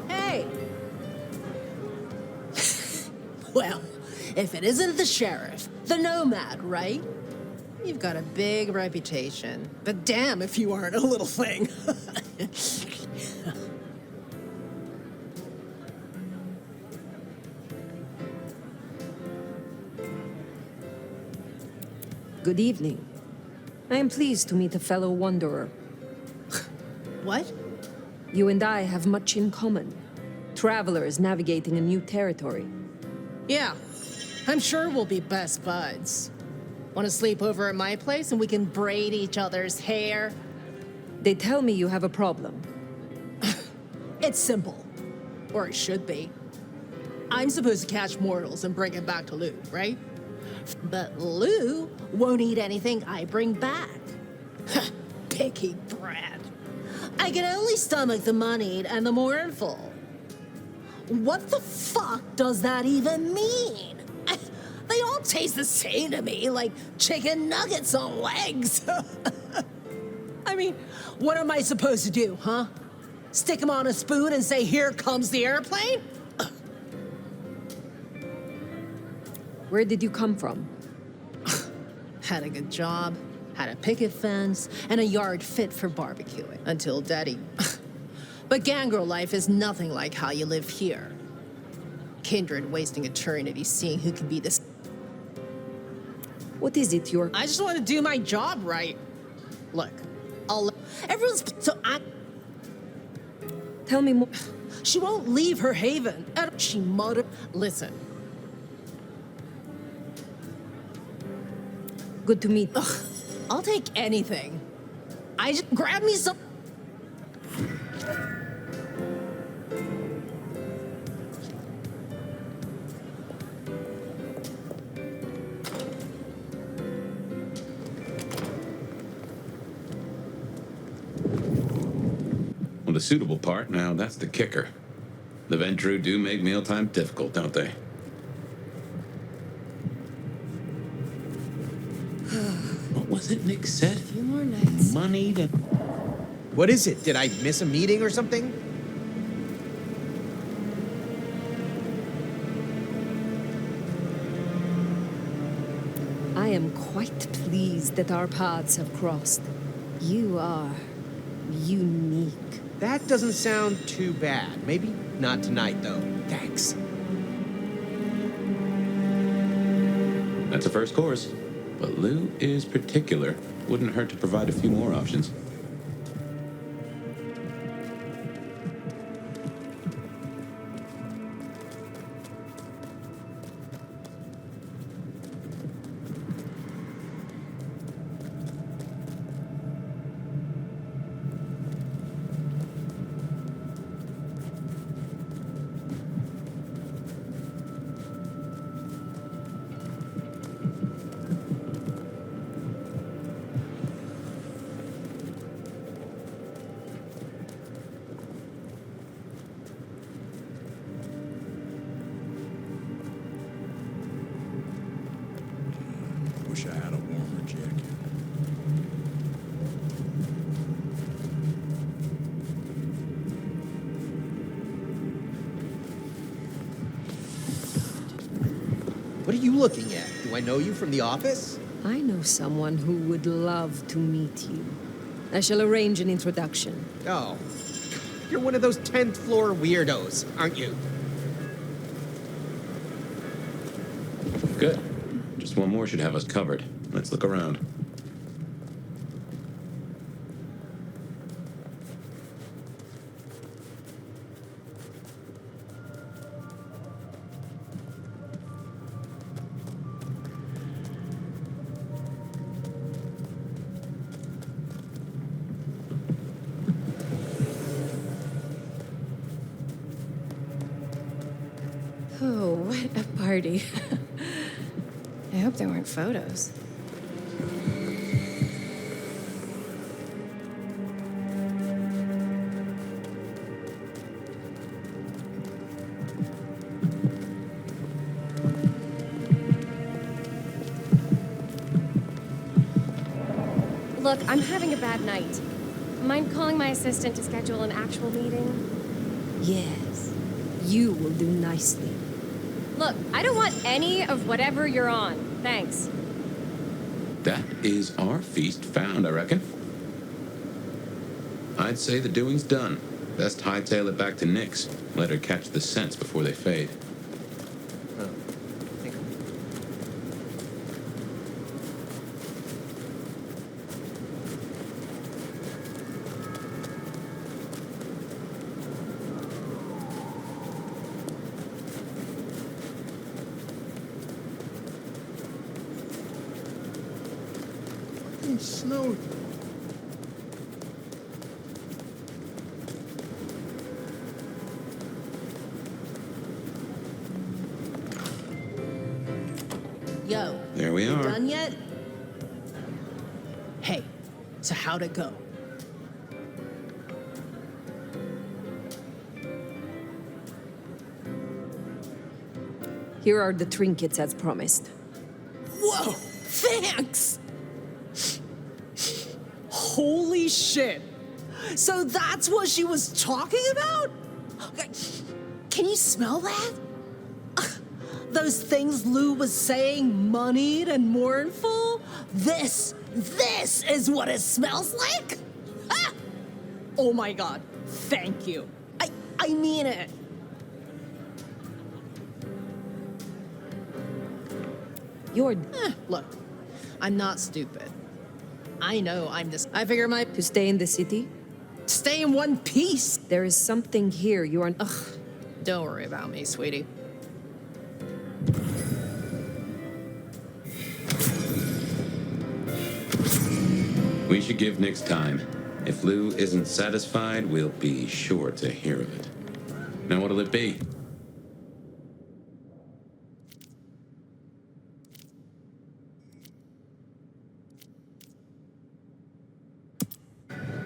Hey! Well, if it isn't the sheriff, the nomad, right? You've got a big reputation, but damn if you aren't a little thing. Good evening. I am pleased to meet a fellow wanderer. What? You and I have much in common. Travelers navigating a new territory. Yeah, I'm sure we'll be best buds. Want to sleep over at my place and we can braid each other's hair? They tell me you have a problem. It's simple. Or it should be. I'm supposed to catch mortals and bring them back to Lou, right? But Lou won't eat anything I bring back. Picky brat. I can only stomach the moneyed and the mournful. What the fuck does that even mean? They all taste the same to me, like chicken nuggets on legs. I mean, what am I supposed to do, huh? Stick them on a spoon and say, here comes the airplane? Where did you come from? Had a good job, had a picket fence, and a yard fit for barbecuing, until Daddy. But gangrel life is nothing like how you live here. Kindred wasting eternity seeing who can be this. What is it you're... I just want to do my job right. Look, everyone's so Tell me more. She won't leave her haven. She muttered. Listen. Good to meet you. I'll take anything. I just grab me some. Well, the suitable part, now that's the kicker. The Ventru do make mealtime difficult, don't they? What was it Nick said? A few more nights. Money to... What is it? Did I miss a meeting or something? I am quite pleased that our paths have crossed. You are unique. That doesn't sound too bad. Maybe not tonight, though. Thanks. That's a first course. But Lou is particular. Wouldn't hurt to provide a few more options. Wish I had a warmer jacket. What are you looking at? Do I know you from the office? I know someone who would love to meet you. I shall arrange an introduction. Oh. You're one of those 10th floor weirdos, aren't you? Good. Just one more should have us covered. Let's look around. Oh, what a party. I hope there weren't photos. Look, I'm having a bad night. Mind calling my assistant to schedule an actual meeting? Yes, you will do nicely. Look, I don't want any of whatever you're on. Thanks. That is our feast found, I reckon. I'd say the doing's done. Best hightail it back to Nyx. Let her catch the scents before they fade. It snowed. Yo. There we you are. Done yet? Hey, so how'd it go? Here are the trinkets as promised. Whoa! Thanks! Holy shit! So that's what she was talking about? Can you smell that? Those things Lou was saying, moneyed and mournful? This is what it smells like? Ah! Oh my god, thank you. I mean it. You're... Look, I'm not stupid. I know I'm just... I figure my... To stay in the city? Stay in one piece. There is something here you are... Ugh, don't worry about me, sweetie. We should give Nyx time. If Lou isn't satisfied, we'll be sure to hear of it. Now what'll it be?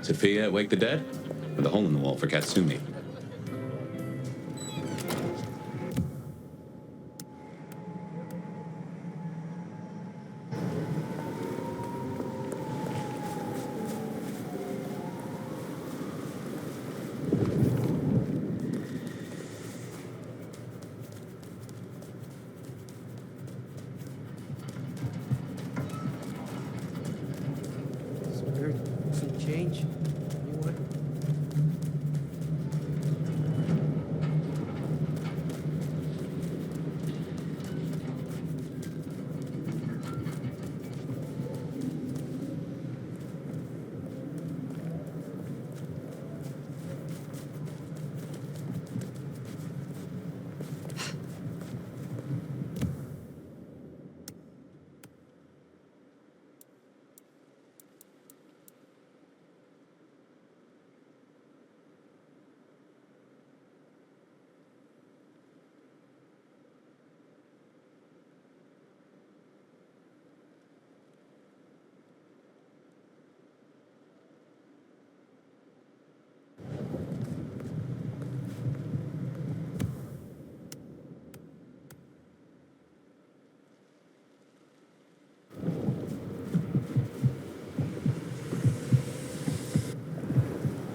Sophia, wake the dead? Or the hole in the wall for Katsumi? Some change? Anyone?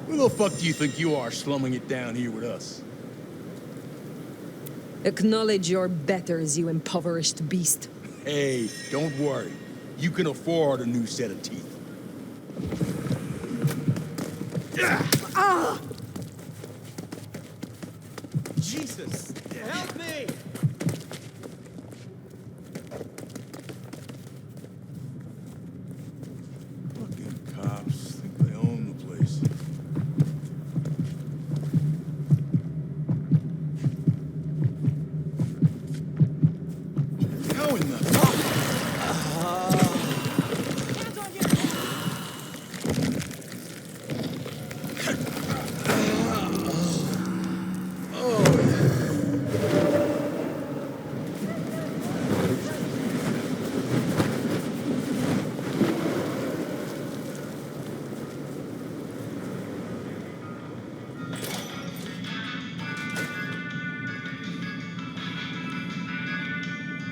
Who the fuck do you think you are, slumming it down here with us? Acknowledge your betters, you impoverished beast. Hey, don't worry. You can afford a new set of teeth. Ah! Jesus! Help me! Fucking cops think they own the place. How in the...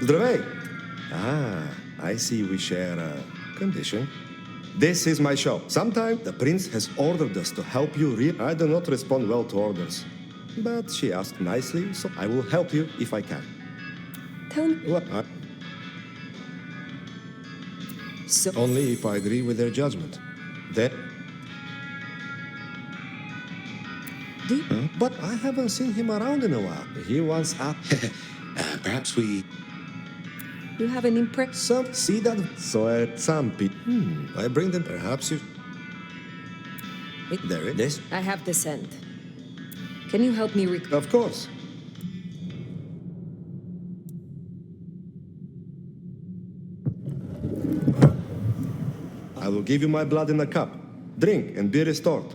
Здравей! I see we share a condition. This is my show. Sometimes the prince has ordered us to help you I do not respond well to orders. But she asked nicely, so I will help you if I can. Tell me. What? Only if I agree with their judgment. Then... But I haven't seen him around in a while. He wants up... Perhaps we... You have an impression? See that? So at some people... I bring them, perhaps you... There it is. I have the scent. Can you help me Of course. I will give you my blood in a cup. Drink and be restored.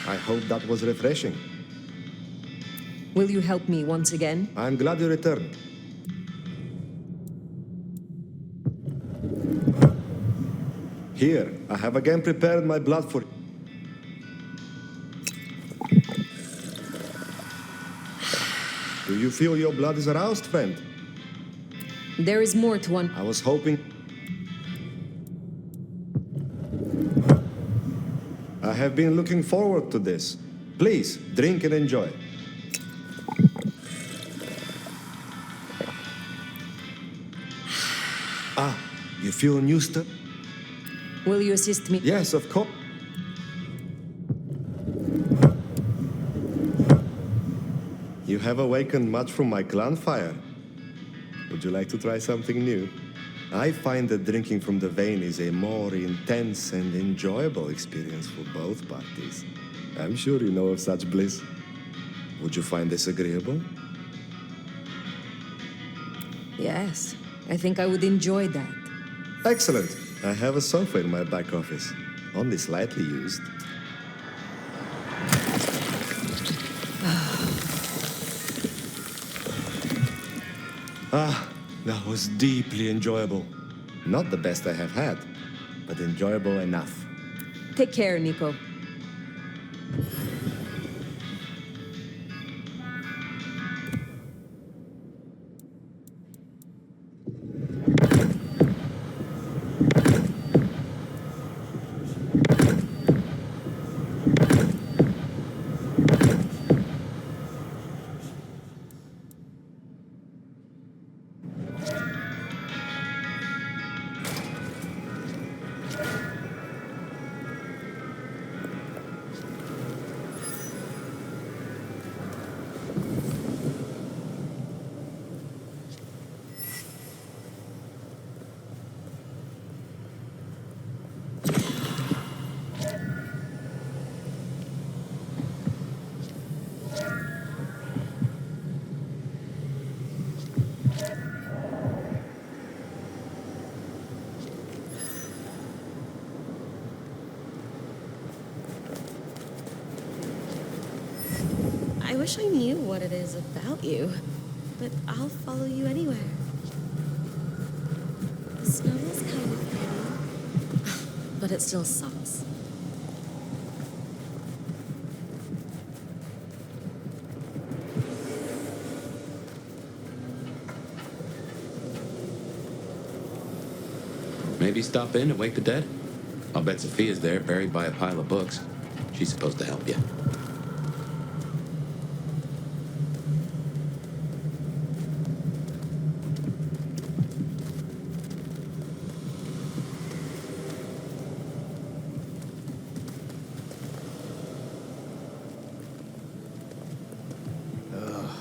I hope that was refreshing. Will you help me once again? I'm glad you returned. Here, I have again prepared my blood for... Do you feel your blood is aroused, friend? There is more to one. I was hoping... I have been looking forward to this. Please, drink and enjoy. You feel new stuff? Will you assist me? Yes, of course. You have awakened much from my clan fire. Would you like to try something new? I find that drinking from the vein is a more intense and enjoyable experience for both parties. I'm sure you know of such bliss. Would you find this agreeable? Yes, I think I would enjoy that. Excellent. I have a sofa in my back office, only slightly used. That was deeply enjoyable. Not the best I have had, but enjoyable enough. Take care, Nico. I wish I knew what it is about you, but I'll follow you anywhere. The snowball's kind of pretty, but it still sucks. Maybe stop in and wake the dead? I'll bet Sophia's there, buried by a pile of books. She's supposed to help you.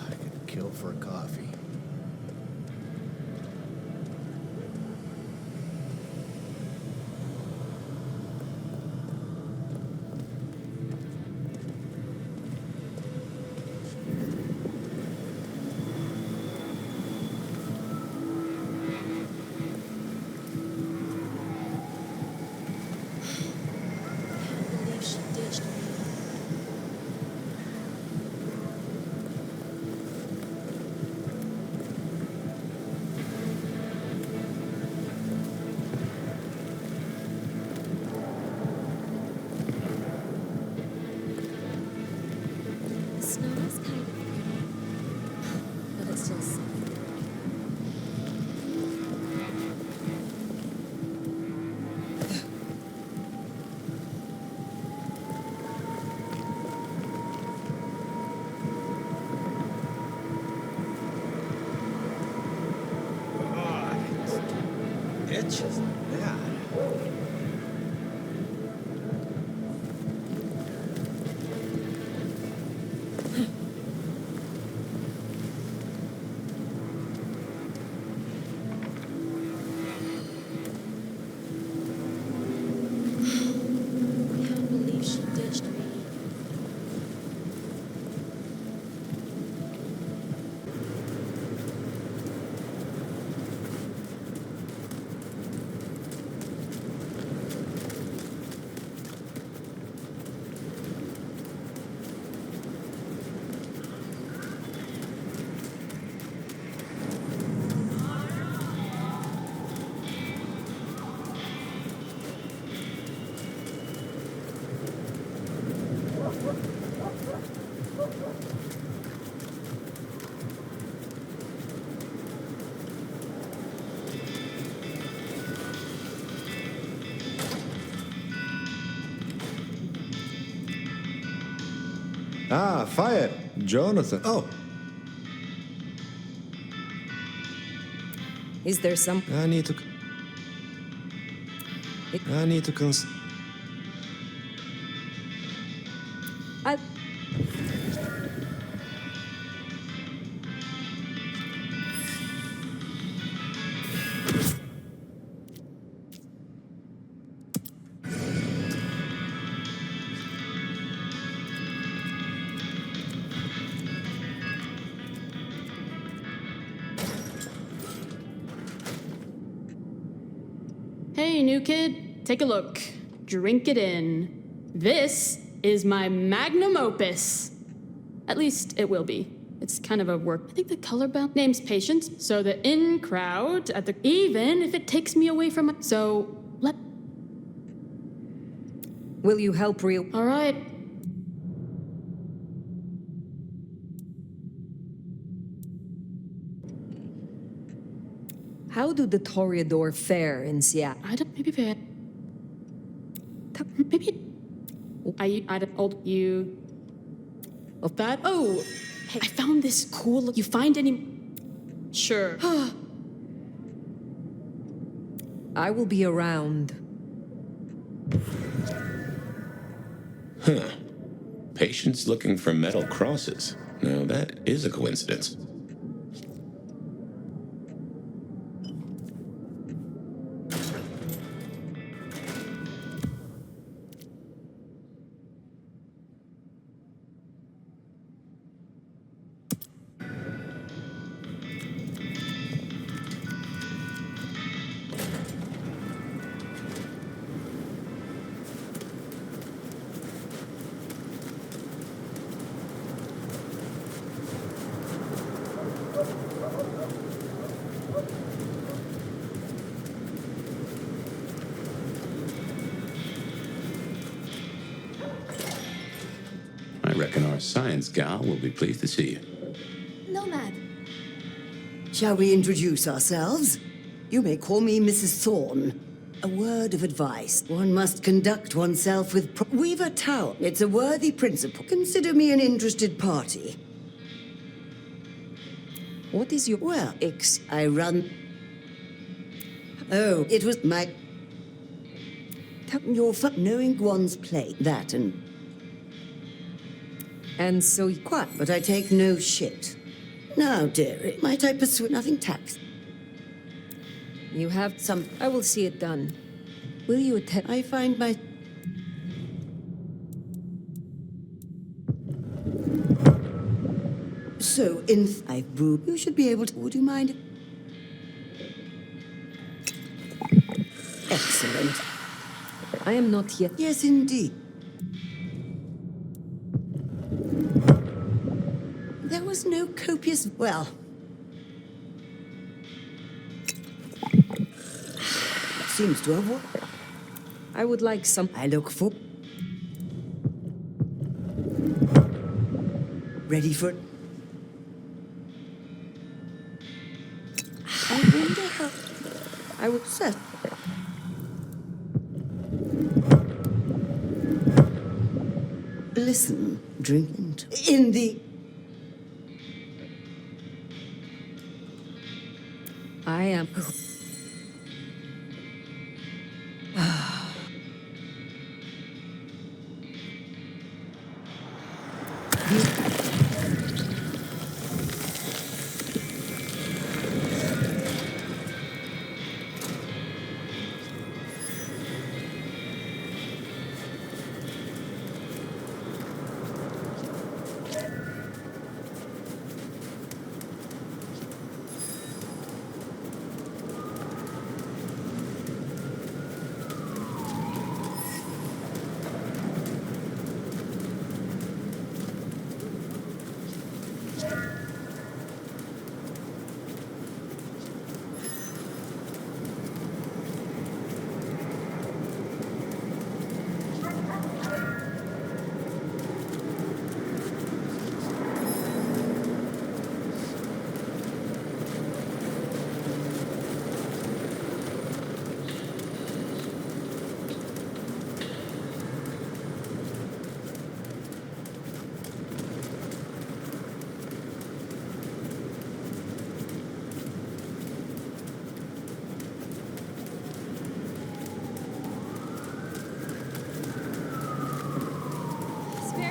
I could kill for a coffee. much as that. Can't believe she ditched me. Ah, fire. Jonathan. Oh. Is there some... I need to I... Hey, new kid, take a look. Drink it in. This is my magnum opus. At least it will be. It's kind of a work. I think the color balance name's Patience, so the in crowd at the even if it takes me away from my. So let. Will you help real? All right. How do the Toreador fare in Seattle? I don't. Maybe. I don't hold you. Of that. Oh, hey, I found this cool. You find any? Sure. I will be around. Huh. Patience looking for metal crosses. Now that is a coincidence. I reckon our science gal will be pleased to see you. Nomad. Shall we introduce ourselves? You may call me Mrs. Thorne. A word of advice. One must conduct oneself with Weaver Tower. It's a worthy principle. Consider me an interested party. What is your... Well, I run... Oh, it was my... Your knowing one's plate. That and so quite, but I take no shit. Now, dearie, might I pursue nothing tax? You have some... I will see it done. Will you attend? I find my... So, I've brewed. You should be able to... Would you mind? Excellent. I am not yet... Yes, indeed. There was no copious... Well... Seems to have worked. I would like some... I look for... Ready for... I wonder how... I would set... Listen, drink in the... I am... Spare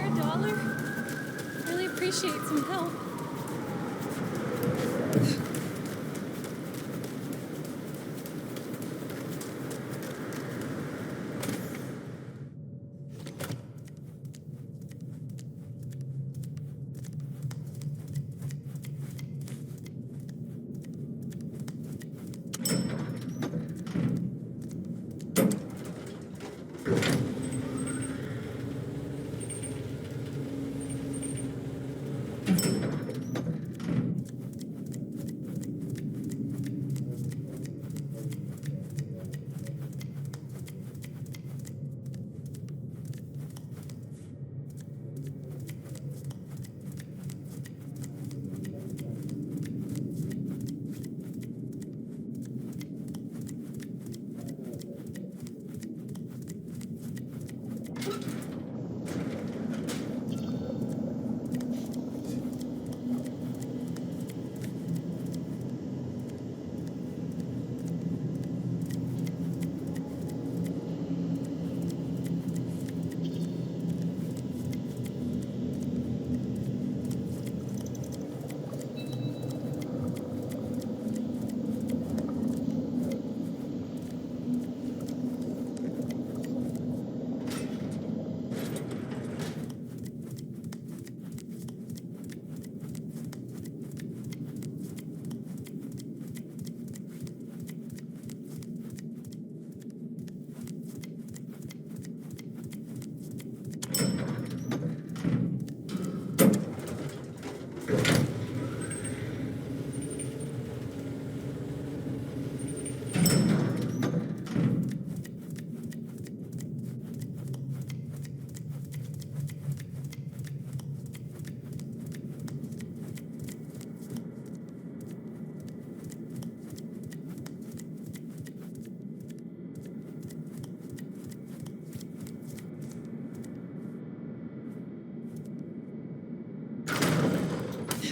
a dollar? Really appreciate some help.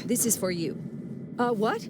This is for you. What?